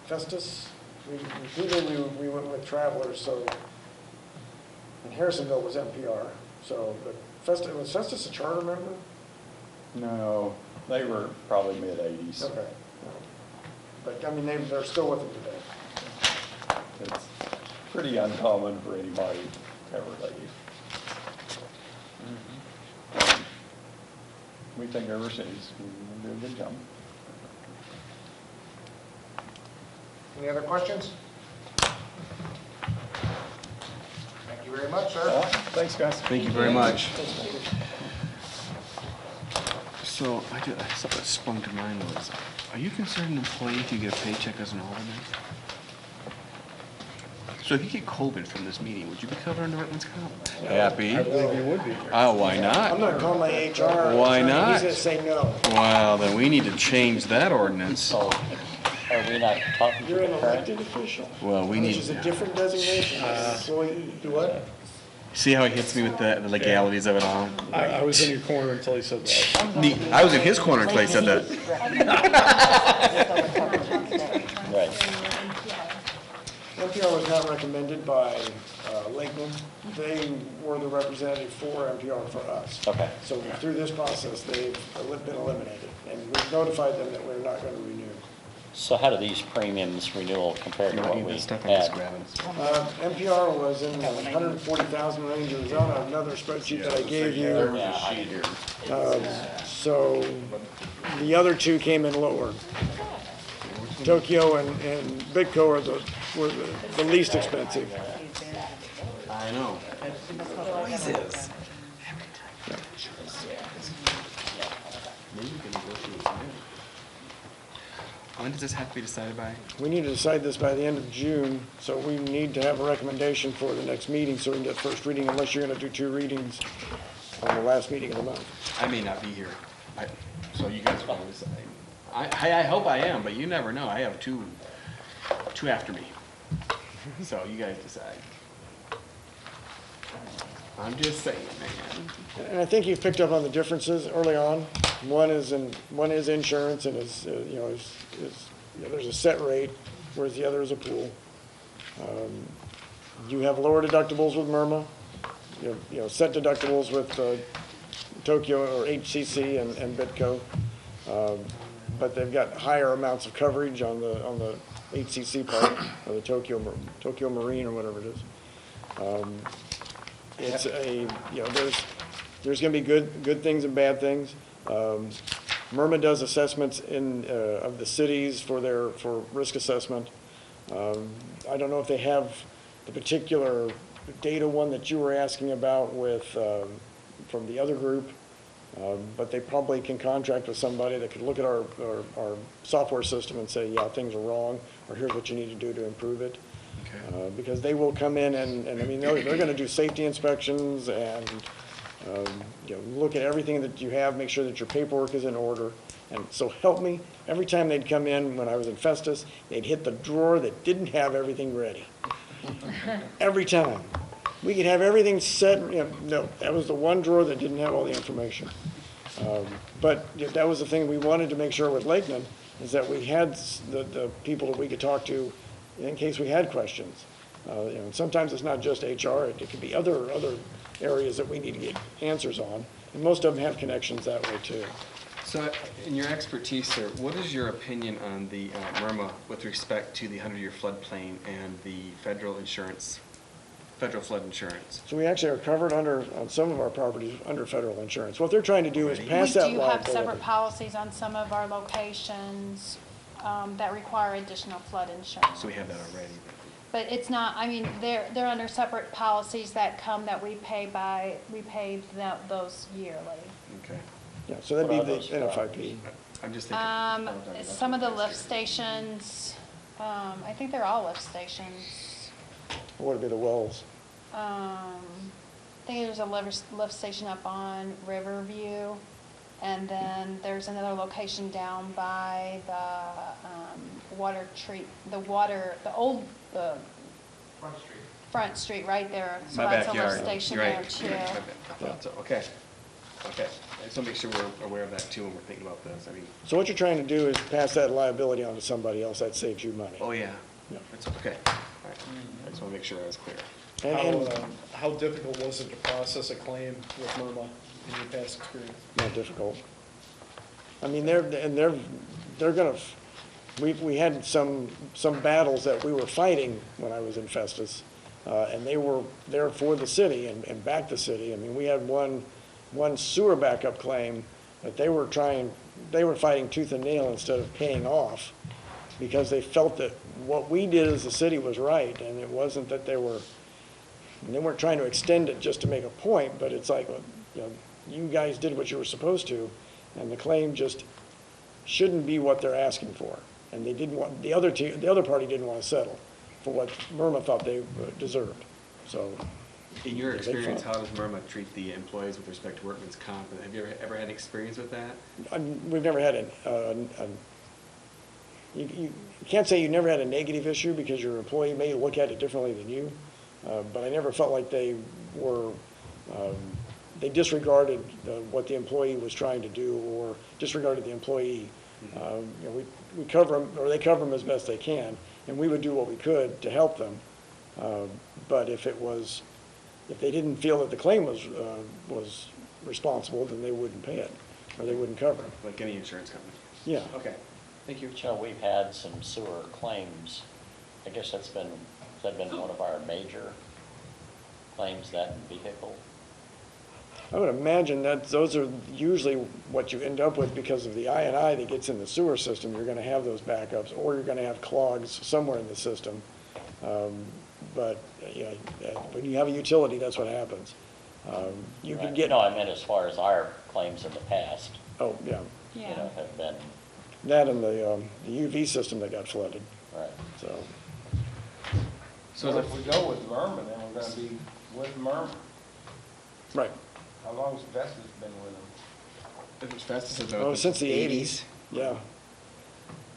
Festus, repeatedly we went with Travelers, so, and Harrisonville was NPR, so, but was Festus a charter member?
No, they were probably mid-80s.
Okay. But, I mean, they're still with them today.
It's pretty uncommon for anybody to ever leave. We think overseas, we do a good job.
Any other questions? Thank you very much, sir.
Thanks, guys.
Thank you very much. So, something that sprung to mind was, are you considered an employee if you get a paycheck as an alderman? So if you get COVID from this meeting, would you be covered under workman's comp? Happy?
I believe you would be.
Oh, why not?
I'm not calling my HR.
Why
attorney.
not?
He's gonna say no.
Well, then we need to change that ordinance.
So, are we not talking to
You're an
the current?
elected official.
Well, we
Which
need,
is a different designation than an employee. Do what?
see how he hits me with the legalities of it all?
I was in your corner until he said that.
I was in his corner until he said that.
Right.
NPR was not recommended by Lakeland. They were the representative for NPR for us.
Okay.
So through this process, they've been eliminated, and we've notified them that we're not going to renew.
So how do these premiums renewal compare to what we had?
NPR was in the 140,000 range. It was on another spreadsheet that I gave you. So the other two came in lower. Tokyo and Bitco were the least expensive.
I know. When does this have to be decided by?
We need to decide this by the end of June, so we need to have a recommendation for the next meeting so we can get first reading, unless you're going to do 2 readings on the last meeting of the month.
I may not be here, so you guys are going to decide. I hope I am, but you never know. I have two after me. So you guys decide. I'm just saying, man.
And I think you've picked up on the differences early on. One is insurance, and there's a set rate, whereas the other is a pool. You have lower deductibles with Merma. You know, set deductibles with Tokyo or HCC and Bitco. But they've got higher amounts of coverage on the HCC part, or the Tokyo Marine or whatever it is. It's there's going to be good things and bad things. Merma does assessments of the cities for risk assessment. I don't know if they have the particular data one that you were asking about from the other group. But they probably can contract with somebody that could look at our software system and say, yeah, things are wrong, or here's what you need to do to improve it. Okay. Because they will come in and I mean, they're going to do safety inspections and Look at everything that you have, make sure that your paperwork is in order. And so help me, every time they'd come in when I was in Festus, they'd hit the drawer that didn't have everything ready. Every time. We could have everything set, no, that was the one drawer that didn't have all the information. But that was the thing we wanted to make sure with Lakeland, is that we had the people that we could talk to in case we had questions. Sometimes it's not just HR, it could be other areas that we need to get answers on. And most of them have connections that way too.
So in your expertise, sir, what is your opinion on the MIRMA with respect to the 100-year floodplain and the federal flood insurance?
So we actually are covered on some of our properties under federal insurance. What they're trying to do is pass that
We do have
liability.
separate policies on some of our locations that require additional flood insurance.
So we have that already.
But it's not, I mean, they're under separate policies that we pay those yearly.
Okay.
Yeah, so that'd be
What are
the
those
NFIP.
I'm just thinking.
Some of the lift stations, I think they're all lift stations.
What would be the wells?
I think there's a lift station up on Riverview, and then there's another location down by the Front Street right there. So
My
that's
backyard.
a lift station
You're
there
right.
too.
Okay. I just want to make sure we're aware of that too when we're thinking about this. I mean.
So what you're trying to do is pass that liability on to somebody else. That saves you money.
Oh, yeah.
Yeah.
That's okay. All right. I just want to make sure I was clear.
How difficult was it to process a claim with MIRMA in your past experience?
Not difficult. I mean, they're gonna, we had some battles that we were fighting when I was in Festus, and they were there for the city and backed the city. I mean, we had one sewer backup claim that they were fighting tooth and nail instead of paying off, because they felt that what we did as a city was right, and it wasn't that they weren't trying to extend it just to make a point, but it's like, you guys did what you were supposed to, and the claim just shouldn't be what they're asking for. And they didn't want, the other party didn't want to settle for what MIRMA thought they deserved. So.
In your experience, how does MIRMA treat the employees with respect to workman's comp? Have you ever had experience with that?
We've never had you can't say you never had a negative issue, because your employee may look at it differently than you, but I never felt like they disregarded what the employee was trying to do, or disregarded the employee. We cover them, or they cover them as best they can, and we would do what we could to help them. But if they didn't feel that the claim was responsible, then they wouldn't pay it, or they wouldn't cover it.
Like any insurance company?
Yeah.
Okay, thank you.
We've had some sewer claims. I guess has that been one of our major claims, that vehicle?
I would imagine that those are usually what you end up with, because of the I&I that gets in the sewer system. You're going to have those backups, or you're going to have clogs somewhere in the system. But when you have a utility, that's what happens. You can get.
No, I meant as far as our claims in the past.
Oh, yeah.
Yeah.
Have been.
That and the UV system that got flooded.
Right.
So if we go with MIRMA, then we're gonna be with MIRMA.
Right.
How long has Festus been with them?
It was Festus
Oh, since the 80s. Yeah.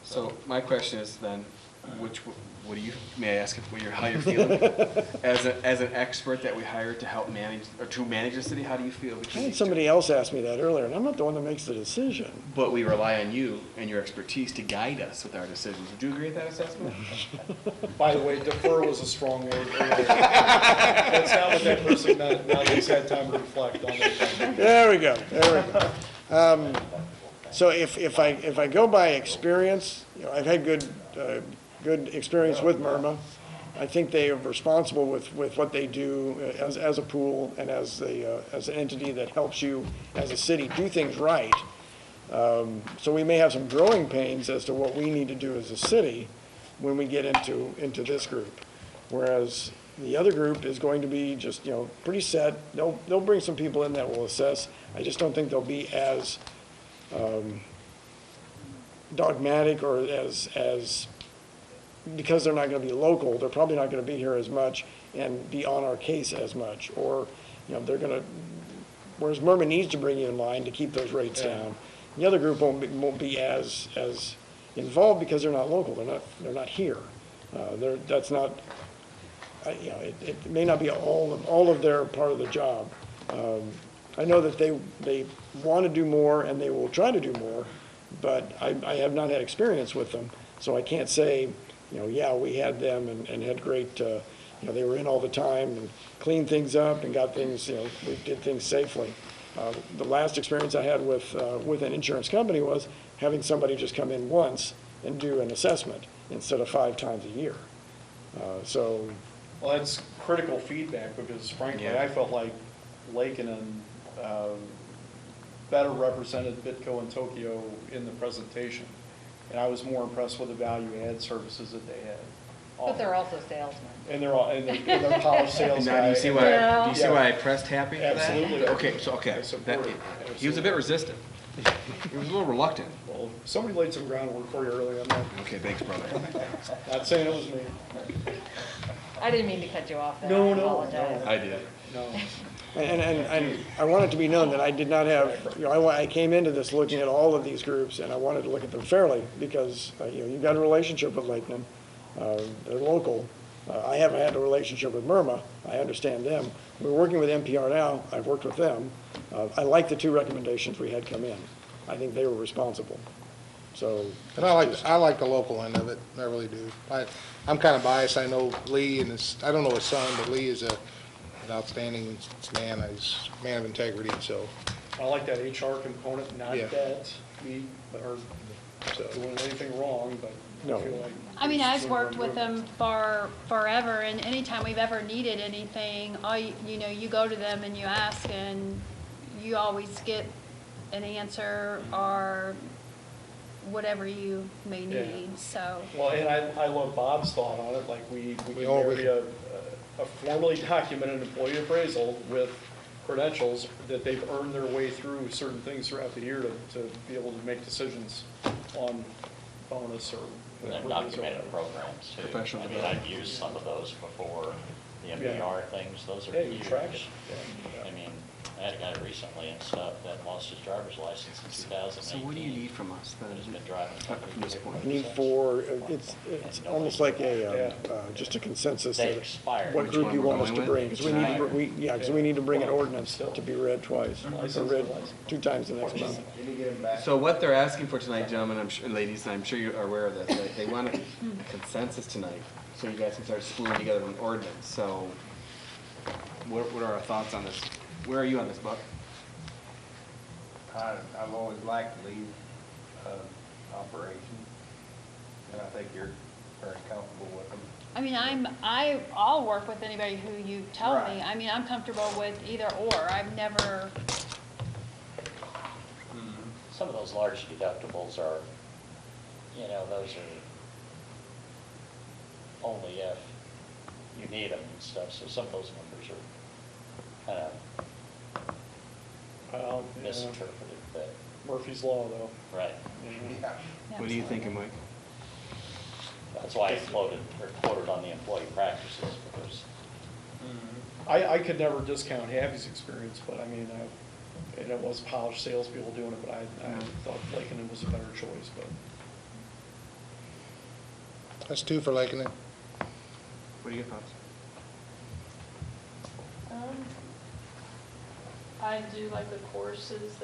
So my question is then, what do you, may I ask how you're feeling? As an expert that we hired to help manage, or to manage the city, how do you feel?
I had somebody else ask me that earlier, and I'm not the one that makes the decision.
But we rely on you and your expertise to guide us with our decisions. Would you agree with that assessment?
By the way, defer was a strong word. Let's not let that person, now that he's had time to reflect on it.
There we go. So if I go by experience, I've had good experience with MIRMA. I think they are responsible with what they do as a pool and as an entity that helps you as a city do things right. So we may have some growing pains as to what we need to do as a city when we get into this group. Whereas the other group is going to be just, pretty set. They'll bring some people in that will assess. I just don't think they'll be as dogmatic, or as because they're not going to be local, they're probably not going to be here as much and be on our case as much. Or, they're going to whereas Merma needs to bring you in line to keep those rates down. The other group won't be as involved because they're not local, they're not here. That's not, you know, it may not be all of their part of the job. I know that they want to do more and they will try to do more, but I have not had experience with them, so I can't say, you know, yeah, we had them and had great, you know, they were in all the time and cleaned things up and got things, you know, we did things safely. The last experience I had with an insurance company was having somebody just come in once and do an assessment instead of 5 times a year.
Well, that's critical feedback, because frankly, I felt like Lakeland better represented Bitco and Tokyo in the presentation. And I was more impressed with the value-add services that they had.
But they're also salesmen.
And they're polished sales
Now, do you
guys.
see why? Do you see why I pressed happy for that?
Absolutely.
Okay, he was a bit resistant. He was a little reluctant.
Well, somebody laid some groundwork for you early on that.
Okay, thanks, brother.
Not saying it was me.
I didn't mean to cut you off there.
No,
I apologize.
I did.
No.
And I want it to be known that I did not have, you know, I came into this looking at all of these groups, and I wanted to look at them fairly, because, you know, you've got a relationship with Lakeland, they're local. I haven't had a relationship with Merma, I understand them. We're working with NPR now, I've worked with them. I like the 2 recommendations we had come in. I think they were responsible, so.
And I like the local end of it, I really do. I'm kind of biased, I know Lee and I don't know his son, but Lee is an outstanding man, he's a man of integrity, so.
I like that HR component, not that we are doing anything wrong, but I feel like.
I mean, I've worked with them for forever, and anytime we've ever needed anything, you know, you go to them and you ask, and you always get an answer or whatever you may need, so.
Well, and I love Bob's thought on it, like we can marry a formally documented employee appraisal with credentials that they've earned their way through certain things throughout the year to be able to make decisions on bonus or.
And documented programs too.
Professional
I mean, I've used some of those before, the MBR things, those are
you
huge.
track it.
I mean, I had a guy recently and stuff that lost his driver's license in 2018.
So what do you need from us then?
He's been driving a company
From this point?
I need it's almost like just a consensus
They
of
expired.
what
Which
group
one
you
we're
want us
going
to bring.
with?
Because we need to bring an ordinance to be read twice, or read 2 times the next month.
Did he get him back?
So what they're asking for tonight, gentlemen, and ladies, I'm sure you are aware of this, they want a consensus tonight, so you guys can start spooling together an ordinance. So what are our thoughts on this? Where are you on this, Buck?
I've always liked the lead operation, and I think you're very comfortable with them.
I mean, I'll work with anybody who you tell me.
Right.
I mean, I'm comfortable with either or. I've never,
Some of those large deductibles are, you know, those are only if you need them and stuff, so some of those numbers are kind of misinterpreted, but.
Murphy's Law, though.
Right.
What are you thinking, Mike?
That's why I quoted on the employee practices, because.
I could never discount Happy's experience, but I mean, and it was polished salespeople doing it, but I thought Lakeland was a better choice, but.
That's 2 for Lakeland.
What are your thoughts?
I do like the courses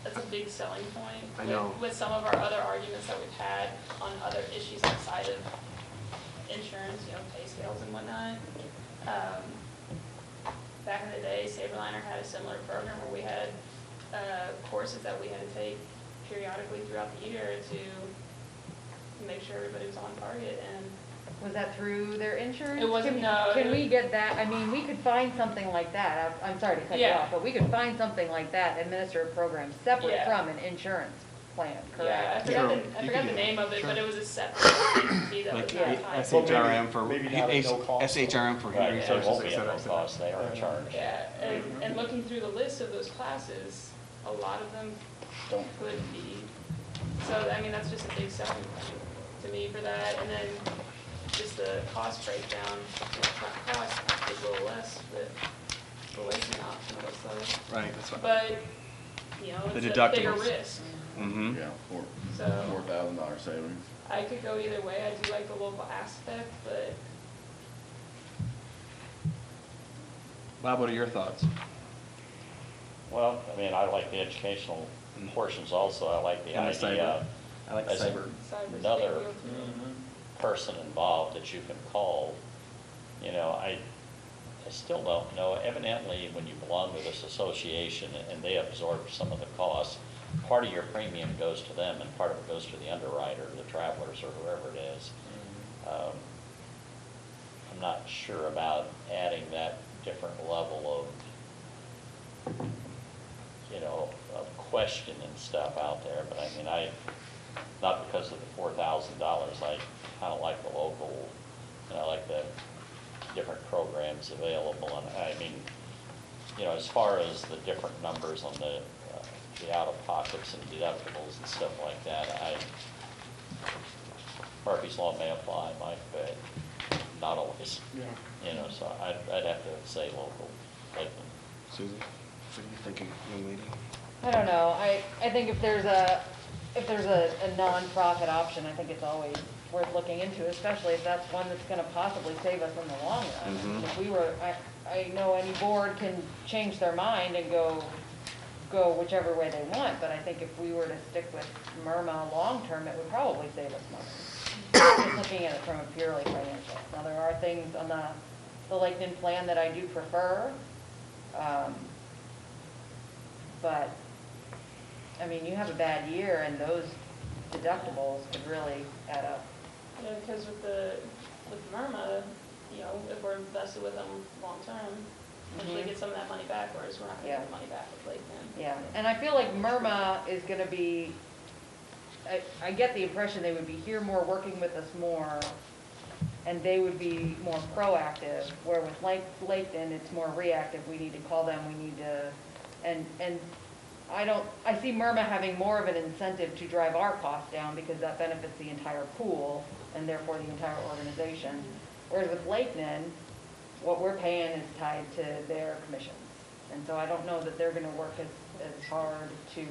that's a big selling point.
I know.
With some of our other arguments that we've had on other issues outside of insurance, you know, pay scales and whatnot. Back in the day, Saberliner had a similar program where we had courses that we had to take periodically throughout the year to make sure everybody was on target. And
Was that through their insurance?
It wasn't, no.
Can we get that? I mean, we could find something like that. I'm sorry to cut you
Yeah.
off, but we could find something like that, administer a program separate
Yeah.
from an insurance plan,
Yeah,
correct?
I forgot the name of it, but it was a separate entity that was
Like
that time.
SHRM for,
Maybe not at no cost.
SHRM for
Right,
human
and it
resources,
won't
et
be at
cetera,
no
et cetera.
cost, they are in charge.
Yeah, and looking through the list of those classes, a lot of them could be, so, I mean, that's just a big selling point to me for that, and then just the cost breakdown, you know, cost is a little less, but the leasing option also.
Right, that's fine.
But, you know,
The
it's a bigger
deductibles.
risk.
Mm-hmm.
Yeah,
So-
$4,000 savings.
I could go either way. I do like the local aspect, but
Bob, what are your thoughts?
Well, I mean, I like the educational portions also. I like the
And the
idea.
cyber. I like
as
cyber.
Another person involved that you can call. You know, I still don't know. Evidently, when you belong to this association and they absorb some of the costs, part of your premium goes to them and part of it goes to the underwriter, the travelers, or whoever it is. I'm not sure about adding that different level of, you know, of question and stuff out there. But I mean, not because of the $4,000, I kind of like the local, and I like the different programs available. And I mean, you know, as far as the different numbers on the out-of-pockets and deductibles and stuff like that, Murphy's Law may apply, Mike, but not always.
Yeah.
You know, so I'd have to say local.
Susan, what are you thinking, young lady?
I don't know. I think if there's a nonprofit option, I think it's always worth looking into, especially if that's one that's gonna possibly save us in the long run.
Mhm.
If we were, I know any board can change their mind and go whichever way they want, but I think if we were to stick with MIRMA long-term, it would probably save us money. Just looking at it from a purely financial. Now, there are things on the Lakeland plan that I do prefer, but, I mean, you have a bad year and those deductibles could really add up.
you know, because with Myrma, you know, if we're invested with them long term, eventually get some of that money back, whereas we're not gonna get the money back with Lakeland.
Yeah, and I feel like MIRMA is gonna be, I get the impression they would be here more, working with us more, and they would be more proactive, where with Lakeland, it's more reactive. We need to call them, we need to, and I see MIRMA having more of an incentive to drive our costs down because that benefits the entire pool and therefore the entire organization. Whereas with Lakeland, what we're paying is tied to their commissions. And so I don't know that they're gonna work as hard to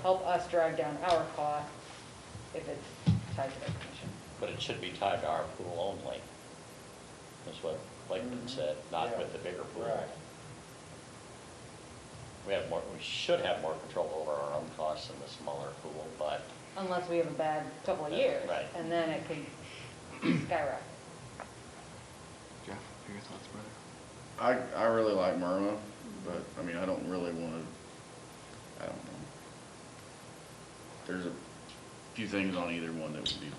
help us drive down our costs if it's tied to their commission.
But it should be tied to our pool only. That's what Lakeland said, not with the bigger pool.
Right.
We should have more control over our own costs in the smaller pool, but
Unless we have a bad couple of years.
Right.
And then it could skyrocket.
Jeff, what are your thoughts, brother?
I really like Myrna, but, I mean, I don't really want to, I don't know. There's a few things on either one that would be,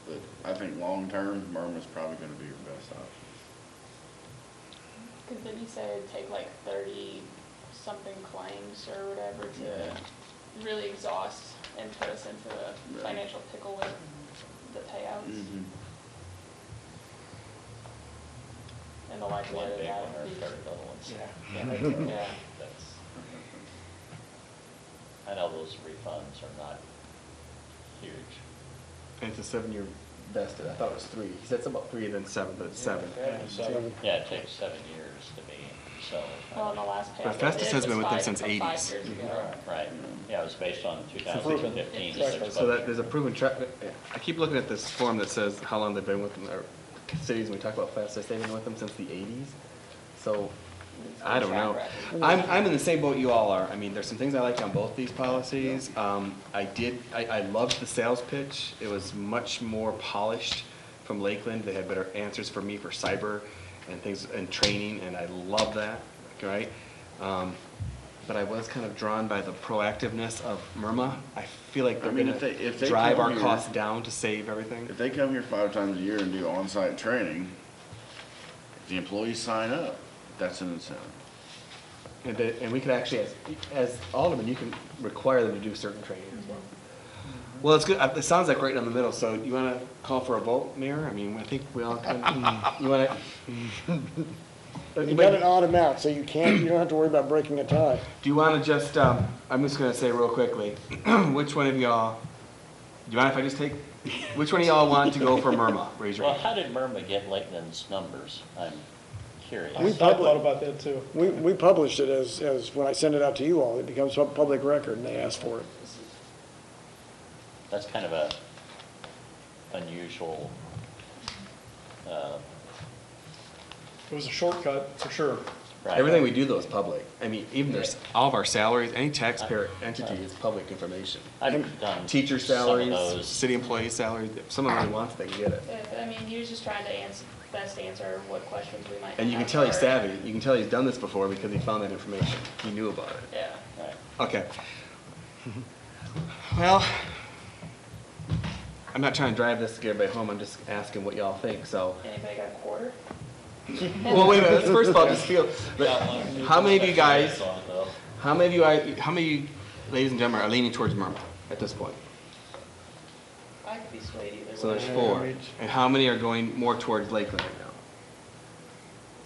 but I think long-term, Myrna's probably going to be your best option.
Because did he say it'd take like 30-something claims or whatever to really exhaust and put us into a financial pickle with the payouts?
Mm-hmm.
And the likelihood of
big
that
one or
would be-
30 little ones.
Yeah.
That's, I know those refunds are not huge.
And it's a 7-year vested. I thought it was 3. He said something about 3 and then 7, but it's 7.
Yeah, it takes 7 years to be, so.
Well, in the last payout.
But Festus has been with them since
5
80s.
years ago.
Right, yeah, it was based on 2015.
So that there's a proven track. I keep looking at this form that says how long they've been with them, or cities, when we talk about Festus, they've been with them since the 80s. So, I don't know. I'm in the same boat you all are. I mean, there's some things I like on both these policies. I loved the sales pitch. It was much more polished from Lakeland. They had better answers for me for cyber and things and training, and I love that, right? But I was kind of drawn by the proactiveness of Myrma. I feel like they're
I mean,
gonna
if they
drive
come
our
here-
costs down to save everything.
If they come here 5 times a year and do on-site training, if the employees sign up, that's an incentive.
And we could actually, as Aldermen, you can require them to do certain training as well. Well, it's good. It sounds like right in the middle. So you want to call for a vote, Mayor? I mean, I think we all can. You want to?
You got an odd amount, so you don't have to worry about breaking a tie.
Do you want to just? I'm just going to say real quickly, which one of y'all? Do you mind if I just take? Which one of y'all want to go for Myrma? Raise your
Well,
hand.
how did Myrma get Lakeland's numbers? I'm curious.
We
I thought about that too.
We published it as, when I send it out to you all, it becomes public record and they ask for it.
That's kind of a unusual,
It was a shortcut, for sure.
right?
Everything we do though is public. I mean, even there's, all of our salaries, any taxpayer entity is public information.
I've done
Teacher
some of
salaries,
those.
city employee salaries, if someone really wants it, they can get it.
I mean, he was just trying to best answer what questions we might have.
And you can tell he's
for-
savvy. You can tell he's done this before because he found that information. He knew about it.
Yeah.
Right.
Okay. Well, I'm not trying to drive this to get everybody home. I'm just asking what y'all think, so.
Anybody got a quarter?
Well, wait a minute. Let's first of all just feel, how many of you guys, how many of you, ladies and gentlemen, are leaning towards Murma at this point?
I could be swayed either way.
So there's 4. And how many are going more towards Lakeland right now?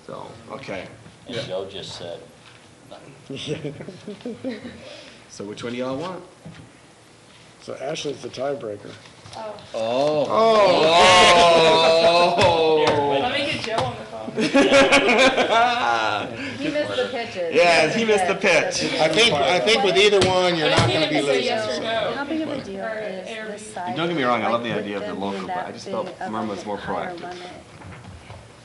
So, okay.
And Joe just said,
So which one do y'all want?
So Ashley's the tiebreaker.
Oh.
Oh.
Let me get Joe on the phone.
He missed the pitches.
Yes, he missed the pitch.
I think with either one, you're not gonna be
Say
losing.
yes or no.
How big of a deal
Or
is
Erode.
this side?
Don't get me wrong, I love the
Like,
idea of the
with them
local,
being
but I
that
just felt
big of a
Murma's more
higher
proactive.
limit.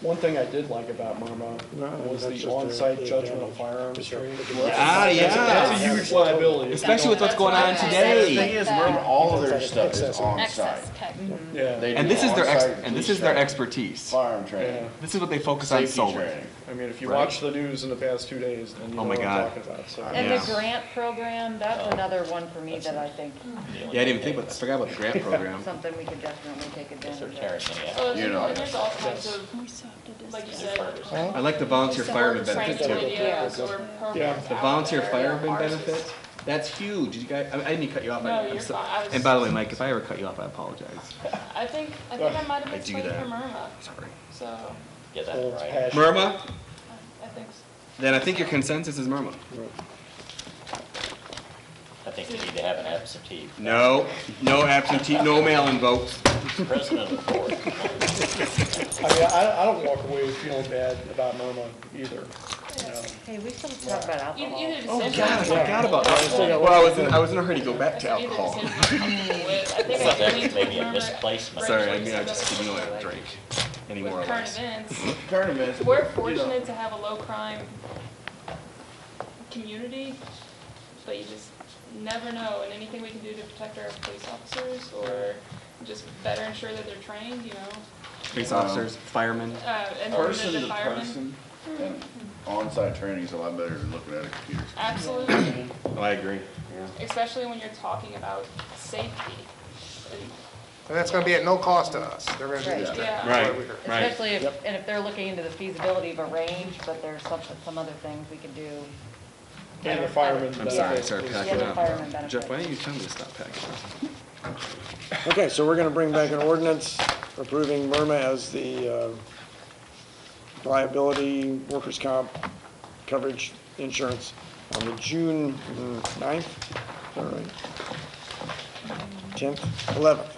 One thing I did like about Murma was
that's
the
just
on-site
the
judgment
damage.
of firearms trade.
Ah,
That's a
yeah.
huge liability.
Especially with what's going on
The thing
today.
is, remember, all of their stuff is on site.
Excess, okay.
Yeah.
They
And
do
this is their
on-site
and this
police
is their
training,
expertise.
Firearm training,
Yeah.
This is what they focus on
safety
solely.
training.
I mean, if you
Right.
watch the news in the past 2 days, then you know
Oh my
what I'm
God.
talking about, so.
And
Yeah.
the grant program, that's another one for me that I think,
Yeah, I didn't even think about, I forgot about the grant program.
something we could definitely take advantage
they're
of.
tearing me
Oh,
out.
You know.
and there's all kinds of, like you said,
I like the volunteer fireman
training
benefit too.
videos or programs
The
out
volunteer
there.
fireman
Ours is-
benefit, that's huge. You guys, I didn't mean to cut you off.
No,
I'm
you're
so-
fine. I was-
And by the way, Mike, if I ever cut you off, I apologize.
I think I might have
I
been
do
swayed
that.
for Murma,
Sorry.
so
Get that right.
Murma,
I think so.
then I think your consensus is Murma.
I think we need to have an absentee.
No, no absentee, no mail-in votes.
President of the board.
I mean, I don't walk away feeling bad about Murma either, you know.
Hey, we still talk about alcohol.
Either
Oh,
decision.
God, I forgot about that. Well, I was in a hurry to go back to alcohol.
Either decision I'm comfortable with. I think
So
I
that's
lean
maybe a
Murma
misplacement.
Sorry, I
branch
mean, I
like
just
some
didn't
other
want to
people,
drink anymore or
with current
less.
events.
Tournaments.
We're fortunate to have a low crime community, but you just never know, and anything we can do to protect our police officers or just better ensure that they're trained, you know.
Police officers, firemen.
And
Person
the
to
firemen.
person, and on-site training is a lot better than looking at a computer.
Absolutely,
Oh, I agree.
especially when you're talking about safety.
And that's gonna be at no cost to us. They're gonna do
Right.
this.
Yeah.
Right, right.
Especially if, and if they're looking into the feasibility of a range, but there's some other things we could do.
And the firemen
I'm sorry, I
benefit
started
is-
packing
Yeah, the fireman
up.
benefit.
Jeff, why didn't you tell me to stop packing up?
Okay, so we're gonna bring back an ordinance approving Murma as the liability workers' comp coverage insurance on the June 9th, is that right? 10th, 11th,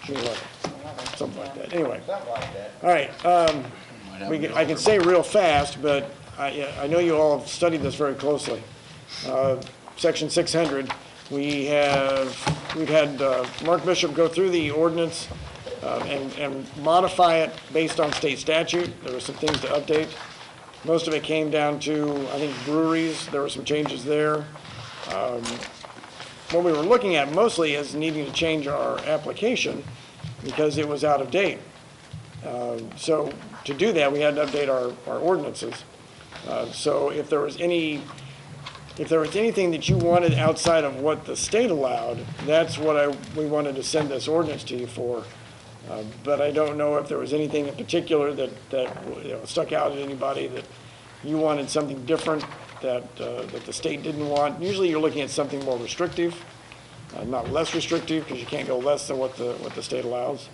June 11th, something like that, anyway.
Something like that.
All right, I can say real fast, but I know you all have studied this very closely. Section 600, we've had Mark Bishop go through the ordinance and modify it based on state statute. There were some things to update. Most of it came down to, I think, breweries. There were some changes there. What we were looking at mostly is needing to change our application because it was out of date. So to do that, we had to update our ordinances. So if there was anything that you wanted outside of what the state allowed, that's what we wanted to send this ordinance to you for. But I don't know if there was anything in particular that you know, stuck out at anybody that you wanted something different that the state didn't want. Usually you're looking at something more restrictive, not less restrictive, because you can't go less than what the state allows.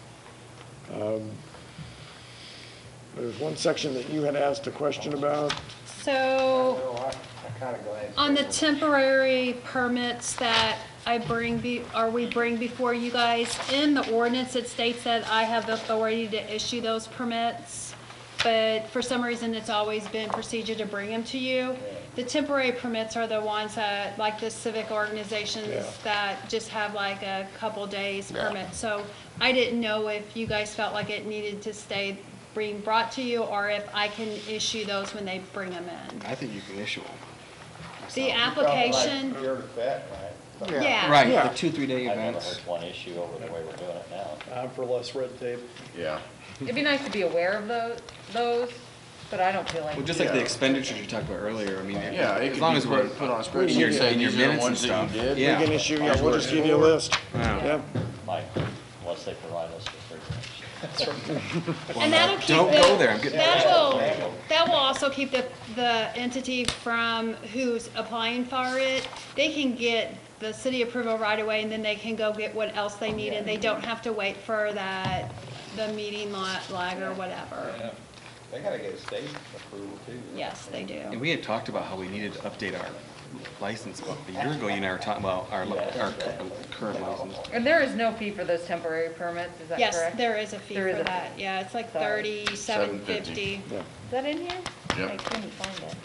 There's one section that you had asked a question about.
So,
I kinda glad.
on the temporary permits that we bring before you guys, in the ordinance, it states that I have the authority to issue those permits. but for some reason, it's always been procedure to bring them to you. The temporary permits are the ones that, like the civic organizations
Yeah.
that just have like a couple days
Yeah.
permit. So I didn't know if you guys felt like it needed to stay being brought to you, or if I can issue those when they bring them in.
I think you can issue them.
The application,
You're the vet, right?
yeah.
Right,
Yeah.
the 2-3 day
I've never
events.
heard one issue over the way we're doing it now.
I'm for less red tape.
Yeah.
It'd be nice to be aware of those, but I don't feel like.
Well, just like the expenditures you talked about earlier, I mean,
Yeah, it
as
could
long
be
as we're.
put on a
in
spreadsheet,
your-
say
in your
these are the
minutes and
ones that you
stuff.
did.
Yeah.
We can issue, yeah, we'll just give you a list. Yeah.
Like, unless they provide us with refrigeration.
And that'll keep
Don't
the-
go there, I'm getting.
That will also keep the entity from who's applying for it. They can get the city approval right away, and then they can go get what else they need, and they don't have to wait for the meeting lag or whatever.
They gotta get state approval too.
Yes, they do.
And we had talked about how we needed to update our license book. A year ago, you and I were talking about our current license.
And there is no fee for those temporary permits, is that correct?
Yes, there is a fee
There is
for
a fee.
that. Yeah, it's like
Sorry.
$37.50.
Is that in here?
Yep.
I couldn't find it.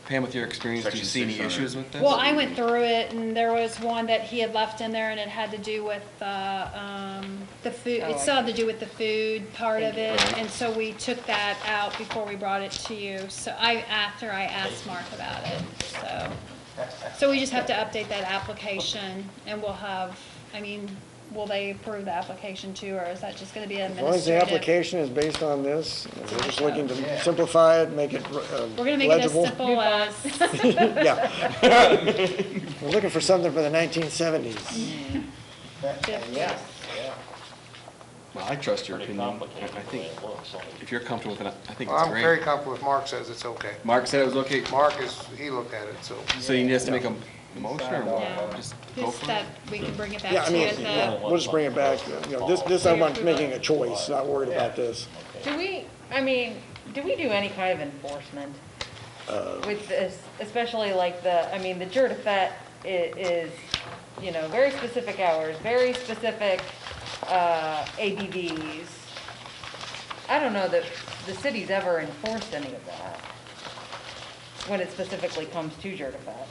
Pam, with your experience, do you
Section
see any
600.
issues with this?
Well, I went through it, and there was one that he had left in there, and it had to do with the food.
Oh,
It
I
still had to do with the food part of it,
Right.
and so we took that out before we brought it to you. So after I asked Mark about it, so we just have to update that application, and we'll have. I mean, will they approve the application too, or is that just going to be
As long as the
administrative?
application is based on this, we're just looking to simplify it, make it
We're going to make
legible.
it as simple as.
Yeah. We're looking for something for the 1970s.
Yeah.
Well, I trust your
Pretty
opinion.
complicated
I
the way
think
it looks.
if you're comfortable with it, I think
Well,
it's
I'm very
great.
comfortable if Mark says it's okay.
Mark said it was okay.
Mark he looked at it, so.
So you need us to make a motion or
Yeah.
what? Just go
Just
for
that
it?
we can bring it back
Yeah, I
to you
mean,
at the.
yeah, we'll just bring it back, you know, this I want making a choice, not worried about this.
Do we do any kind of enforcement with this, especially like the Jurdafet is, very specific hours, very specific ABVs. I don't know that the city's ever enforced any of that when it specifically comes to Jurdafet.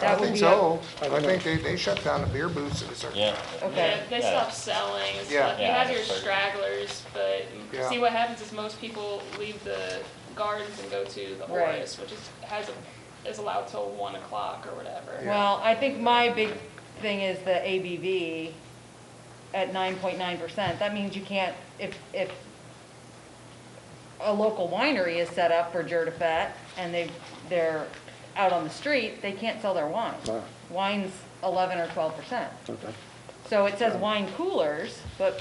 I think so. I think they shut down the beer booths at a certain.
Yeah.
Okay.
They stop selling. It's
Yeah.
like you
Yeah,
have your
that's
stragglers, but
Yeah.
see what happens is most people leave the gardens and go to the
Right.
Horus, which is allowed till 1 o'clock or whatever.
Well, I think my big thing is the ABV at 9.9%. That means you can't, if a local winery is set up for Jurdafet and they're out on the street, they can't sell their wine.
Wow.
Wine's 11 or 12%.
Okay.
So it says wine coolers, but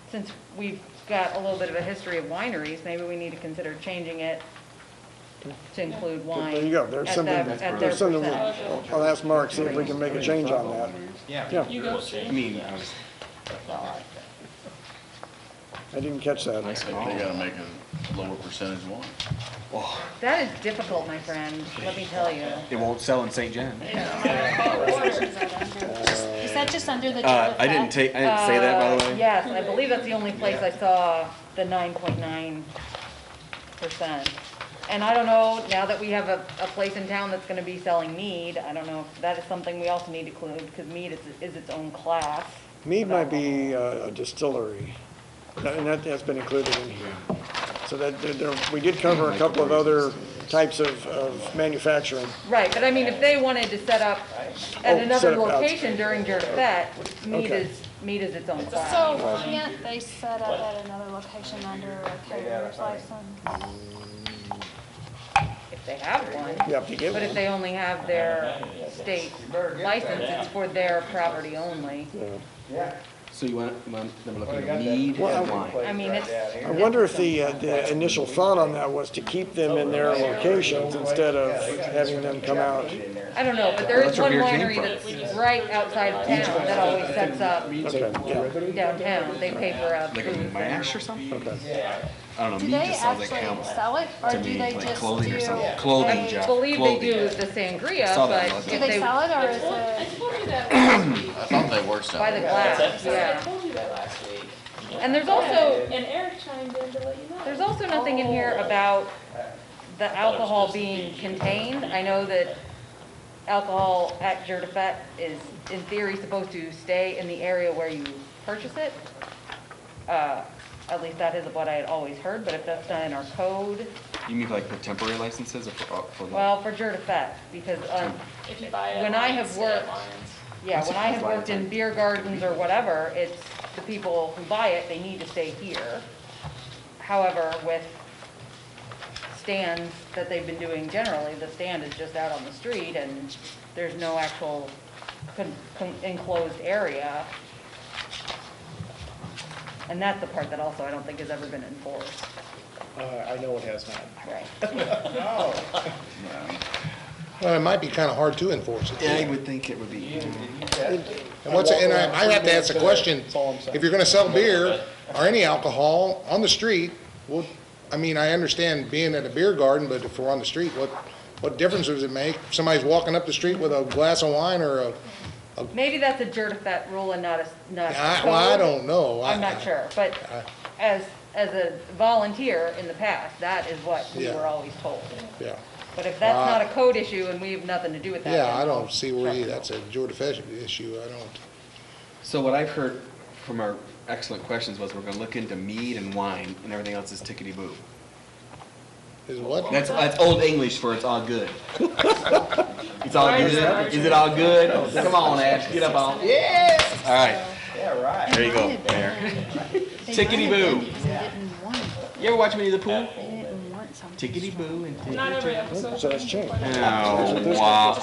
since we've got a little bit of a history of wineries, maybe we need to consider changing it to include wine.
There you go, there's
at
something,
their
there's something,
percent.
I'll ask Mark, see if we can make a change on that. Yeah,
You go see.
I mean, I was,
I didn't catch that.
nice
They
call.
gotta make a lower percentage one.
That is difficult, my friend, let me tell you.
It won't sell in St. John.
Is that just under the?
I didn't say that, by the way.
Yes, I believe that's the only place I saw the 9.9%. And I don't know, now that we have a place in town that's gonna be selling mead, I don't know if that is something we also need to include, because mead is its own class.
Mead might be a distillery, and that's been included in here. So we did cover a couple of other types of manufacturing.
Right, but I mean, if they wanted to set up
Oh,
at
set
another
up out-
location during Jurdafet, mead
Okay.
is its own class.
So can't they set up at another location under a caterer's license?
If they have one.
You have to give
But if
one.
they only have their state license, it's for their property only.
Yeah.
So you want them looking at mead
Well,
and wine?
I mean, it's,
I wonder if the initial thought on that was to keep them in their locations instead of having them come out.
I don't know, but there is
That's where
one
beer came
winery
from.
that's right outside of town that always sets up
Okay, yeah.
downtown. They pay for a
Like a
booth.
mash or something?
Okay.
I don't know,
Do
mead
they
just sounds like
actually
hemp
sell it, or
to
do
me,
they
like
just
clothing or
do?
something. Clothing,
I
Jeff,
believe they
clothing.
do the sangria,
Saw that
but
on
Do
if
they
they,
sell it, or is
I
it?
told you that last week.
I thought they were selling.
by the glass,
I
yeah.
told you that last week.
And there's also,
And Eric chimed in to let you know.
there's also nothing in here about the alcohol being contained. I know that alcohol at Jure de Fête is, in theory, supposed to stay in the area where you purchase it. At least that is what I had always heard, but if that's not in our code,
You mean for like the temporary licenses or for the?
well, for Jure de Fête, because,
If you buy it
when
at
I
Lions,
have
stay at
worked,
Lions.
yeah, when I have worked in beer gardens or whatever, it's the people who buy it, they need to stay here. However, with stands that they've been doing generally, the stand is just out on the street and there's no actual enclosed area. And that's the part that also I don't think has ever been enforced.
I know it has not.
Right.
Well, it might be kind of hard to enforce it.
Yeah, I would think it would be.
And I have to ask the question, if you're gonna sell beer or any alcohol on the street, well, I mean, I understand being at a beer garden, but if we're on the street, what difference does it make? Somebody's walking up the street with a glass of wine or a,
Maybe that's a Jure de Fête rule and not a
well, I don't know.
I'm not sure, but as a volunteer in the past, that is what we
Yeah.
were always told.
Yeah.
But if that's not a code issue and we have nothing to do with that.
Yeah,
then
I
I'll
don't see where
check.
that's a Georgia Fest issue, I don't.
So what I've heard from our excellent questions was we're gonna look into mead and wine and everything else is tickety-boo.
Is what?
That's old English for it's all good. It's all good? Is it all good? Come on, Ash, get up on. Yeah! All right.
Yeah, right.
There you go, Mayor. Tickety-boo. You ever watch Winnie the Pooh? Tickety-boo and tickety-boo.
Not every episode.
So it's changed.
Oh, wow.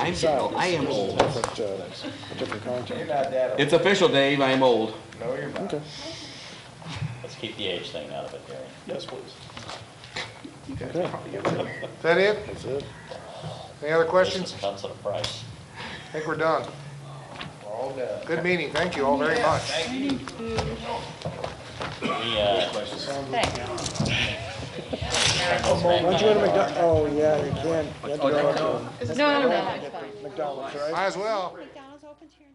I am old.
Different content.
You're not that old.
It's official, Dave, I am old.
No, you're not.
Okay.
Let's keep the age thing out of it, Gary.
Yes, please.
Okay. Is that it?
That's it.
Any other questions?
Cuts at a price.
I think we're done.
We're all done.
Good meeting, thank you all very much.
Thank you.
Once you're at a McDonald's, oh, yeah, you can't. You have to go up to
No, it's fine.
McDonald's, right?
Might as well.
McDonald's opens here.